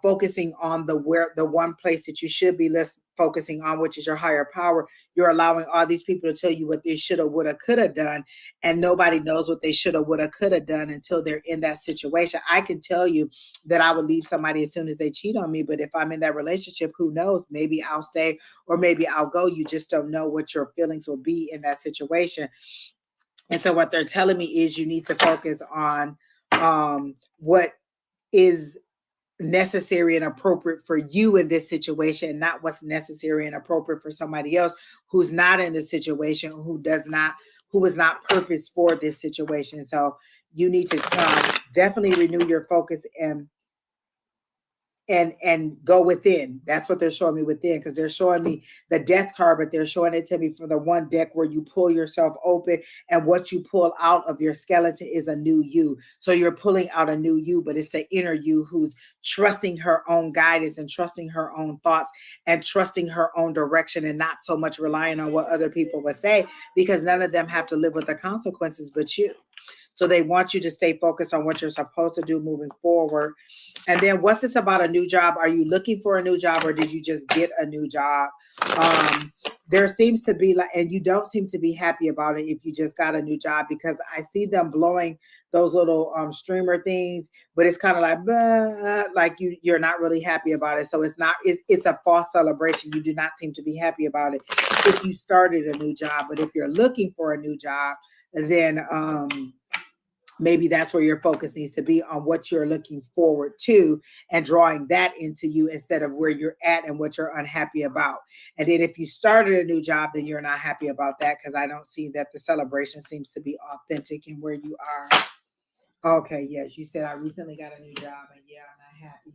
focusing on the one place that you should be focusing on, which is your higher power. You're allowing all these people to tell you what they shoulda, woulda, coulda done, and nobody knows what they shoulda, woulda, coulda done until they're in that situation. I can tell you that I would leave somebody as soon as they cheat on me, but if I'm in that relationship, who knows? Maybe I'll stay or maybe I'll go. You just don't know what your feelings will be in that situation. And so what they're telling me is you need to focus on what is necessary and appropriate for you in this situation, not what's necessary and appropriate for somebody else who's not in the situation, who is not purposed for this situation. So you need to definitely renew your focus and go within. That's what they're showing me within, because they're showing me the death card, but they're showing it to me for the one deck where you pull yourself open, and what you pull out of your skeleton is a new you. So you're pulling out a new you, but it's the inner you who's trusting her own guidance and trusting her own thoughts and trusting her own direction, and not so much relying on what other people would say, because none of them have to live with the consequences but you. So they want you to stay focused on what you're supposed to do moving forward. And then what's this about a new job? Are you looking for a new job, or did you just get a new job? There seems to be like, and you don't seem to be happy about it if you just got a new job, because I see them blowing those little streamer things, but it's kind of like, like you're not really happy about it. So it's a false celebration. You do not seem to be happy about it if you started a new job. But if you're looking for a new job, then maybe that's where your focus needs to be, on what you're looking forward to and drawing that into you instead of where you're at and what you're unhappy about. And then if you started a new job, then you're not happy about that, because I don't see that the celebration seems to be authentic in where you are. Okay, yes, you said I recently got a new job, and yeah, I'm not happy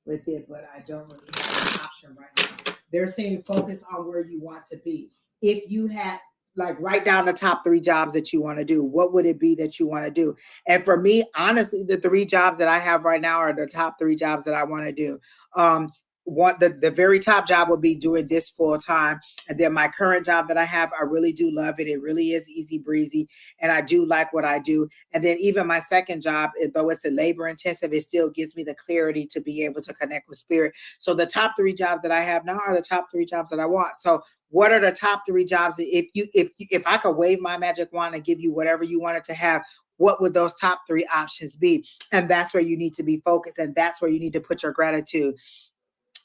with it, but I don't really have an option right now. They're saying focus on where you want to be. If you had, like, write down the top 3 jobs that you want to do, what would it be that you want to do? And for me, honestly, the 3 jobs that I have right now are the top 3 jobs that I want to do. The very top job would be doing this full time. And then my current job that I have, I really do love it. It really is easy breezy, and I do like what I do. And then even my second job, though it's a labor intensive, it still gives me the clarity to be able to connect with spirit. So the top 3 jobs that I have now are the top 3 jobs that I want. So what are the top 3 jobs? If I could wave my magic wand and give you whatever you wanted to have, what would those top 3 options be? And that's where you need to be focused, and that's where you need to put your gratitude.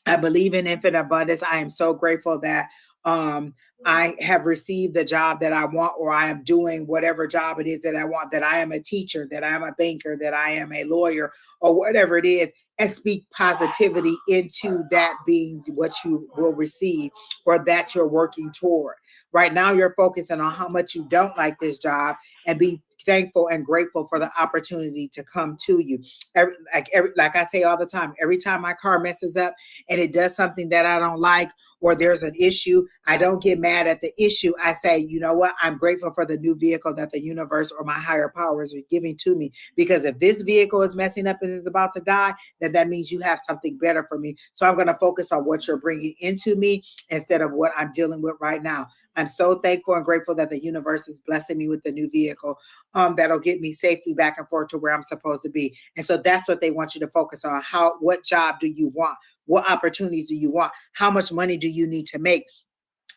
I believe in infinite abundance. I am so grateful that I have received the job that I want, or I am doing whatever job it is that I want, that I am a teacher, that I am a banker, that I am a lawyer, or whatever it is, and speak positivity into that being what you will receive or that you're working toward. Right now, you're focusing on how much you don't like this job, and be thankful and grateful for the opportunity to come to you. Like I say all the time, every time my car messes up and it does something that I don't like, or there's an issue, I don't get mad at the issue. I say, you know what? I'm grateful for the new vehicle that the universe or my higher powers are giving to me. Because if this vehicle is messing up and is about to die, then that means you have something better for me. So I'm going to focus on what you're bringing into me instead of what I'm dealing with right now. I'm so thankful and grateful that the universe is blessing me with the new vehicle that'll get me safely back and forth to where I'm supposed to be. And so that's what they want you to focus on. What job do you want? What opportunities do you want? How much money do you need to make?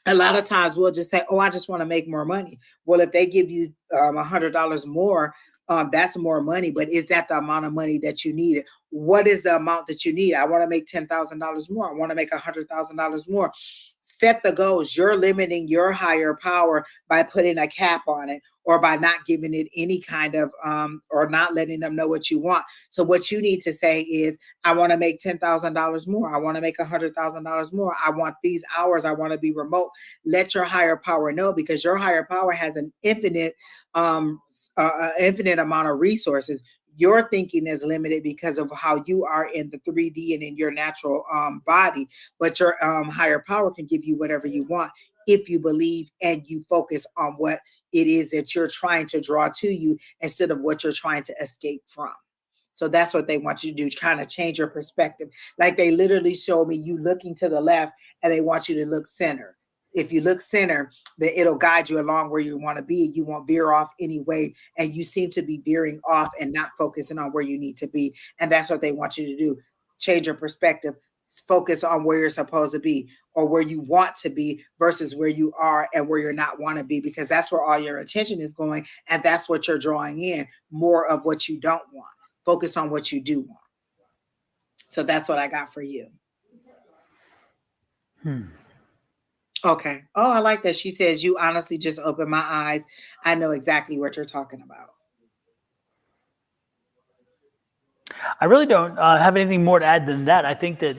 A lot of times we'll just say, "Oh, I just want to make more money." Well, if they give you $100 more, that's more money. But is that the amount of money that you need? What is the amount that you need? I want to make $10,000 more. I want to make $100,000 more. Set the goals. You're limiting your higher power by putting a cap on it, or by not giving it any kind of or not letting them know what you want. So what you need to say is, I want to make $10,000 more. I want to make $100,000 more. I want these hours. I want to be remote. Let your higher power know, because your higher power has an infinite amount of resources. Your thinking is limited because of how you are in the 3D and in your natural body, but your higher power can give you whatever you want if you believe and you focus on what it is that you're trying to draw to you instead of what you're trying to escape from. So that's what they want you to do, kind of change your perspective. Like they literally show me you looking to the left and they want you to look center. If you look center, then it'll guide you along where you want to be. You won't veer off anyway. And you seem to be veering off and not focusing on where you need to be. And that's what they want you to do. Change your perspective, focus on where you're supposed to be or where you want to be versus where you are and where you're not want to be, because that's where all your attention is going. And that's what you're drawing in, more of what you don't want. Focus on what you do want. So that's what I got for you. Hmm. Okay. Oh, I like that. She says, "You honestly just opened my eyes. I know exactly what you're talking about." I really don't have anything more to add than that. I think that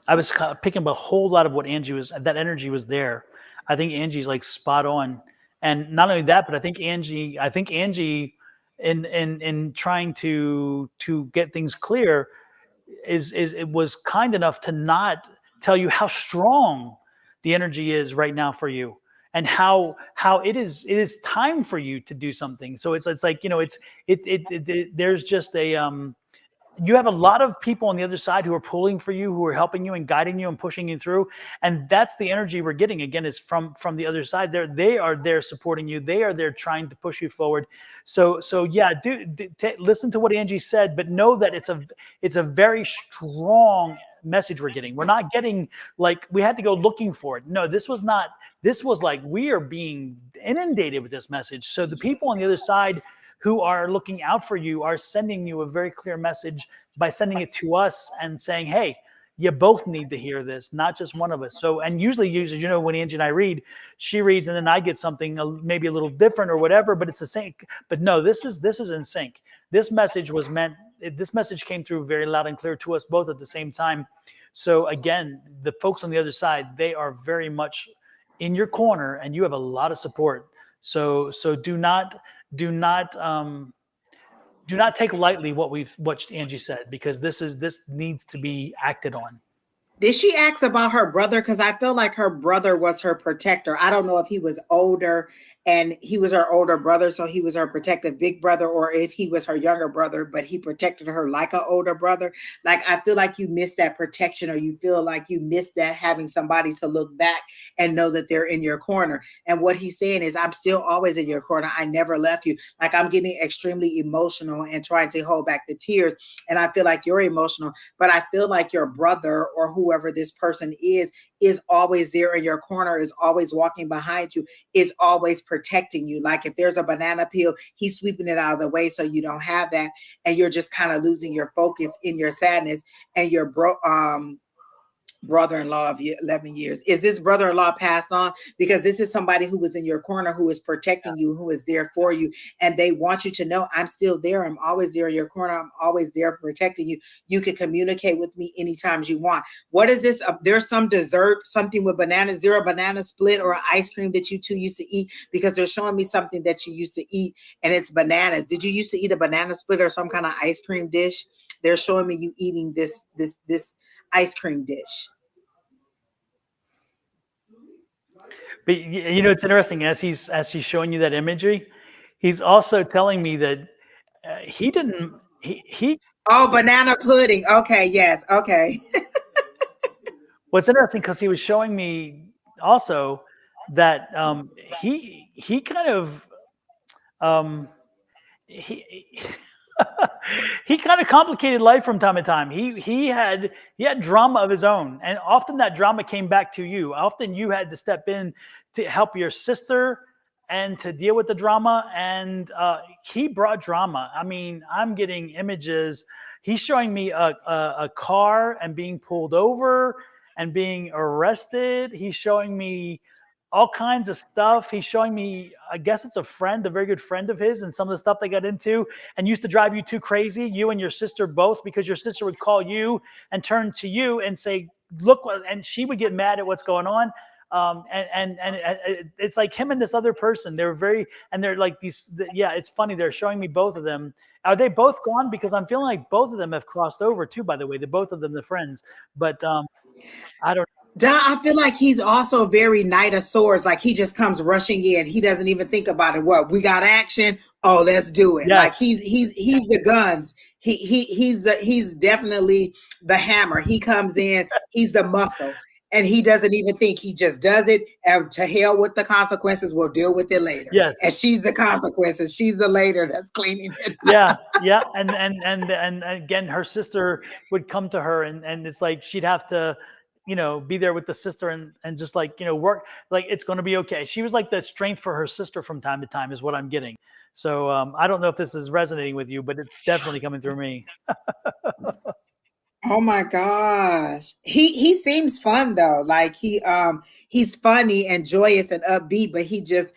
I was picking up a whole lot of what Angie was. That energy was there. I think Angie's like spot on, and not only that, but I think Angie. In trying to get things clear, is it was kind enough to not tell you how strong the energy is right now for you, and how it is time for you to do something. So it's like, there's just a you have a lot of people on the other side who are pulling for you, who are helping you and guiding you and pushing you through. And that's the energy we're getting, again, is from the other side. They are there supporting you. They are there trying to push you forward. So yeah, listen to what Angie said, but know that it's a very strong message we're getting. We're not getting like we had to go looking for it. No, this was not. This was like we are being inundated with this message. So the people on the other side who are looking out for you are sending you a very clear message by sending it to us and saying, hey, you both need to hear this, not just one of us. So, and usually, when Angie and I read, she reads, and then I get something maybe a little different or whatever, but it's the same. But no, this is in sync. This message was meant. This message came through very loud and clear to us both at the same time. So again, the folks on the other side, they are very much in your corner, and you have a lot of support. So do not take lightly what Angie said, because this needs to be acted on. Did she ask about her brother? Because I feel like her brother was her protector. I don't know if he was older and he was her older brother, so he was her protective big brother, or if he was her younger brother, but he protected her like an older brother. Like, I feel like you missed that protection, or you feel like you missed that having somebody to look back and know that they're in your corner. And what he's saying is, I'm still always in your corner. I never left you. Like, I'm getting extremely emotional and trying to hold back the tears. And I feel like you're emotional, but I feel like your brother or whoever this person is always there in your corner, is always walking behind you, is always protecting you. Like, if there's a banana peel, he's sweeping it out of the way so you don't have that, and you're just kind of losing your focus in your sadness. And your brother-in-law of 11 years, is this brother-in-law passed on? Because this is somebody who was in your corner, who is protecting you, who is there for you, and they want you to know, I'm still there. I'm always there in your corner. I'm always there protecting you. You can communicate with me anytime you want. What is this? There's some dessert, something with bananas. Is there a banana split or an ice cream that you two used to eat? Because they're showing me something that you used to eat, and it's bananas. Did you used to eat a banana split or some kind of ice cream dish? They're showing me you eating this ice cream dish. But it's interesting, as he's showing you that imagery, he's also telling me that he didn't he Oh, banana pudding. Okay, yes. Okay. what's interesting, because he was showing me also that he kind of um he He kind of complicated life from time to time. He had drama of his own, and often that drama came back to you. Often you had to step in to help your sister and to deal with the drama. And he brought drama. I mean, I'm getting images. He's showing me a car and being pulled over and being arrested. He's showing me all kinds of stuff. He's showing me, I guess it's a friend, a very good friend of his, and some of the stuff they got into and used to drive you too crazy, you and your sister both, because your sister would call you and turn to you and say, look, and she would get mad at what's going on. It's like him and this other person. They're very, and they're like these, yeah, it's funny. They're showing me both of them. Are they both gone? Because I'm feeling like both of them have crossed over too, by the way. They're both of them, the friends. But I don't Don, I feel like he's also very Knight of Swords. Like he just comes rushing in. He doesn't even think about it. What, we got action? Oh, let's do it. Yes. Like he's the guns. He's definitely the hammer. He comes in. He's the muscle, and he doesn't even think. He just does it. And to hell with the consequences. We'll deal with it later. Yes. And she's the consequences. She's the later that's cleaning it. Yeah. And again, her sister would come to her, and it's like she'd have to, be there with the sister and just like, work, like, it's going to be okay. She was like the strength for her sister from time to time is what I'm getting. So I don't know if this is resonating with you, but it's definitely coming through me. Oh my gosh. He seems fun though. Like he's funny and joyous and upbeat, but he just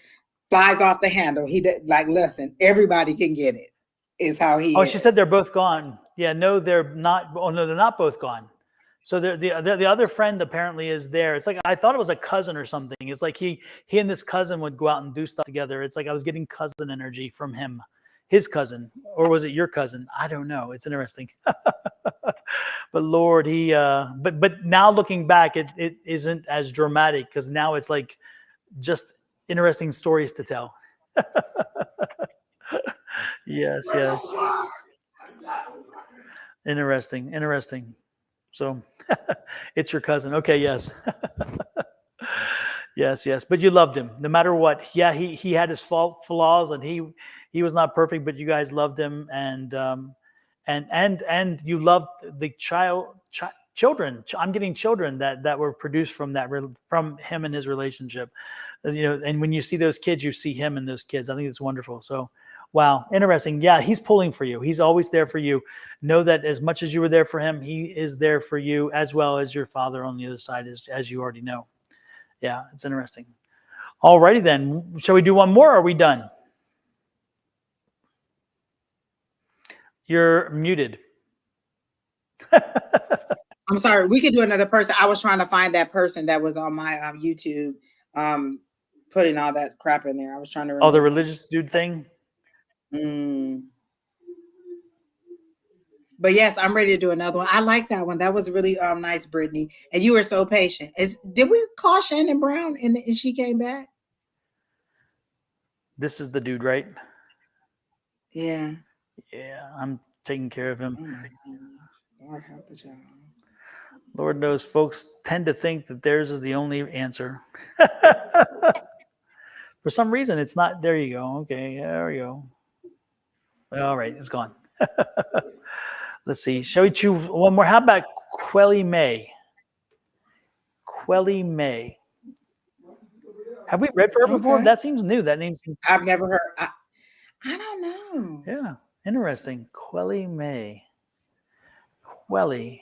flies off the handle. Like, listen, everybody can get it. Is how he is. She said they're both gone. Yeah, no, they're not. Oh no, they're not both gone. So the other friend apparently is there. It's like I thought it was a cousin or something. It's like he and this cousin would go out and do stuff together. It's like I was getting cousin energy from him, his cousin, or was it your cousin? I don't know. It's interesting. But Lord, but now looking back, it isn't as dramatic because now it's like just interesting stories to tell. Yes. Interesting. So it's your cousin. Okay, yes. Yes. But you loved him no matter what. Yeah, he had his flaws and he was not perfect, but you guys loved him and you loved the children. I'm getting children that were produced from him and his relationship. And when you see those kids, you see him and those kids. I think it's wonderful. So wow, interesting. Yeah, he's pulling for you. He's always there for you. Know that as much as you were there for him, he is there for you as well as your father on the other side, as you already know. Yeah, it's interesting. All righty then. Shall we do one more or are we done? You're muted. I'm sorry. We could do another person. I was trying to find that person that was on my YouTube putting all that crap in there. I was trying to remember. Oh, the religious dude thing? But yes, I'm ready to do another one. I like that one. That was really nice, Brittany. And you were so patient. Did we call Shannon Brown and she came back? This is the dude, right? Yeah. Yeah, I'm taking care of him. Oh my God. Lord help the child. Lord knows folks tend to think that theirs is the only answer. For some reason, it's not. There you go. Okay, there we go. All right, it's gone. Let's see. Shall we choose one more? How about Quelly May? Quelly May. Have we read for her before? That seems new. That name seems. I've never heard. I don't know. Yeah, interesting. Quelly May. Quelly.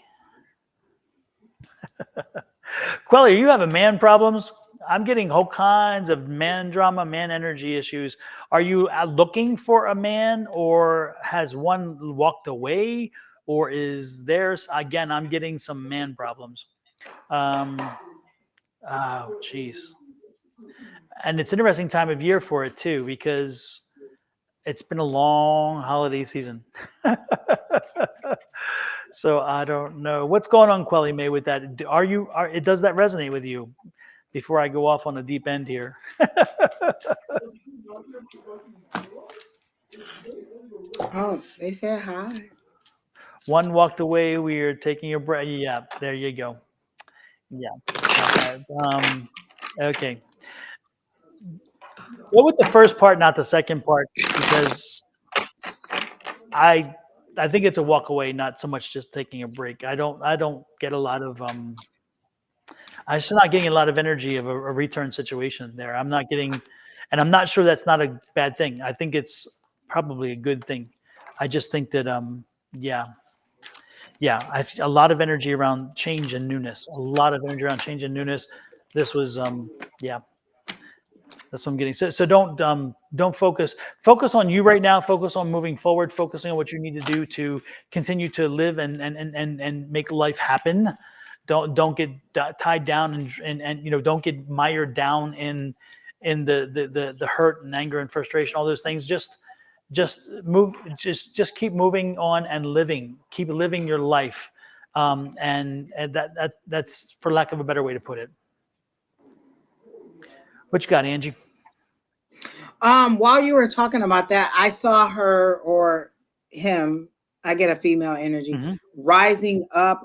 Quelly, are you having man problems? I'm getting whole kinds of man drama, man energy issues. Are you looking for a man, or has one walked away, or is there's again? I'm getting some man problems. Oh, geez. And it's an interesting time of year for it too, because it's been a long holiday season. So I don't know what's going on, Quelly May, with that. Does that resonate with you? Before I go off on the deep end here. Oh, they said hi. One walked away. We are taking a breath. Yeah, there you go. Yeah. Okay. Go with the first part, not the second part, because I think it's a walk away, not so much just taking a break. I don't get a lot of I'm just not getting a lot of energy of a return situation there. I'm not getting, and I'm not sure that's not a bad thing. I think it's probably a good thing. I just think that yeah, yeah, I've a lot of energy around change and newness. A lot of energy around change and newness. This was yeah, that's what I'm getting. So don't focus on you right now. Focus on moving forward. Focusing on what you need to do to continue to live and make life happen. Don't get tied down and don't get mired down in the hurt and anger and frustration. All those things. Just move. Just keep moving on and living. Keep living your life. And that's for lack of a better way to put it. What you got, Angie? While you were talking about that, I saw her or him, I get a female energy, Mm-hmm. rising up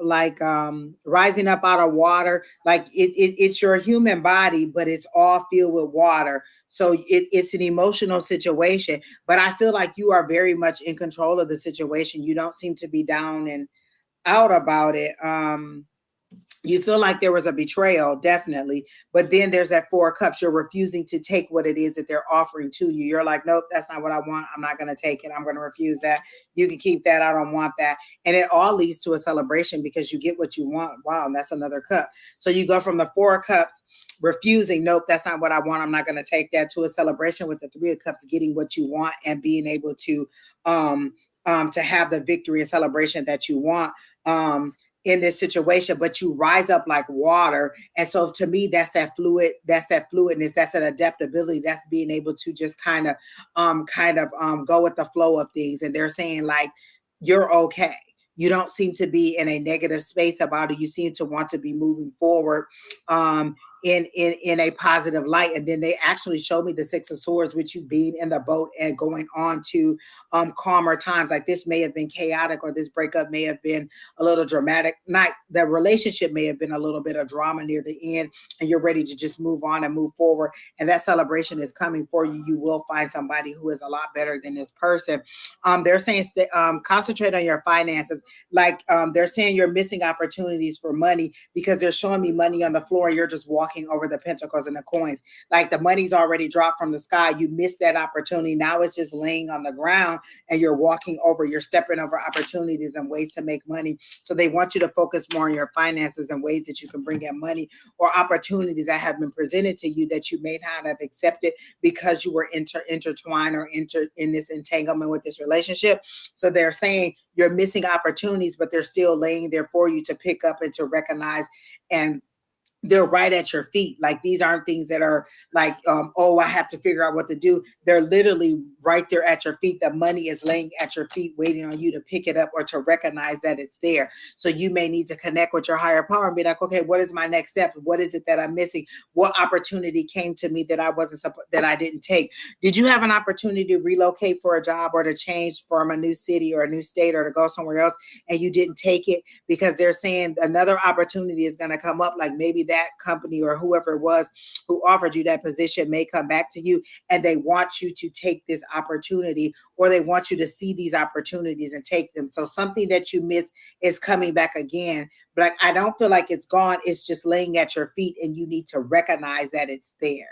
out of water. Like it's your human body, but it's all filled with water. So it's an emotional situation. But I feel like you are very much in control of the situation. You don't seem to be down and out about it. You feel like there was a betrayal, definitely. But then there's that Four of Cups. You're refusing to take what it is that they're offering to you. You're like, nope, that's not what I want. I'm not going to take it. I'm going to refuse that. You can keep that. I don't want that. And it all leads to a celebration because you get what you want. Wow, and that's another cup. So you go from the Four of Cups, refusing, nope, that's not what I want. I'm not going to take that, to a celebration with the Three of Cups, getting what you want and being able to have the victory and celebration that you want. In this situation, but you rise up like water. And so to me, that's that fluidness, that's that adaptability, that's being able to just kind of go with the flow of things. And they're saying like, you're okay. You don't seem to be in a negative space about it. You seem to want to be moving forward in a positive light. And then they actually showed me the Six of Swords, with you being in the boat and going on to calmer times. Like, this may have been chaotic, or this breakup may have been a little dramatic. Not the relationship may have been a little bit of drama near the end, and you're ready to just move on and move forward. And that celebration is coming for you. You will find somebody who is a lot better than this person. They're saying concentrate on your finances. Like, they're saying you're missing opportunities for money, because they're showing me money on the floor and you're just walking over the pentacles and the coins. Like, the money's already dropped from the sky. You missed that opportunity. Now it's just laying on the ground and you're walking over, you're stepping over opportunities and ways to make money. So they want you to focus more on your finances and ways that you can bring in money, or opportunities that have been presented to you that you may not have accepted because you were intertwined or in this entanglement with this relationship. So they're saying you're missing opportunities, but they're still laying there for you to pick up and to recognize, and they're right at your feet. Like, these aren't things that are like, oh, I have to figure out what to do. They're literally right there at your feet. The money is laying at your feet, waiting on you to pick it up or to recognize that it's there. So you may need to connect with your higher power and be like, okay, what is my next step? What is it that I'm missing? What opportunity came to me that that I didn't take? Did you have an opportunity to relocate for a job, or to change from a new city or a new state, or to go somewhere else, and you didn't take it? Because they're saying another opportunity is going to come up. Like, maybe that company or whoever it was who offered you that position may come back to you, and they want you to take this opportunity, or they want you to see these opportunities and take them. So something that you missed is coming back again. But like, I don't feel like it's gone. It's just laying at your feet, and you need to recognize that it's there.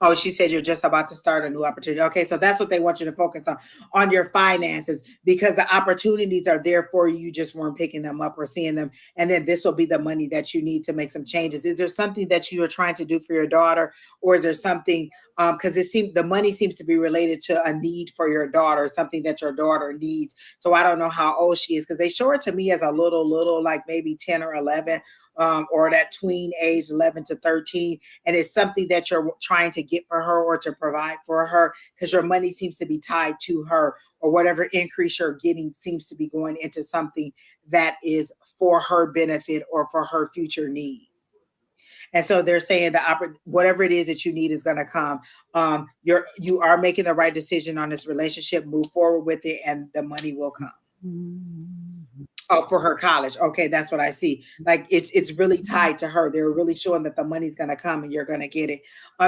Oh, she said you're just about to start a new opportunity. Okay, so that's what they want you to focus on your finances, because the opportunities are there for you. You just weren't picking them up or seeing them. And then this will be the money that you need to make some changes. Is there something that you are trying to do for your daughter, or is there something, because the money seems to be related to a need for your daughter, something that your daughter needs. So I don't know how old she is, because they show her to me as a little, like maybe 10 or 11, or that tween age, 11 to 13. And it's something that you're trying to get for her or to provide for her, because your money seems to be tied to her, or whatever increase you're getting seems to be going into something that is for her benefit or for her future need. And so they're saying whatever it is that you need is going to come. You are making the right decision on this relationship. Move forward with it, and the money will come. Oh, for her college. Okay, that's what I see. Like it's really tied to her. They're really showing that the money's gonna come and you're gonna get it.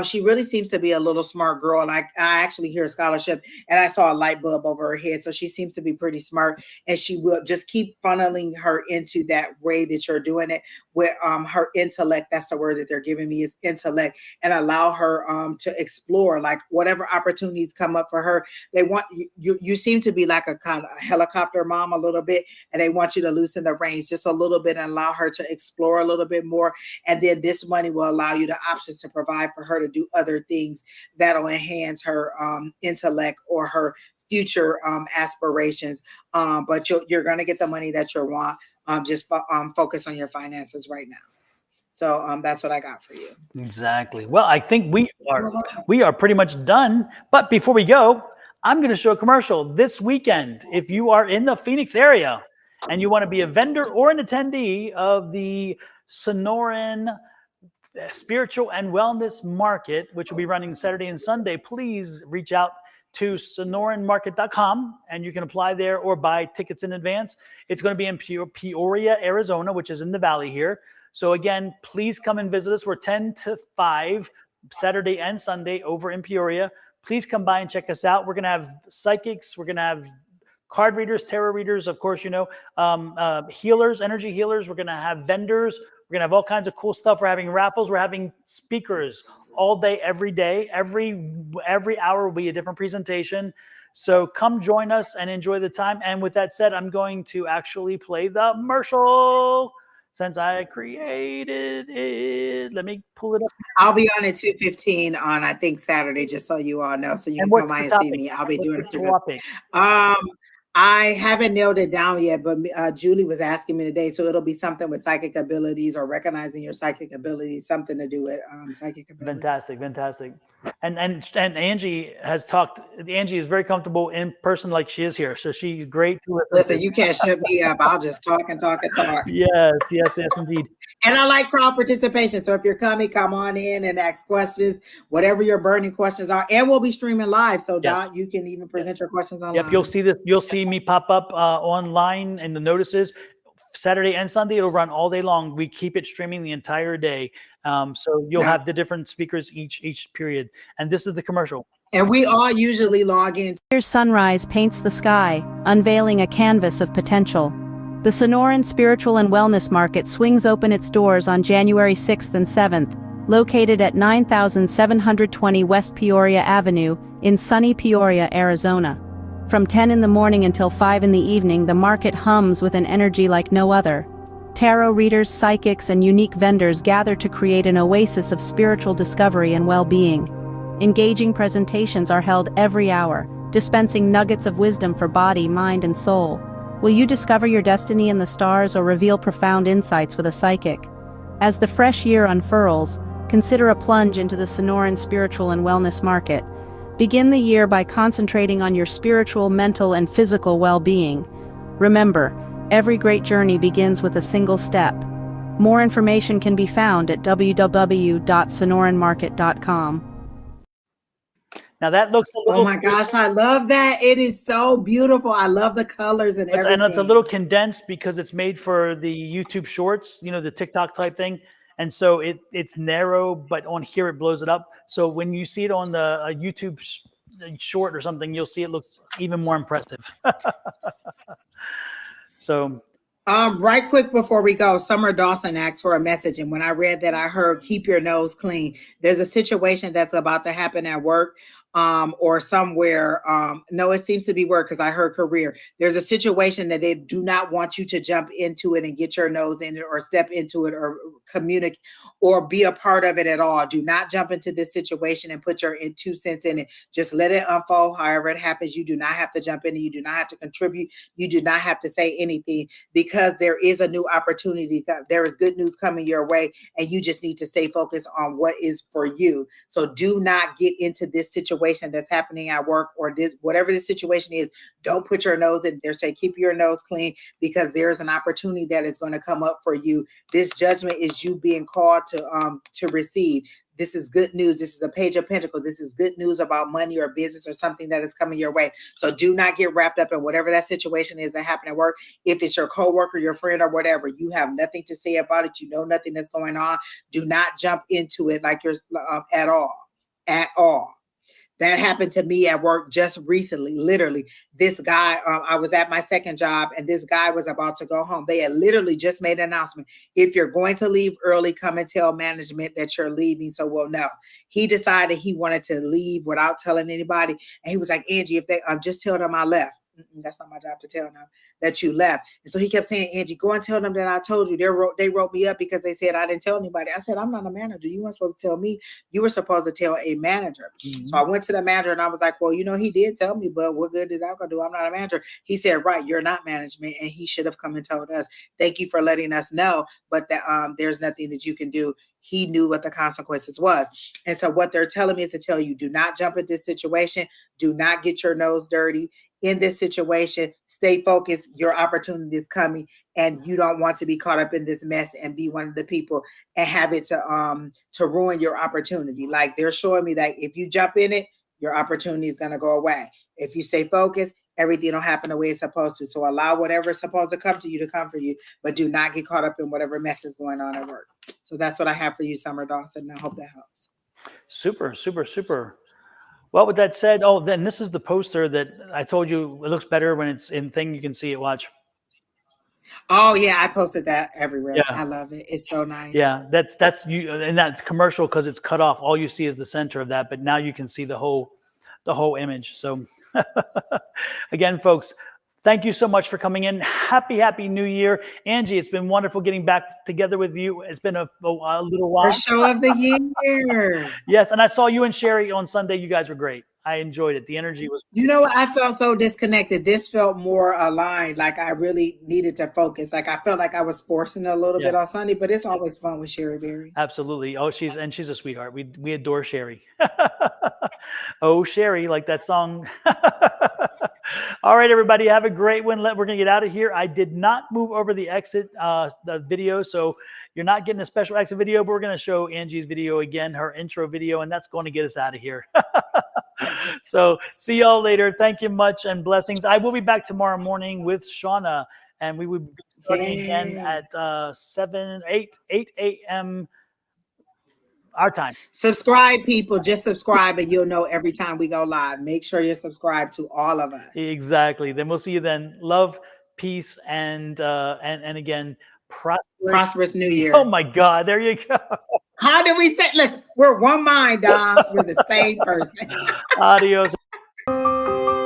She really seems to be a little smart girl, and I actually hear a scholarship, and I saw a light bulb over her head. So she seems to be pretty smart, and she will just keep funneling her into that way that you're doing it with her intellect. That's the word that they're giving me is intellect, and allow her to explore like whatever opportunities come up for her. They want you seem to be like a kind of a helicopter mom a little bit, and they want you to loosen the reins just a little bit and allow her to explore a little bit more. And then this money will allow you the options to provide for her to do other things that'll enhance her intellect or her future aspirations. But you're going to get the money that you want. Just focus on your finances right now. So that's what I got for you. Exactly. Well, I think we are pretty much done. But before we go, I'm going to show a commercial this weekend. If you are in the Phoenix area and you want to be a vendor or an attendee of the Sonoran Spiritual and Wellness Market, which will be running Saturday and Sunday, please reach out to sonoranmarket.com and you can apply there or buy tickets in advance. It's going to be in Peoria, Arizona, which is in the valley here. So again, please come and visit us. We're 10 to 5 Saturday and Sunday over in Peoria. Please come by and check us out. We're going to have psychics. We're going to have card readers, tarot readers, of course, healers, energy healers. We're going to have vendors. We're going to have all kinds of cool stuff. We're having raffles. We're having speakers all day, every day. Every hour will be a different presentation. So come join us and enjoy the time. And with that said, I'm going to actually play the commercial since I created it. Let me pull it up. I'll be on at 2:15 on, I think, Saturday, just so you all know. So you can come by and see me. I'll be doing the topic. I haven't nailed it down yet, but Julie was asking me today. So it'll be something with psychic abilities or recognizing your psychic abilities, something to do with psychic abilities. Fantastic. And Angie has talked. Angie is very comfortable in person like she is here. So she's great to listen. You can't shut me up. I'll just talk and talk and talk. Yes, indeed. And I like crowd participation. So if you're coming, come on in and ask questions, whatever your burning questions are. And we'll be streaming live. So Don, you can even present your questions online. Yep, you'll see this. You'll see me pop up online in the notices. Saturday and Sunday, it'll run all day long. We keep it streaming the entire day. So you'll have the different speakers each period. And this is the commercial. And we all usually log in. Here's sunrise paints the sky, unveiling a canvas of potential. The Sonoran Spiritual and Wellness Market swings open its doors on January 6th and 7th, located at 9720 West Peoria Avenue in sunny Peoria, Arizona. From 10 in the morning until 5 in the evening, the market hums with an energy like no other. Tarot readers, psychics, and unique vendors gather to create an oasis of spiritual discovery and well-being. Engaging presentations are held every hour, dispensing nuggets of wisdom for body, mind, and soul. Will you discover your destiny in the stars or reveal profound insights with a psychic? As the fresh year unfurls, consider a plunge into the Sonoran Spiritual and Wellness Market. Begin the year by concentrating on your spiritual, mental, and physical well-being. Remember, every great journey begins with a single step. More information can be found at www.sonoranmarket.com. Now that looks a little. Oh my gosh, I love that. It is so beautiful. I love the colors and everything. And it's a little condensed because it's made for the YouTube Shorts, the TikTok type thing. And so it's narrow, but on here it blows it up. So when you see it on the YouTube short or something, you'll see it looks even more impressive. So. Right quick before we go, Summer Dawson asked for a message. And when I read that, I heard, keep your nose clean. There's a situation that's about to happen at work. Or somewhere. No, it seems to be work because I heard career. There's a situation that they do not want you to jump into it and get your nose in it or step into it or communicate or be a part of it at all. Do not jump into this situation and put your 2 cents in it. Just let it unfold however it happens. You do not have to jump in it. You do not have to contribute. You do not have to say anything because there is a new opportunity. There is good news coming your way and you just need to stay focused on what is for you. So do not get into this situation situation that's happening at work or this, whatever the situation is, don't put your nose in there. Say, keep your nose clean, because there's an opportunity that is going to come up for you. This judgment is you being called to receive. This is good news. This is a page of pentacles. This is good news about money or business or something that is coming your way. So do not get wrapped up in whatever that situation is that happened at work. If it's your coworker, your friend, or whatever, you have nothing to say about it. You know nothing that's going on. Do not jump into it like you're at all. That happened to me at work just recently. Literally, this guy, I was at my second job, and this guy was about to go home. They had literally just made an announcement. If you're going to leave early, come and tell management that you're leaving so we'll know. He decided he wanted to leave without telling anybody. And he was like, Angie, if they just tell them I left. That's not my job to tell them that you left. And so he kept saying, Angie, go and tell them that I told you. They wrote me up because they said I didn't tell anybody. I said, I'm not a manager. You weren't supposed to tell me. You were supposed to tell a manager. So I went to the manager and I was like, well, he did tell me, but what good is that going to do? I'm not a manager. He said, right, you're not management. And he should have come and told us. Thank you for letting us know. But that there's nothing that you can do. He knew what the consequences was. And so what they're telling me is to tell you, do not jump into this situation. Do not get your nose dirty in this situation. Stay focused. Your opportunity is coming, and you don't want to be caught up in this mess and be one of the people and have it to ruin your opportunity. Like, they're showing me that if you jump in it, your opportunity is going to go away. If you stay focused, everything will happen the way it's supposed to. So allow whatever is supposed to come to you to come for you, but do not get caught up in whatever mess is going on at work. So that's what I have for you, Summer Dawson. I hope that helps. Super, super, super. Well, with that said, then this is the poster that I told you it looks better when it's in thing. You can see it. Watch. Oh yeah, I posted that everywhere. Yeah. I love it. It's so nice. Yeah, that's you in that commercial, because it's cut off. All you see is the center of that, but now you can see the whole image. So again, folks, thank you so much for coming in. Happy New Year. Angie, it's been wonderful getting back together with you. It's been a little while. First show of the year. Yes, and I saw you and Sherry on Sunday. You guys were great. I enjoyed it. The energy was... You know what? I felt so disconnected. This felt more aligned. Like I really needed to focus. Like I felt like I was forcing a little bit on Sunday, but it's always fun with Sherry Berry. Absolutely. Oh, she's a sweetheart. We adore Sherry. Oh, Sherry, like that song. All right, everybody, have a great one. We're going to get out of here. I did not move over the exit the video, so you're not getting a special exit video, but we're going to show Angie's video again, her intro video, and that's going to get us out of here. So see y'all later. Thank you much, and blessings. I will be back tomorrow morning with Shauna, and we will be starting again at 8 a.m. our time. Subscribe, people. Just subscribe and you'll know every time we go live. Make sure you're subscribed to all of us. Exactly. Then we'll see you then. Love, peace, and again, prosperous New Year. Oh my God. There you go. How do we say? Listen, we're one mind, Don. We're the same person. Adios.